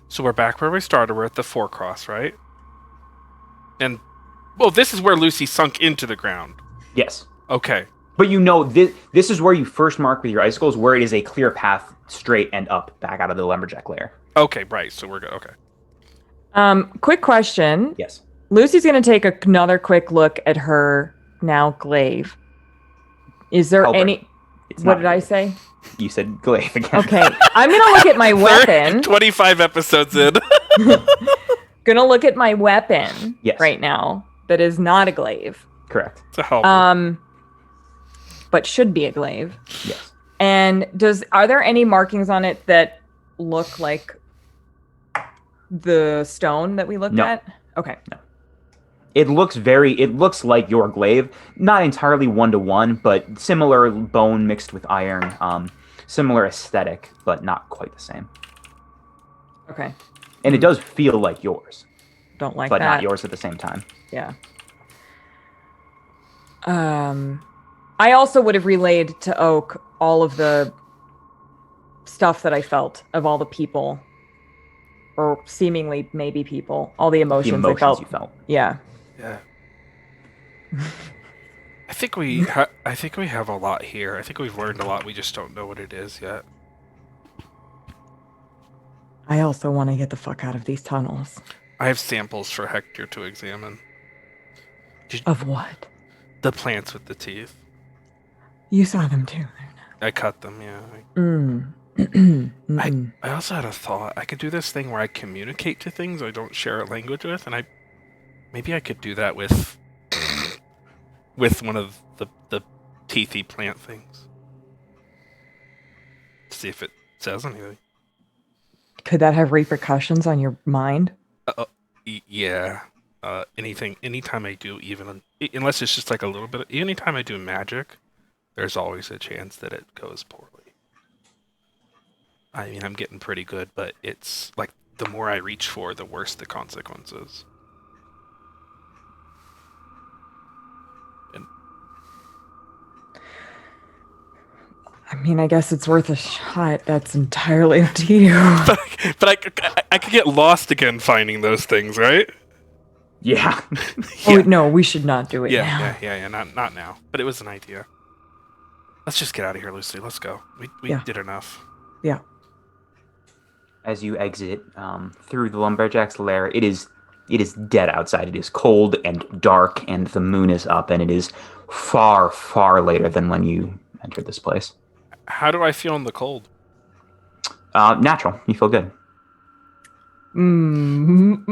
So we're back where we started. We're at the four-cross, right? And, well, this is where Lucy sunk into the ground. Yes. Okay. But this is where you first mark with your icicles, where it is a clear path straight and up back out of the lumberjack lair. Okay, right. So we're good. Okay. Quick question. Yes. Lucy's going to take another quick look at her now glaive. Is there any... What did I say? You said glaive again. Okay. I'm going to look at my weapon. 25 episodes in. Going to look at my weapon right now that is not a glaive. Correct. It's a halberd. But should be a glaive. Yes. And are there any markings on it that look like the stone that we looked at? Okay. No. It looks like your glaive, not entirely 1-to-1, but similar bone mixed with iron, similar aesthetic, but not quite the same. Okay. And it does feel like yours. Don't like but that. But not yours at the same time. Yeah. I also would have relayed to Oak all of the stuff that I felt of all the people, or seemingly maybe people, all the The emotions I emotions felt. you felt. Yeah. Yeah. I think we have a lot here. I think we've learned a lot. We just don't know what it is yet. I also want to get the fuck out of these tunnels. I have samples for Hector to examine. Of what? The plants with the teeth. You saw them too. I cut them, yeah. I also had a thought. I could do this thing where I communicate to things I don't share a language with, and maybe I could do that with one of the teethy plant things. See if it says anything. Could that have repercussions on your mind? Yeah. Anytime I do, even unless it's just like a little bit. Anytime I do magic, there's always a chance that it goes poorly. I mean, I'm getting pretty good, but it's like the more I reach for, the worse the consequences. I mean, I guess it's worth a shot. That's entirely up to you. But I could get lost again finding those things, right? Yeah. Oh, no, we should not do it now. Yeah. Not now. But it was an idea. Let's just get out of here, Lucy. Let's go. We did enough. Yeah. As you exit through the lumberjack's lair, it is dead outside. It is cold and dark, and the moon is up, and it is far, far later than when you entered this place. How do I feel in the cold? Natural. You feel good. I'm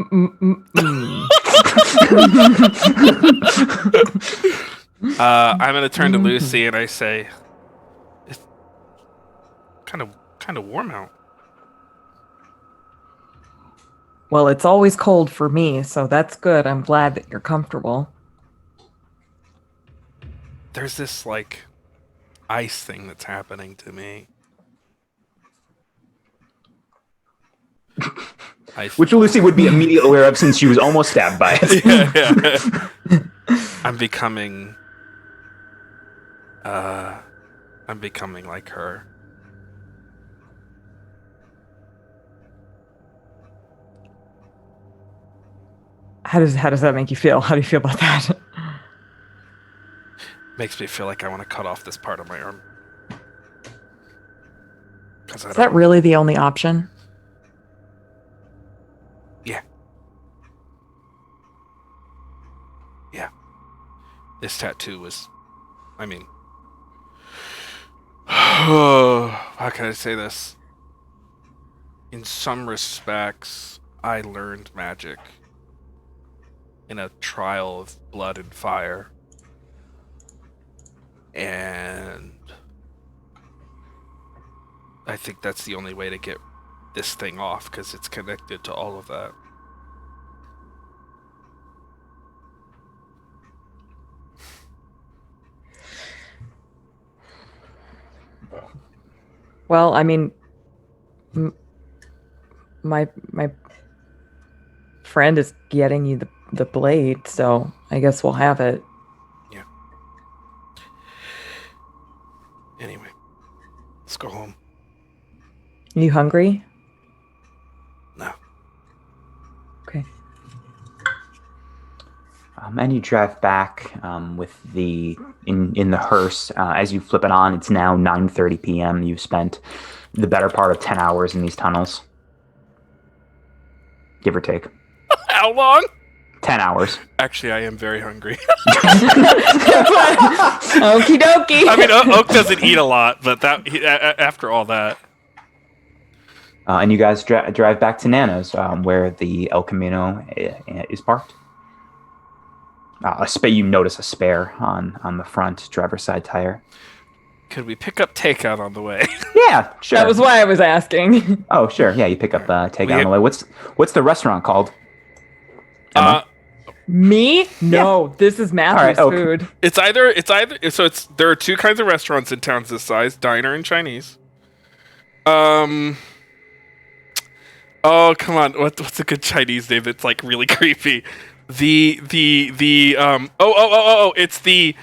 gonna turn to Lucy and I say, "It's kind of warm out." Well, it's always cold for me, so that's good. I'm glad that you're comfortable. There's this like ice thing that's happening to me. Which Lucy would be immediately aware of since she was almost stabbed by it. Yeah. I'm becoming like her. How does that make you feel? How do you feel about that? Makes me feel like I want to cut off this part of my arm. Is that really the only option? Yeah. Yeah. This tattoo was, I mean, how can I say this? In some respects, I learned magic in a trial of blood and fire. And I think that's the only way to get this thing off, because it's connected to all of that. Well, I mean, my friend is getting you the blade, so I guess we'll have it. Yeah. Anyway, let's go home. You hungry? No. Okay. And you drive back with in the hearse. As you flip it on, it's now 9:30 p.m. You've spent the better part of 10 hours in these tunnels, give or take. How long? 10 hours. Actually, I am very hungry. Okie dokie. I mean, Oak doesn't eat a lot, but after all that. And you guys drive back to Nana's, where the El Camino is parked. You notice a spare on the front driver's side tire. Could we pick up takeout on the way? Yeah, sure. That was why I was asking. Oh, sure. Yeah, you pick up takeout on the way. What's the restaurant called? Emma? Me? No, this is Matthew's All right, food. It's either so there are two kinds of restaurants in towns this size: diner and Chinese. Oh, come on. What's a good Chinese name that's like really creepy? It's the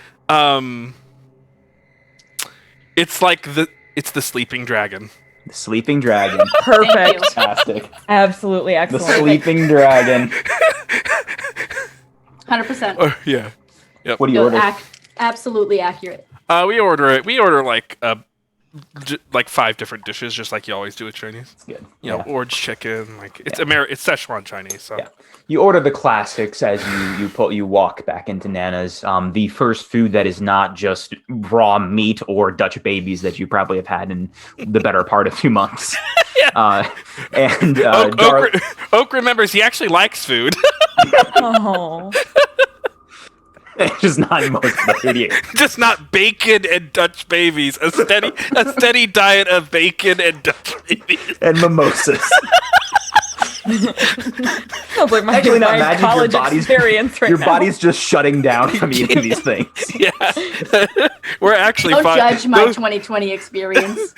It's the sleeping dragon. The sleeping dragon. Perfect. Fantastic. Absolutely The excellent. sleeping dragon. 100%. Oh yeah. What do you order? Absolutely accurate. We order like 5 different dishes, just like you always do with Chinese. It's good. You know, orange chicken, like it's it's Szechuan Chinese. So Yeah. You order the classics as you walk back into Nana's. The first food that is not just raw meat or Dutch babies that you probably have had in the better part of 2 months. And Oak remembers he actually likes food. Oh. just not most of the food here. Just not bacon and Dutch babies. A steady diet of bacon and Dutch babies. And mimosas. Sounds like my, Actually, my imagine college experience right your now. body's just shutting down from eating these things. Yeah. We're actually Don't fine. judge my 2020 experience.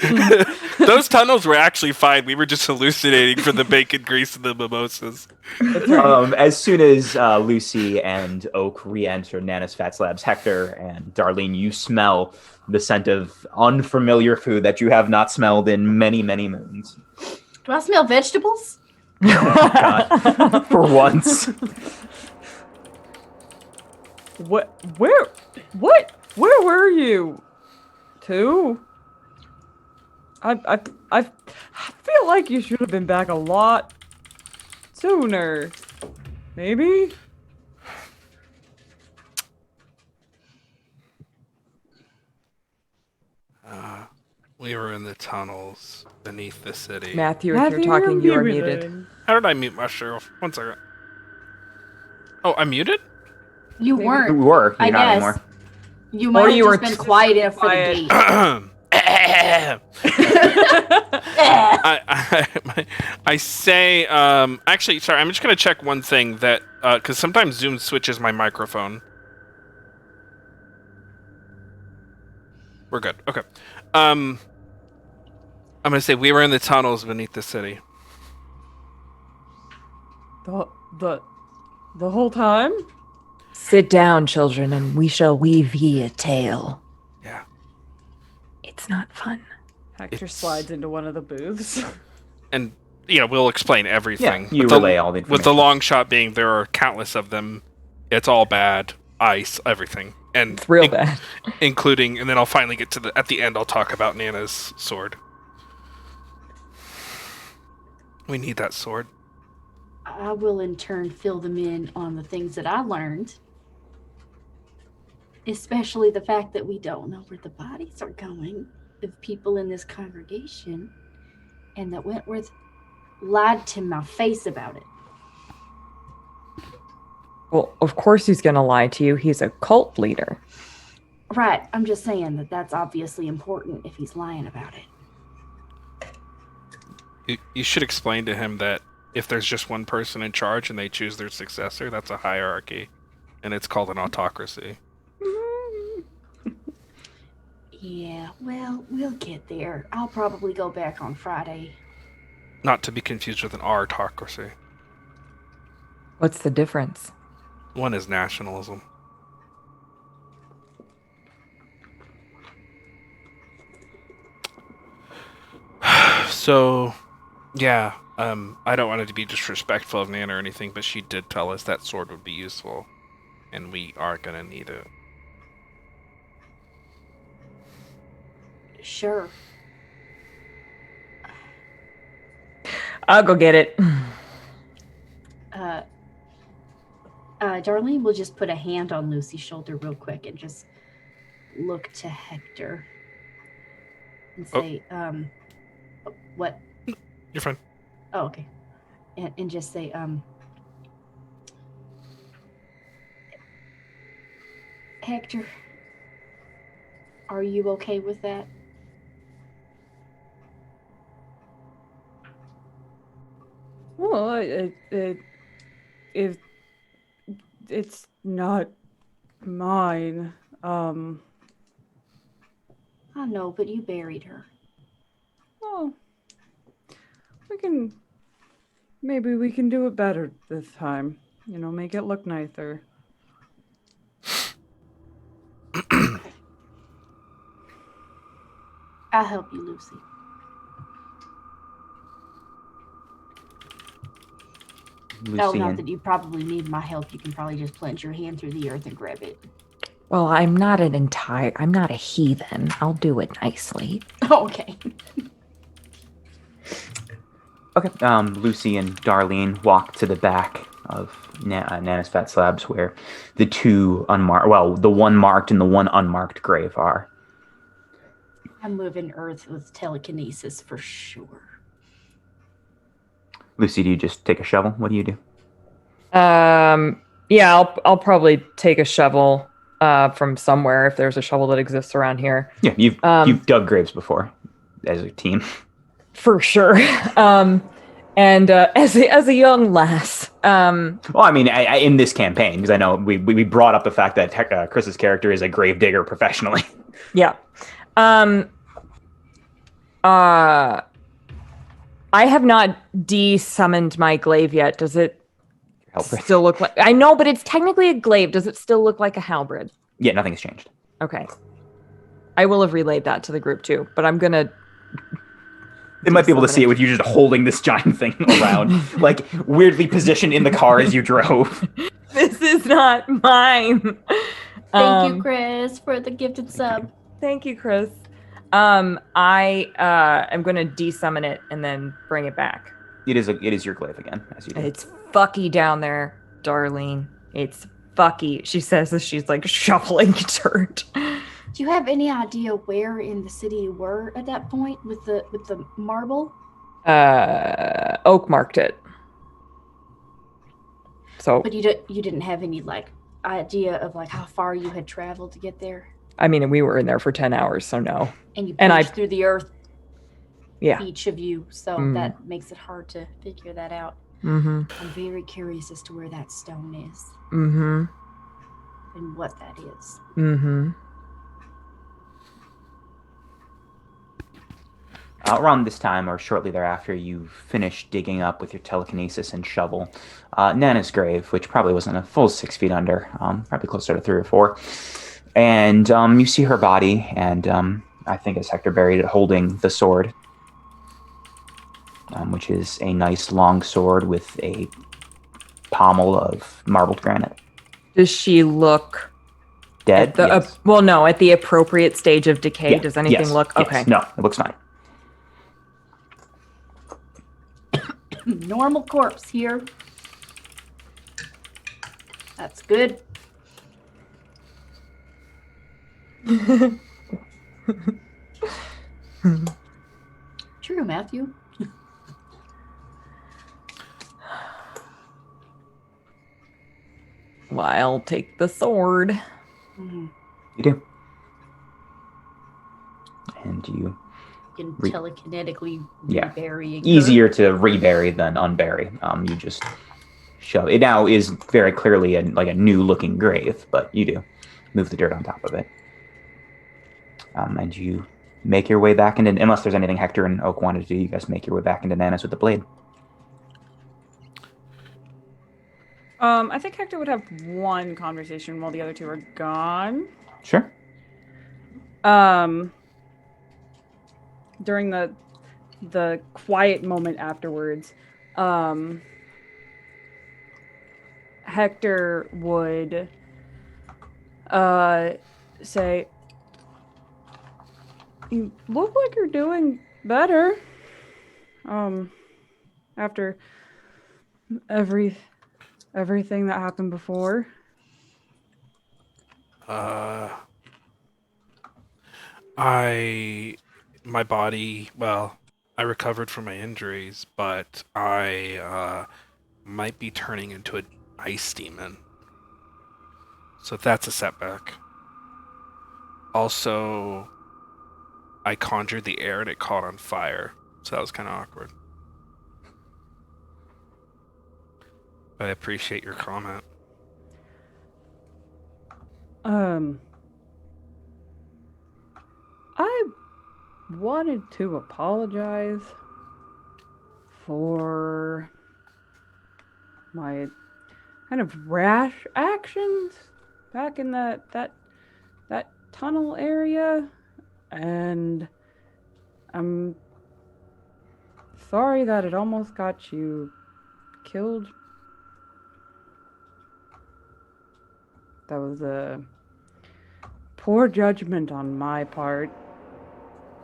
Those tunnels were actually fine. We were just hallucinating from the bacon grease and the mimosas. As soon as Lucy and Oak re-enter Nana's Fats Labs, Hector and Darlene, you smell the scent of unfamiliar food that you have not smelled in many, many moons. Do I smell vegetables? Oh, God. For once. Where were you? Two? I feel like you should have been back a lot sooner. Maybe? We were in the tunnels beneath the city. Matthew, if you're talking, you are muted. How did I mute myself? 1 second. Oh, I'm muted? You You weren't. were. I You're not guess. anymore. You might have you just were been quiet enough for the quiet. gate. I say, actually, sorry, I'm just going to check one thing that, because sometimes Zoom switches my microphone. We're good. Okay. I'm going to say we were in the tunnels beneath the city. The whole time? Sit down, children, and we shall weave ye a tale. Yeah. It's not fun. Hector slides into one of the booths. And, we'll explain everything. Yeah, you With relay all the With the information. long shot being there are countless of them. It's all bad. Ice, everything. And It's real bad. including, and then I'll finally get to at the end, I'll talk about Nana's sword. We need that sword. I will in turn fill them in on the things that I learned. Especially the fact that we don't know where the bodies are going of people in this congregation. And that Wentworth lied to my face about it. Well, of course he's going to lie to you. He's a cult leader. Right, I'm just saying that that's obviously important if he's lying about it. You should explain to him that if there's just one person in charge and they choose their successor, that's a hierarchy. And it's called an autocracy. Yeah, well, we'll get there. I'll probably go back on Friday. Not to be confused with an artocracy. What's the difference? One is nationalism. So, yeah, I don't want it to be disrespectful of Nana or anything, but she did tell us that sword would be useful, and we are gonna need it. Sure. I'll go get it. Darlene will just put a hand on Lucy's shoulder real quick and just look to Hector and say, what? You're fine. Oh, okay. And just say, Hector, are you okay with that? Well, it's not mine. I know, but you buried her. Oh, maybe we can do it better this time. Make it look nicer. I'll help you, Lucy. Oh, not that you probably need my help. You can probably just plunge your hand through the earth and grab it. Well, I'm not a heathen. I'll do it nicely. Okay. Okay. Lucy and Darlene walk to the back of Nana's Fat Slabs, where the two the one marked and the one unmarked grave are. I'm moving earth with telekinesis for sure. Lucy, do you just take a shovel? What do you do? Yeah, I'll probably take a shovel from somewhere if there's a shovel that exists around here. Yeah, you've dug graves before as a team. For sure. And as a young lass. Well, I mean, in this campaign, because I know we brought up the fact that Chris's character is a grave digger professionally. Yeah. I have not de-summoned my glaive yet. Does it still look like... I know, but it's technically a glaive. Does it still look like a halberd? Yeah, nothing's changed. Okay. I will have relayed that to the group too, but I'm gonna... They might be able to see it with you just holding this giant thing around, like weirdly positioned in the car as you drove. This is not mine. Thank you, Chris, for the gifted sub. Thank you, Chris. I am going to de-summon it and then bring it back. It is your glaive again, as you do. It's fucky down there, Darlene. It's fucky. She says as she's like shuffling dirt. Do you have any idea where in the city you were at that point with the marble? Oak marked it. So, but you didn't have any like idea of like how far you had traveled to get there. I mean, we were in there for 10 hours, so no. And you pushed through the earth. Yeah. Each of you, so that makes it hard to figure that out. Mm-hmm. I'm very curious as to where that stone is. Mm-hmm. And what that is. Mm-hmm. Around this time, or shortly thereafter, you finish digging up with your telekinesis and shovel Nana's grave, which probably wasn't a full 6 feet under, probably closer to 3 or 4. And you see her body, and I think as Hektor buried it, holding the sword, which is a nice long sword with a pommel of marbled granite. Does she look dead? Yes. Well, no, at the appropriate stage of decay. Yeah. Does anything look okay? Yes. No, it looks fine. Normal corpse here. That's good. True, Matthew. Well, I'll take the sword. Mm-hmm. You do. And you can telekinetically rebury. Easier to rebury than unbury. You just shove it. Now is very clearly a new looking grave, but you do move the dirt on top of it. And you make your way back into, unless there's anything Hektor and Oak wanted to do, you guys make your way back into Nana's with the blade. I think Hektor would have one conversation while the other two are gone. Sure. During the quiet moment afterwards, Hektor would say, "You look like you're doing better. After everything that happened before." My body, well, I recovered from my injuries, but I might be turning into an ice demon. So that's a setback. Also, I conjured the air and it caught on fire. So that was kind of awkward. But I appreciate your comment. I wanted to apologize for my kind of rash actions back in that tunnel area, and I'm sorry that it almost got you killed. That was a poor judgment on my part.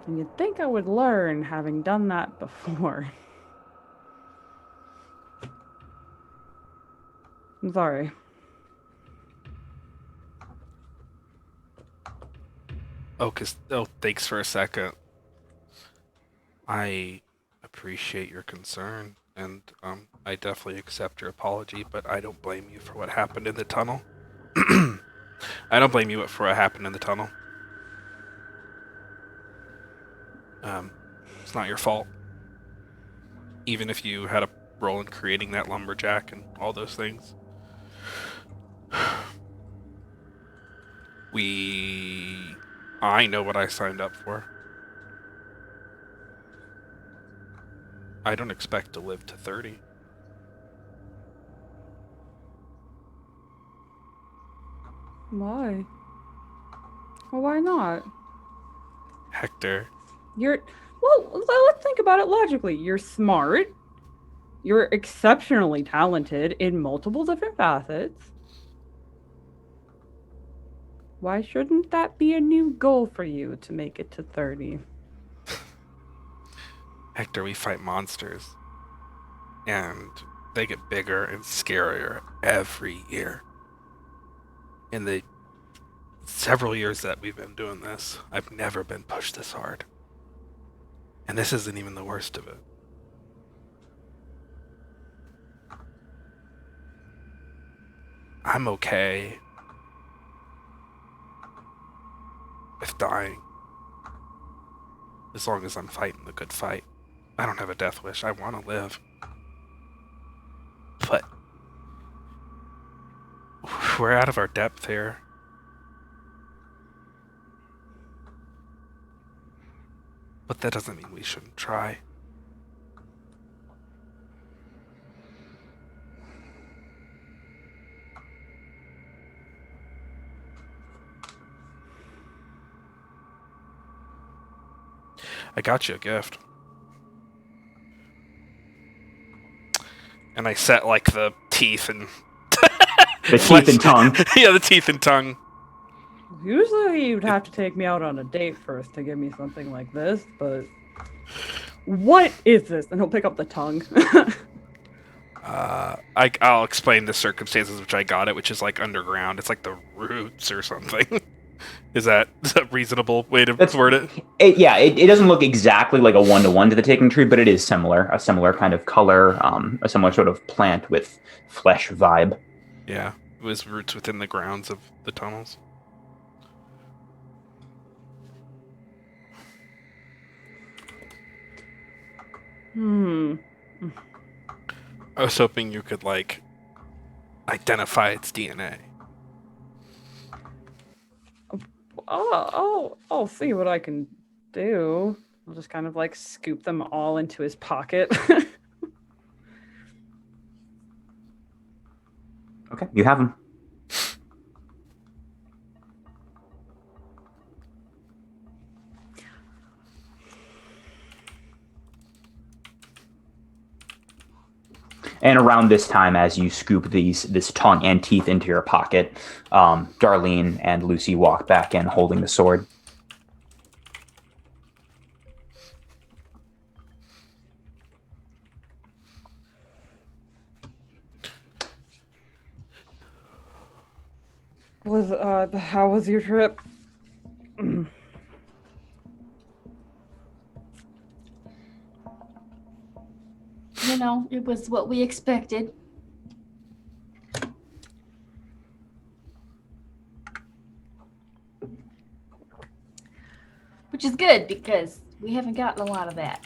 And you'd think I would learn having done that before. I'm sorry. Thanks for a second. I appreciate your concern, and I definitely accept your apology, but I don't blame you for what happened in the tunnel. I don't blame you for what happened in the tunnel. It's not your fault. Even if you had a role in creating that lumberjack and all those things. I know what I signed up for. I don't expect to live to 30. Why? Well, why not? Hektor. Well, let's think about it logically. You're smart. You're exceptionally talented in multiple different facets. Why shouldn't that be a new goal for you to make it to 30? Hektor, we fight monsters. And they get bigger and scarier every year. In the several years that we've been doing this, I've never been pushed this hard. And this isn't even the worst of it. I'm okay with dying. As long as I'm fighting the good fight. I don't have a death wish. I want to live. But we're out of our depth here. But that doesn't mean we shouldn't try. I got you a gift. And I set like the teeth and The teeth and tongue. Yeah, the teeth and tongue. Usually you'd have to take me out on a date first to give me something like this, but what is this? And he'll pick up the tongue. I'll explain the circumstances which I got it, which is like underground. It's like the roots or something. Is that a reasonable way to word it? It doesn't look exactly like a one-to-one to the taking tree, but it is similar. A similar kind of color, a similar sort of plant with flesh vibe. Yeah, it was roots within the grounds of the tunnels. I was hoping you could, like, identify its DNA. I'll see what I can do. I'll just kind of like scoop them all into his pocket. Okay, you have them. And around this time, as you scoop this tongue and teeth into your pocket, Darlene and Lucy walk back in holding the sword. How was your trip? You know, it was what we expected. Which is good because we haven't gotten a lot of that.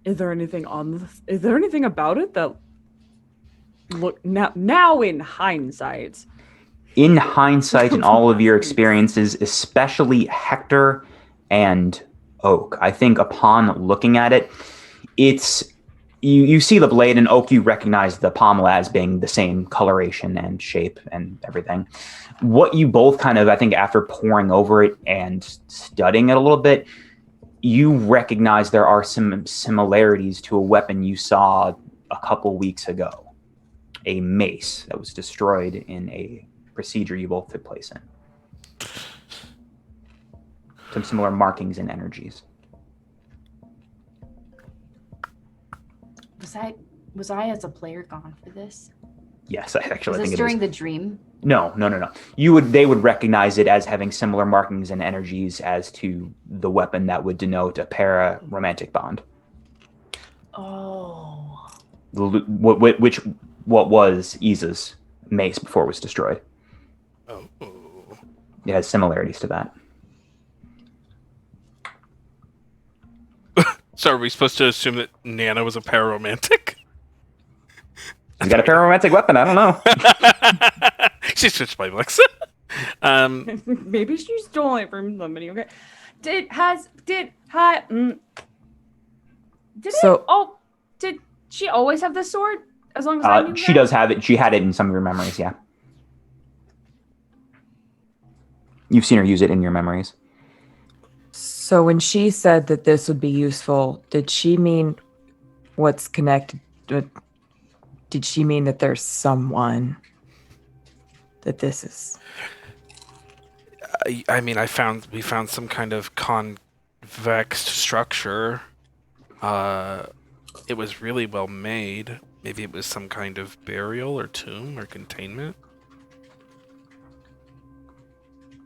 Is there anything on this? Is there anything about it that look now in hindsight? In hindsight, in all of your experiences, especially Hektor and Oak, I think upon looking at it, it's You see the blade, and Oak, you recognize the pommel as being the same coloration and shape and everything. What you both kind of, I think, after poring over it and studying it a little bit, you recognize there are some similarities to a weapon you saw a couple weeks ago. A mace that was destroyed in a procedure you both took place in. Some similar markings and energies. Was I as a player gone for this? Yes, I actually Was think this it during is. the dream? No. They would recognize it as having similar markings and energies as to the weapon that would denote a para-romantic bond. Oh. What was Iza's mace before it was destroyed. Oh. It has similarities to that. So are we supposed to assume that Nana was a pararomantic? She's got a pararomantic weapon. I don't know. She switched my books. Maybe she stole it from somebody. Okay. Did she always have this sword? As long as I knew She that? does have it. She had it in some of your memories, yeah. You've seen her use it in your memories. So when she said that this would be useful, did she mean what's connected? Did she mean that there's someone that this is? I mean, we found some kind of convex structure. It was really well made. Maybe it was some kind of burial or tomb or containment.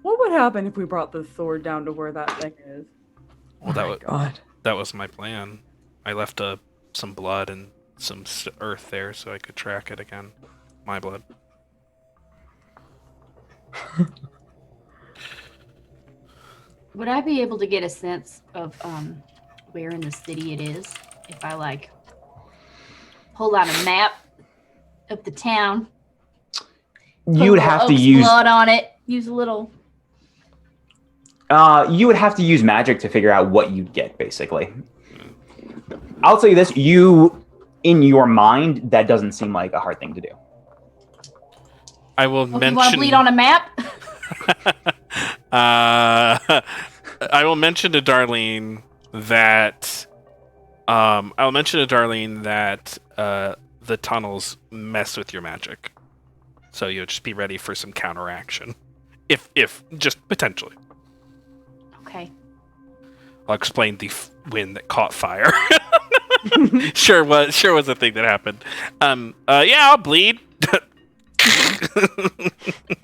What would happen if we brought the sword down to where that thing is? Well, God. that was my plan. I left some blood and some earth there so I could track it again. My blood. Would I be able to get a sense of where in the city it is if I pull out a map of the town? You would have to use blood on it. Use a little. You would have to use magic to figure out what you'd get, basically. I'll tell you this: in your mind, that doesn't seem like a hard thing to do. I will mention. You want to bleed on a map? I will mention to Darlene that. The tunnels mess with your magic, so you'll just be ready for some counteraction, if just potentially. Okay. I'll explain the wind that caught fire. sure was a thing that happened. Yeah, I'll bleed.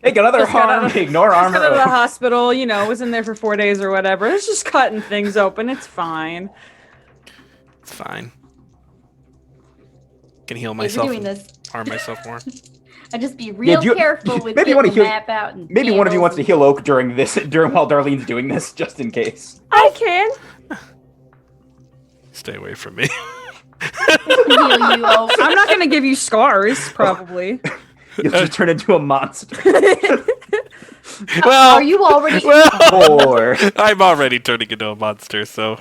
Take another Just got harm, out of- ignore Just got out of the armor. hospital, was in there for 4 days or whatever. It's just cutting things open. It's fine. It's fine. Can heal If myself. you're doing this, Harm myself more. I'd just be real careful with maybe you getting wanna the heal- map out. And Maybe one of you wants to candles heal Oak during while Darlene's doing this, just in case. I can. Stay away from me. and heal you. Oh, I'm not going to give you scars, probably. You'll just turn into a monster. Well, are you already? Or I'm already turning into a monster, so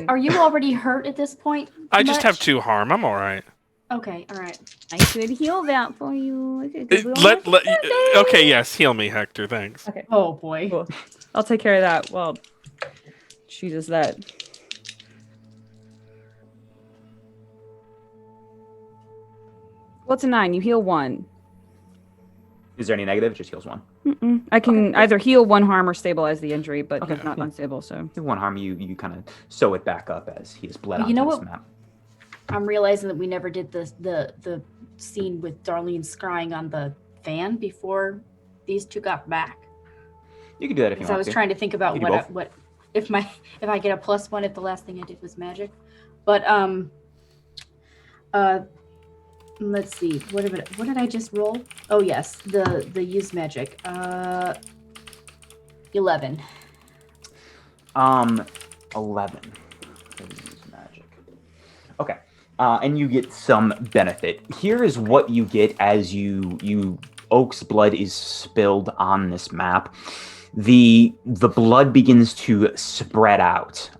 Are you already hurt at this point? I just have much? 2 harm. I'm all right. Okay, all right. I could heal that for you. Okay, yes, heal me, Hector. Thanks. Okay. Oh boy. Cool. I'll take care of that. Well, she does that. What's a 9? You heal 1. is there any negative? Just heals 1. I can either heal 1 harm or stabilize the injury, but Okay, he's not yeah. unstable, so. If 1 harm, you kind of sew it back up as he has bled You onto know this what? map. I'm realizing that we never did the scene with Darlene scrying on the fan before these two got back. You can do that if you Because I want was to. trying to think about You can do what if I get a +1 if the last thing I did was magic. But let's see. What did I just roll? Oh yes, the use magic. 11. 11. Magic. Okay. And you get some benefit. Here is what you get as Oak's blood is spilled on this map. The blood begins to spread out.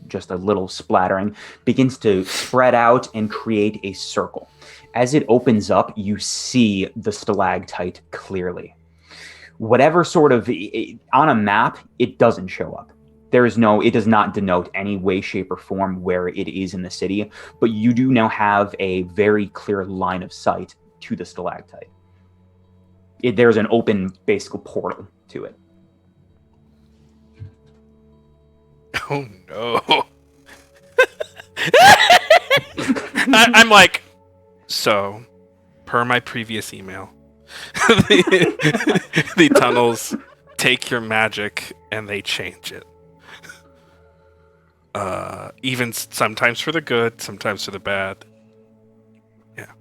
just a little splattering, begins to spread out and create a circle. As it opens up, you see the stalactite clearly. Whatever sort of on a map, it doesn't show up. It does not denote any way, shape, or form where it is in the city, but you do now have a very clear line of sight to the stalactite. There's an open, basic portal to it. Oh no. I'm like, so, per my previous email, the tunnels take your magic and they change it. Even sometimes for the good, sometimes for the bad. Yeah.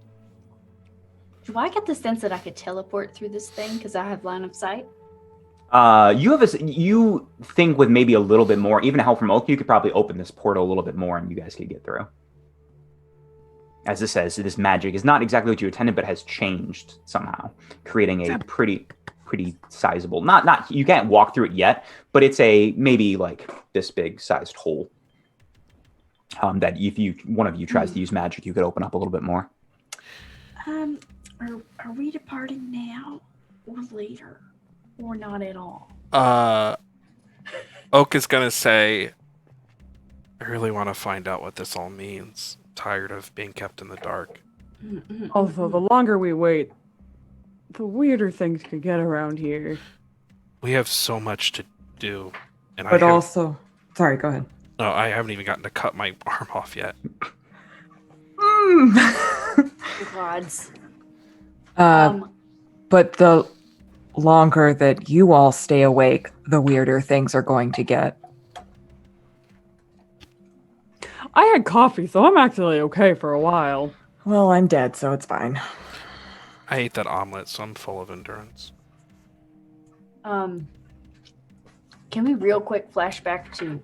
Do I get the sense that I could teleport through this thing because I have line of sight? You think with maybe a little bit more, even help from Oak, you could probably open this portal a little bit more and you guys could get through. As this says, this magic is not exactly what you intended, but has changed somehow, creating a pretty sizable. Not you can't walk through it yet, but it's a maybe like this big sized hole. That if one of you tries to use magic, you could open up a little bit more. Are we departing now or later, or not at all? Oak is gonna say, I really want to find out what this all means. Tired of being kept in the dark. Also, the longer we wait, the weirder things could get around here. We have so much to do, and But also, sorry, go ahead. No, I haven't even gotten to cut my arm off yet. Gods. But the longer that you all stay awake, the weirder things are going to get. I had coffee, so I'm actually okay for a while. Well, I'm dead, so it's fine. I ate that omelet, so I'm full of endurance. Can we real quick flashback to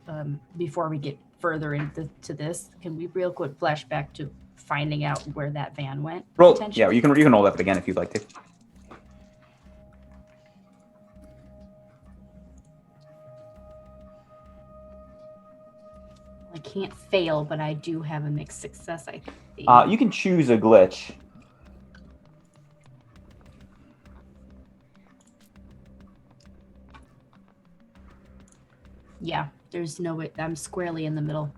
before we get further into this? Can we real quick flashback to finding out where that van went? Roll. Yeah, you can roll that again if you'd like to. I can't fail, but I do have a mixed success, I think. You can choose a glitch. Yeah, there's no way. I'm squarely in the middle.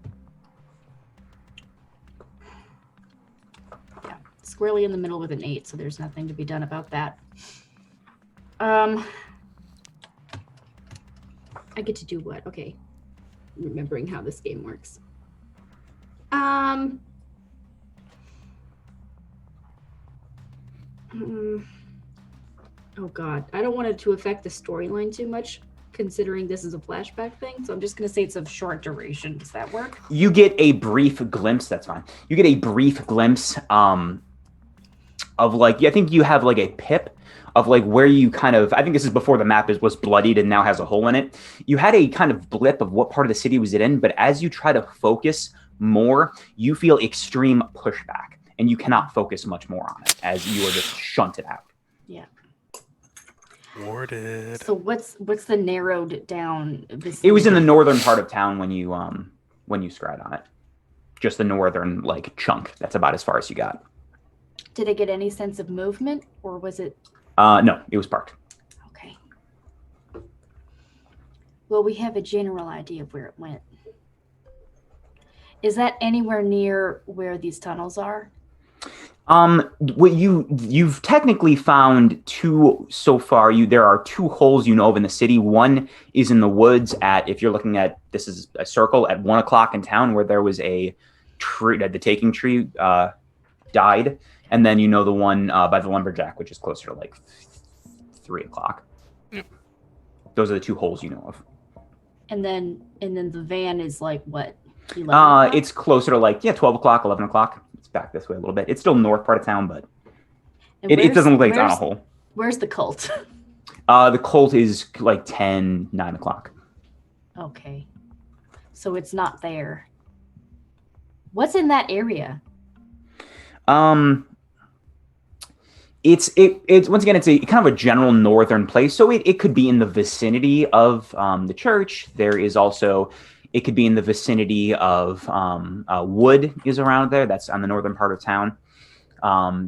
Yeah, squarely in the middle with an 8, so there's nothing to be done about that. I get to do what? Okay. Remembering how this game works. Oh god, I don't want it to affect the storyline too much, considering this is a flashback thing, so I'm just going to say it's of short duration. Does that work? You get a brief glimpse. That's fine. You get a brief glimpse of like, I think you have like a pip of like where you kind of, I think this is before the map was bloodied and now has a hole in it. You had a kind of blip of what part of the city was it in, but as you try to focus more, you feel extreme pushback and you cannot focus much more on it as you are just shunted out. Yeah. Warded. So what's the narrowed down vicinity? It was in the northern part of town when you scryed on it. Just the northern like chunk. That's about as far as you got. Did it get any sense of movement, or was it? No, it was parked. Okay. Well, we have a general idea of where it went. Is that anywhere near where these tunnels are? What you've technically found two so far. There are two holes you know of in the city. One is in the woods if you're looking at, this is a circle at 1 o'clock in town where there was a tree, the taking tree died. And then you know the one by the lumberjack, which is closer to like 3 o'clock. Yep. Those are the two holes you know of. And then the van is like what? 11 o'clock? It's closer to like 12 o'clock, 11 o'clock. It's back this way a little bit. It's still north part of town, but it doesn't look like it's on a hole. Where's the cult? The cult is like 9 o'clock. Okay. So it's not there. What's in that area? It's once again, it's a kind of a general northern place. So it could be in the vicinity of the church. There is also It could be in the vicinity of Wood is around there. That's on the northern part of town.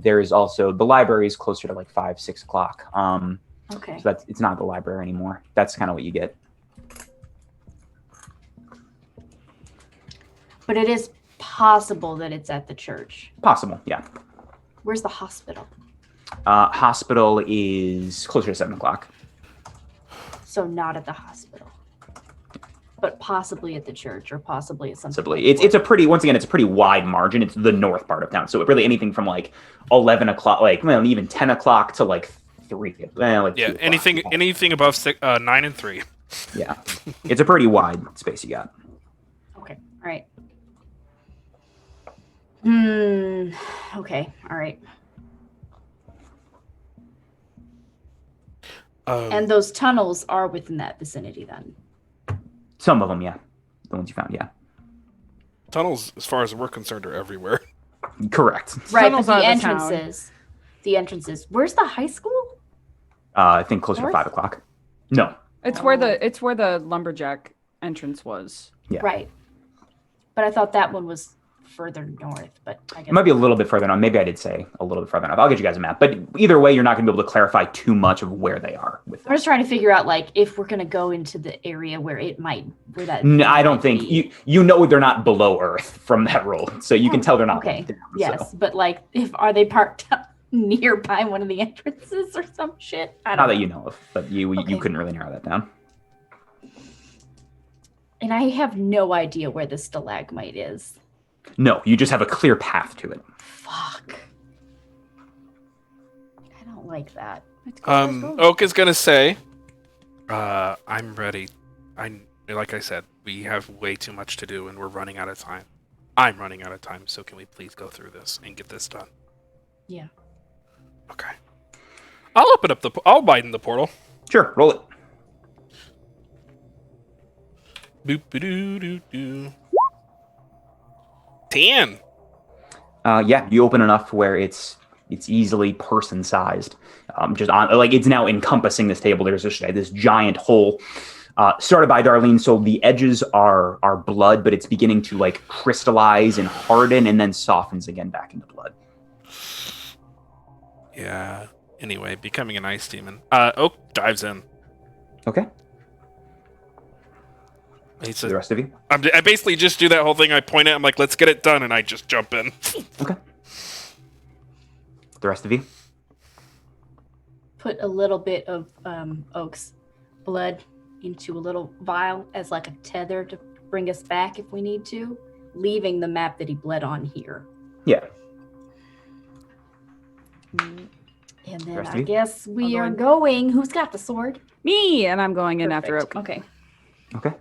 There is also the library is closer to like 5, 6 o'clock. Okay. So it's not the library anymore. That's kind of what you get. But it is possible that it's at the church. Possible, yeah. Where's the hospital? Hospital is closer to 7 o'clock. So not at the hospital, but possibly at the church, or possibly at something. Possibly. It's a pretty, once again, it's a pretty wide margin. It's the north part of town. So really anything from like 11 o'clock, like, well, even 10 o'clock to like 3. Like Yeah, 2 anything above 9 and 3. Yeah. It's a pretty wide space you got. Okay. All right. Okay. All right. And those tunnels are within that vicinity then? Some of them, yeah. The ones you found, yeah. Tunnels, as far as we're concerned, are everywhere. Correct. Right, Tunnels but the are the town. entrances. The entrances. Where's the high school? I think closer North? to 5 o'clock. No. It's where the lumberjack entrance was. Yeah. Right. But I thought that one was further north, but I guess It might be a little bit further north. Maybe I did say a little bit further north. I'll get you guys a map. But either way, you're not going to be able to clarify too much of where they are. With I'm just trying to figure out, like, if we're going to go into the area where it might, where that. No, I don't might think be. you know they're not below Earth from that roll, so you can tell they're not Okay. down, Yes, so. but like, are they parked nearby one of the entrances or some shit? I Not don't that know. you know of, but you Okay. couldn't really narrow that down. And I have no idea where the stalagmite is. No, you just have a clear path to it. Fuck. I don't like that. Let's go, let's go. Oak is gonna say, "I'm ready. Like I said, we have way too much to do, and we're running out of time. I'm running out of time. So can we please go through this and get this done?" Yeah. Okay. I'll widen the portal. Sure, roll it. Boop doo doo doo. 10. Yeah, you open enough where it's easily person sized. Just on like it's now encompassing this table. There's just this giant hole. Started by Darlene, so the edges are blood, but it's beginning to like crystallize and harden, and then softens again back into blood. Yeah. Anyway, becoming an ice demon. Oak dives in. Okay. He The says, rest of you. I basically just do that whole thing. I point at him like, "Let's get it done," and I just jump in. Okay. The rest of you. Put a little bit of Oak's blood into a little vial as like a tether to bring us back if we need to, leaving the map that he bled on here. Yeah. And then Rest of I you? guess we I'll are go in. going. Who's got the sword? Me, and I'm going in after Oak. Okay. Okay.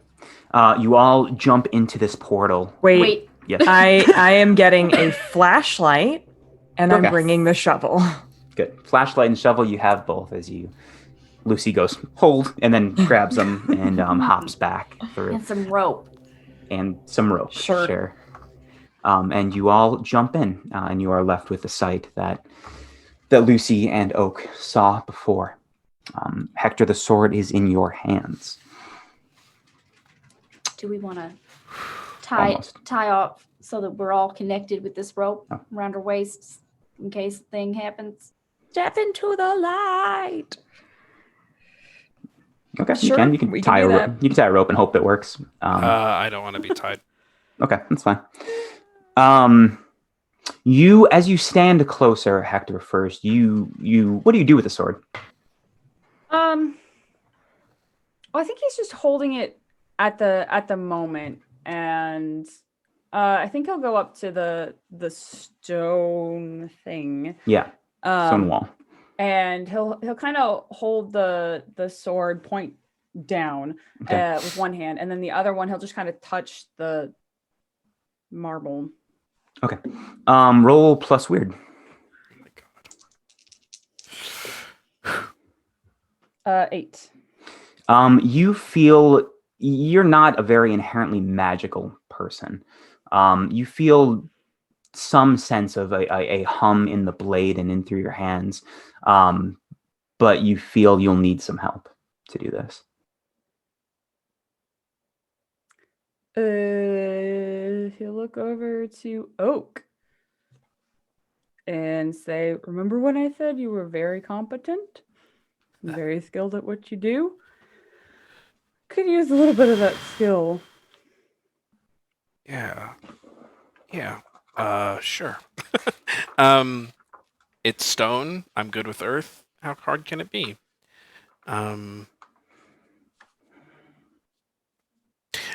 You all jump into this portal. Wait, Yes. I am getting a flashlight and I'm Okay. bringing the shovel. Good. Flashlight and shovel, you have both as Lucy goes, hold, and then grabs them and hops back through. And some rope. And some rope. Sure. And you all jump in, and you are left with the sight that Lucy and Oak saw before. Hector, the sword is in your hands. Do we want to tie off so that we're all connected with this rope around our waists in case the thing happens? Step into the light. Okay, Sure, you can we tie can a do rope. You can tie a rope and hope it works. I don't want to be tied. Okay, that's fine. You, as you stand closer, Hector, first, what do you do with the sword? Well, I think he's just holding it at the moment, and I think he'll go up to the stone thing. Yeah, stone wall. And he'll kind of hold the sword point down Okay. with one hand, and then the other one he'll just kind of touch the marble. Okay. Roll plus weird. Oh my god. 8. You feel you're not a very inherently magical person. You feel some sense of a hum in the blade and in through your hands, but you feel you'll need some help to do this. He'll look over to Oak and say, "Remember when I said you were very competent and very skilled at what you do? Could use a little bit of that skill." Yeah. Sure. It's stone. I'm good with earth. How hard can it be?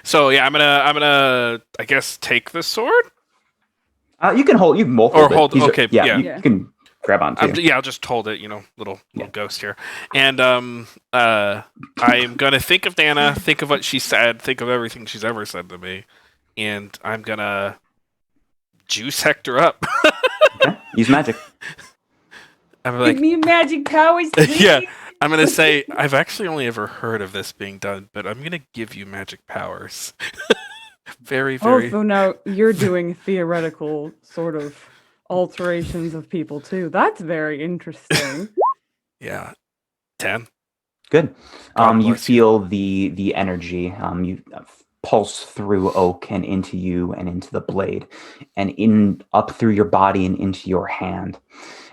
So yeah, I'm gonna I guess take the sword You can both or hold it. hold. These are- Okay, yeah, yeah. you can grab onto. I'll just hold it. Little Yeah. ghost here, and I'm gonna think of Dana, think of what she said, think of everything she's ever said to me, and I'm gonna juice Hector up. Okay, use magic. I'm Give like, me magic powers, please. yeah. I'm gonna say I've actually only ever heard of this being done, but I'm gonna give you magic powers. Very, very. Oh, so now you're doing theoretical sort of alterations of people too. That's very interesting. Yeah. 10. Good. God You bless you. feel the energy. You pulse through Oak and into you and into the blade, and in up through your body and into your hand.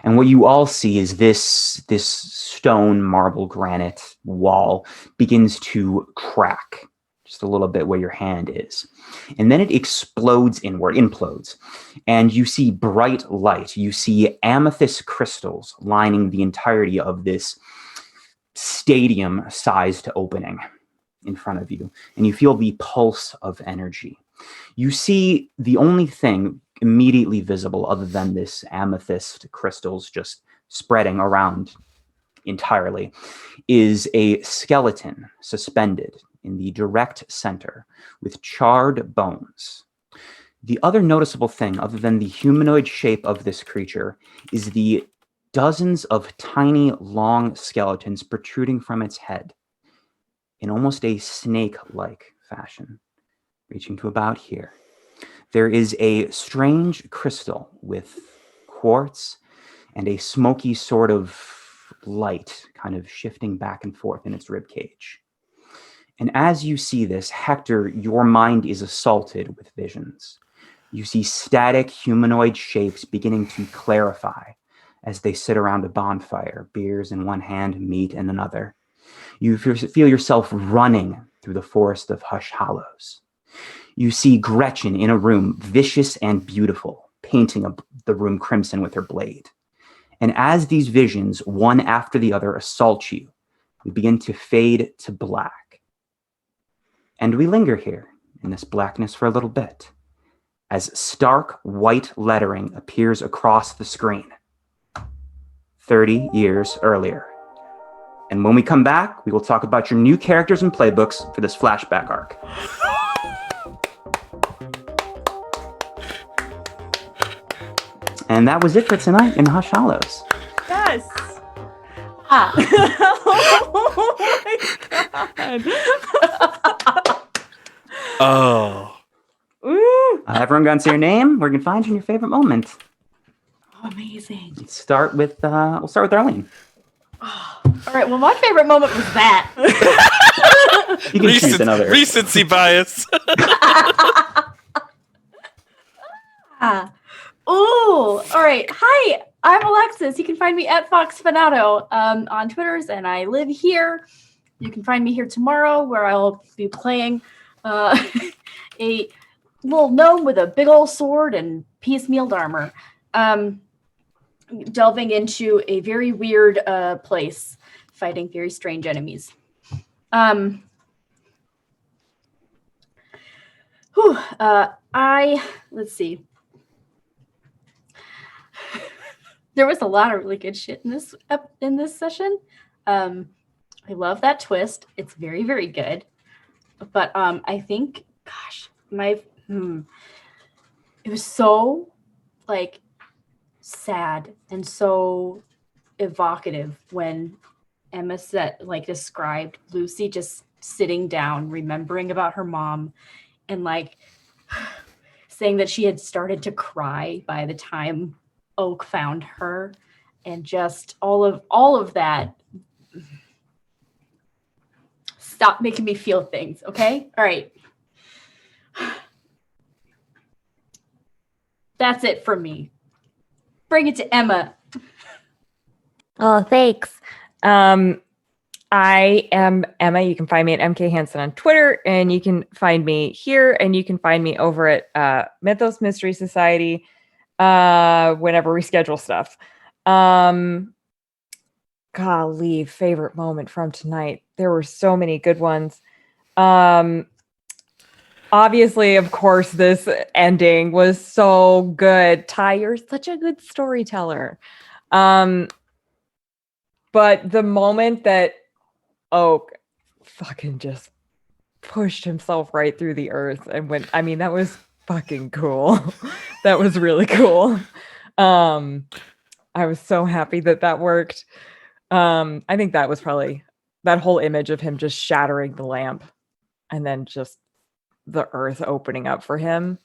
And what you all see is this stone, marble, granite wall begins to crack just a little bit where your hand is. And then it explodes inward, implodes. And you see bright light. You see amethyst crystals lining the entirety of this stadium-sized opening in front of you. And you feel the pulse of energy. You see the only thing immediately visible other than this amethyst crystals just spreading around entirely is a skeleton suspended in the direct center with charred bones. The other noticeable thing, other than the humanoid shape of this creature, is the dozens of tiny, long skeletons protruding from its head in almost a snake-like fashion, reaching to about here. There is a strange crystal with quartz and a smoky sort of light kind of shifting back and forth in its rib cage. And as you see this, Hector, your mind is assaulted with visions. You see static humanoid shapes beginning to clarify as they sit around a bonfire, beers in one hand, meat in another. You feel yourself running through the forest of Hallows. You see Gretchen in a room, vicious and beautiful, painting the room crimson with her blade. And as these visions, one after the other, assault you, we begin to fade to black. And we linger here in this blackness for a little bit, as stark white lettering appears across the screen. 30 years earlier. And when we come back, we will talk about your new characters and playbooks for this flashback arc. And that was it for tonight in Hush Hallows. Yes. Oh my god. Oh. Ooh. Everyone got to say your name. Where you can find you in your favorite moment. Amazing. We'll start with Arlene. All right. Well, my favorite moment was that. You can choose another. Recency bias. Ooh. All right. Hi, I'm Alexis. You can find me at Fox Fanato on Twitters, and I live here. You can find me here tomorrow, where I'll be playing a little gnome with a big old sword and piecemealed armor, delving into a very weird place, fighting very strange enemies. Let's see. There was a lot of really good shit in this session. I love that twist. It's very, very good. But I think, gosh, it was so like sad and so evocative when Emma described Lucy just sitting down, remembering about her mom, and like saying that she had started to cry by the time Oak found her, and just all of that. Stop making me feel things, okay? All right. That's it from me. Bring it to Emma. Oh, thanks. I am Emma. You can find me at MK Hansen on Twitter, and you can find me here, and you can find me over at Mythos Mystery Society whenever we schedule stuff. Golly, favorite moment from tonight. There were so many good ones. Obviously, of course, this ending was so good. Ty, you're such a good storyteller. But the moment that Oak fucking just pushed himself right through the earth and went, I mean, that was fucking cool. That was really cool. I was so happy that worked. I think that was probably that whole image of him just shattering the lamp and then just the earth opening up for him.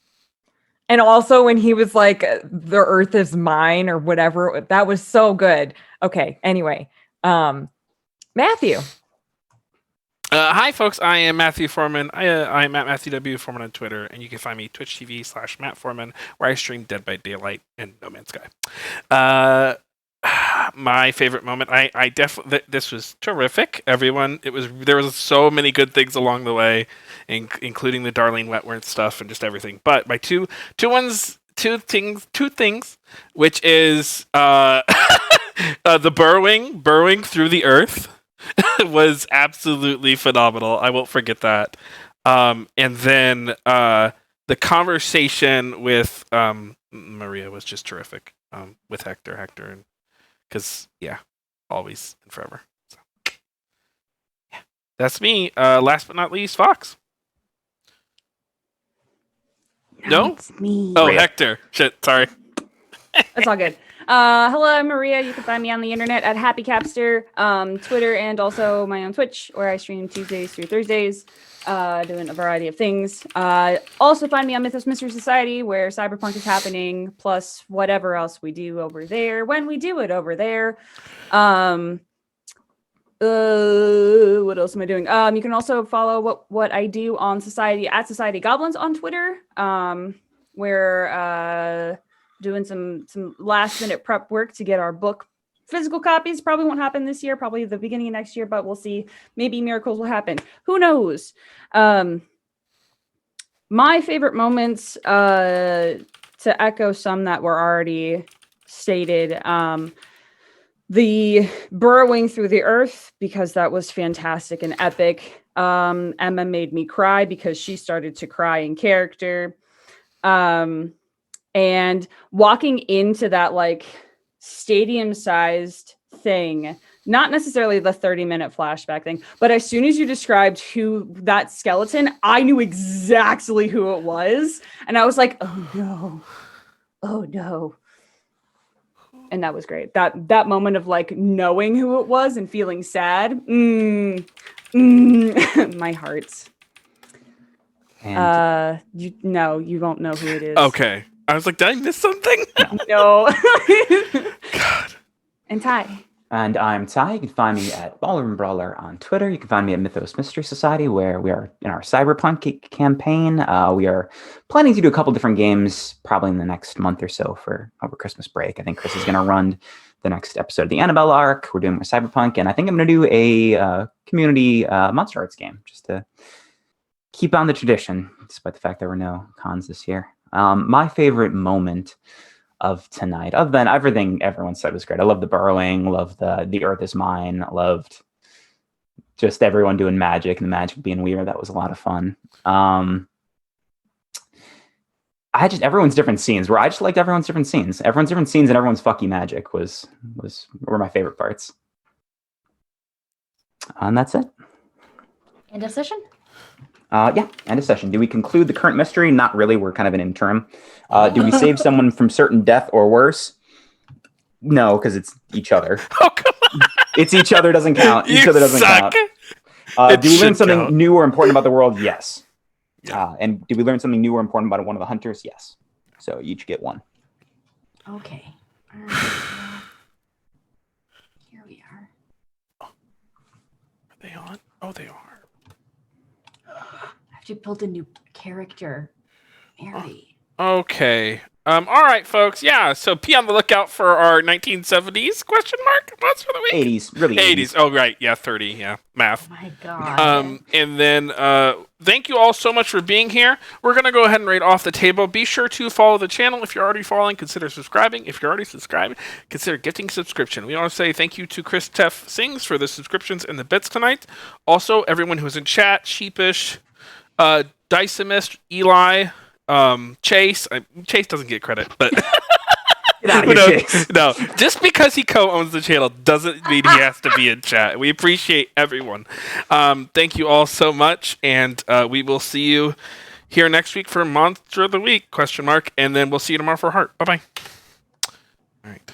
And also when he was like, the earth is mine or whatever, that was so good. Okay. Anyway, Matthew. Hi, folks. I am Matthew Foreman. I'm at Matthew W. Foreman on Twitter, and you can find me Twitch TV/Matt Foreman, where I stream Dead by Daylight and No Man's Sky. My favorite moment. I definitely. This was terrific. Everyone. There was so many good things along the way, including the Darlene Wentworth stuff and just everything. But my two things, which is the burrowing through the earth. Was absolutely phenomenal. I won't forget that. And then the conversation with Maria was just terrific. With Hektor, and because always and forever. So, yeah, that's me. Last but not least, Fox. No, it's me. Oh, Hektor. Shit. Sorry. That's all good. Hello, I'm Maria. You can find me on the internet at HappyCapster, Twitter, and also my own Twitch, where I stream Tuesdays through Thursdays, doing a variety of things. Also find me on Mythos Mystery Society, where Cyberpunk is happening, plus whatever else we do over there, when we do it over there. What else am I doing? You can also follow what I do on Society Goblins on Twitter, where doing some last minute prep work to get our book physical copies. Probably won't happen this year, probably the beginning of next year, but we'll see. Maybe miracles will happen. Who knows? My favorite moments, to echo some that were already stated, the burrowing through the earth, because that was fantastic and epic. Emma made me cry because she started to cry in character. And walking into that like stadium-sized thing, not necessarily the 30-minute flashback thing, but as soon as you described who that skeleton, I knew exactly who it was. And I was like, oh no. And that was great. That moment of like knowing who it was and feeling sad. My heart. And you won't know who it is. Okay. I was like, did I miss something? No. God. And Ty. And I'm Ty. You can find me at Ballroom Brawler on Twitter. You can find me at Mythos Mystery Society, where we are in our Cyberpunk campaign. We are planning to do a couple different games probably in the next month or so for over Christmas break. I think Chris is going to run the next episode of the Annabelle arc. We're doing more Cyberpunk, and I think I'm going to do a community Monster Arts game just to keep on the tradition, despite the fact there were no cons this year. My favorite moment of tonight, other than everything everyone said was great. I love the burrowing, loved the earth is mine, loved just everyone doing magic and the magic being weird. That was a lot of fun. Everyone's different scenes where I just liked everyone's different scenes. Everyone's different scenes and everyone's fucky magic were my favorite parts. And that's it. End of session? End of session. Do we conclude the current mystery? Not really. We're kind of an interim. Do we save someone from certain death or worse? No, because it's each other. Oh, come on. It's each other doesn't count. Each You other doesn't suck. count. Do we learn should something count. new or important about the world? Yes. Yeah. And do we learn something new or important about one of the hunters? Yes. So you each get one. Okay. All right. Here we are. Are they on? Oh, they are. I have to build a new character. Mary. Okay. All right, folks. Yeah, so be on the lookout for our 1970s question mark monster of the week. 80s, really 80s. Oh, right. Yeah, 30. Yeah, math. Oh my God. And then thank you all so much for being here. We're going to go ahead and rate off the table. Be sure to follow the channel. If you're already following, consider subscribing. If you're already subscribed, consider getting subscription. We want to say thank you to Chris Teff Sings for the subscriptions and the bits tonight. Also, everyone who's in chat, Sheepish, Dysomist, Eli, Chase. Chase doesn't get credit, but... Get out of here, Chase. No, just because he co-owns the channel doesn't mean he has to be in chat. We appreciate everyone. Thank you all so much, and we will see you here next week for Monster of the Week, ? And then we'll see you tomorrow for Heart. Bye-bye. All right.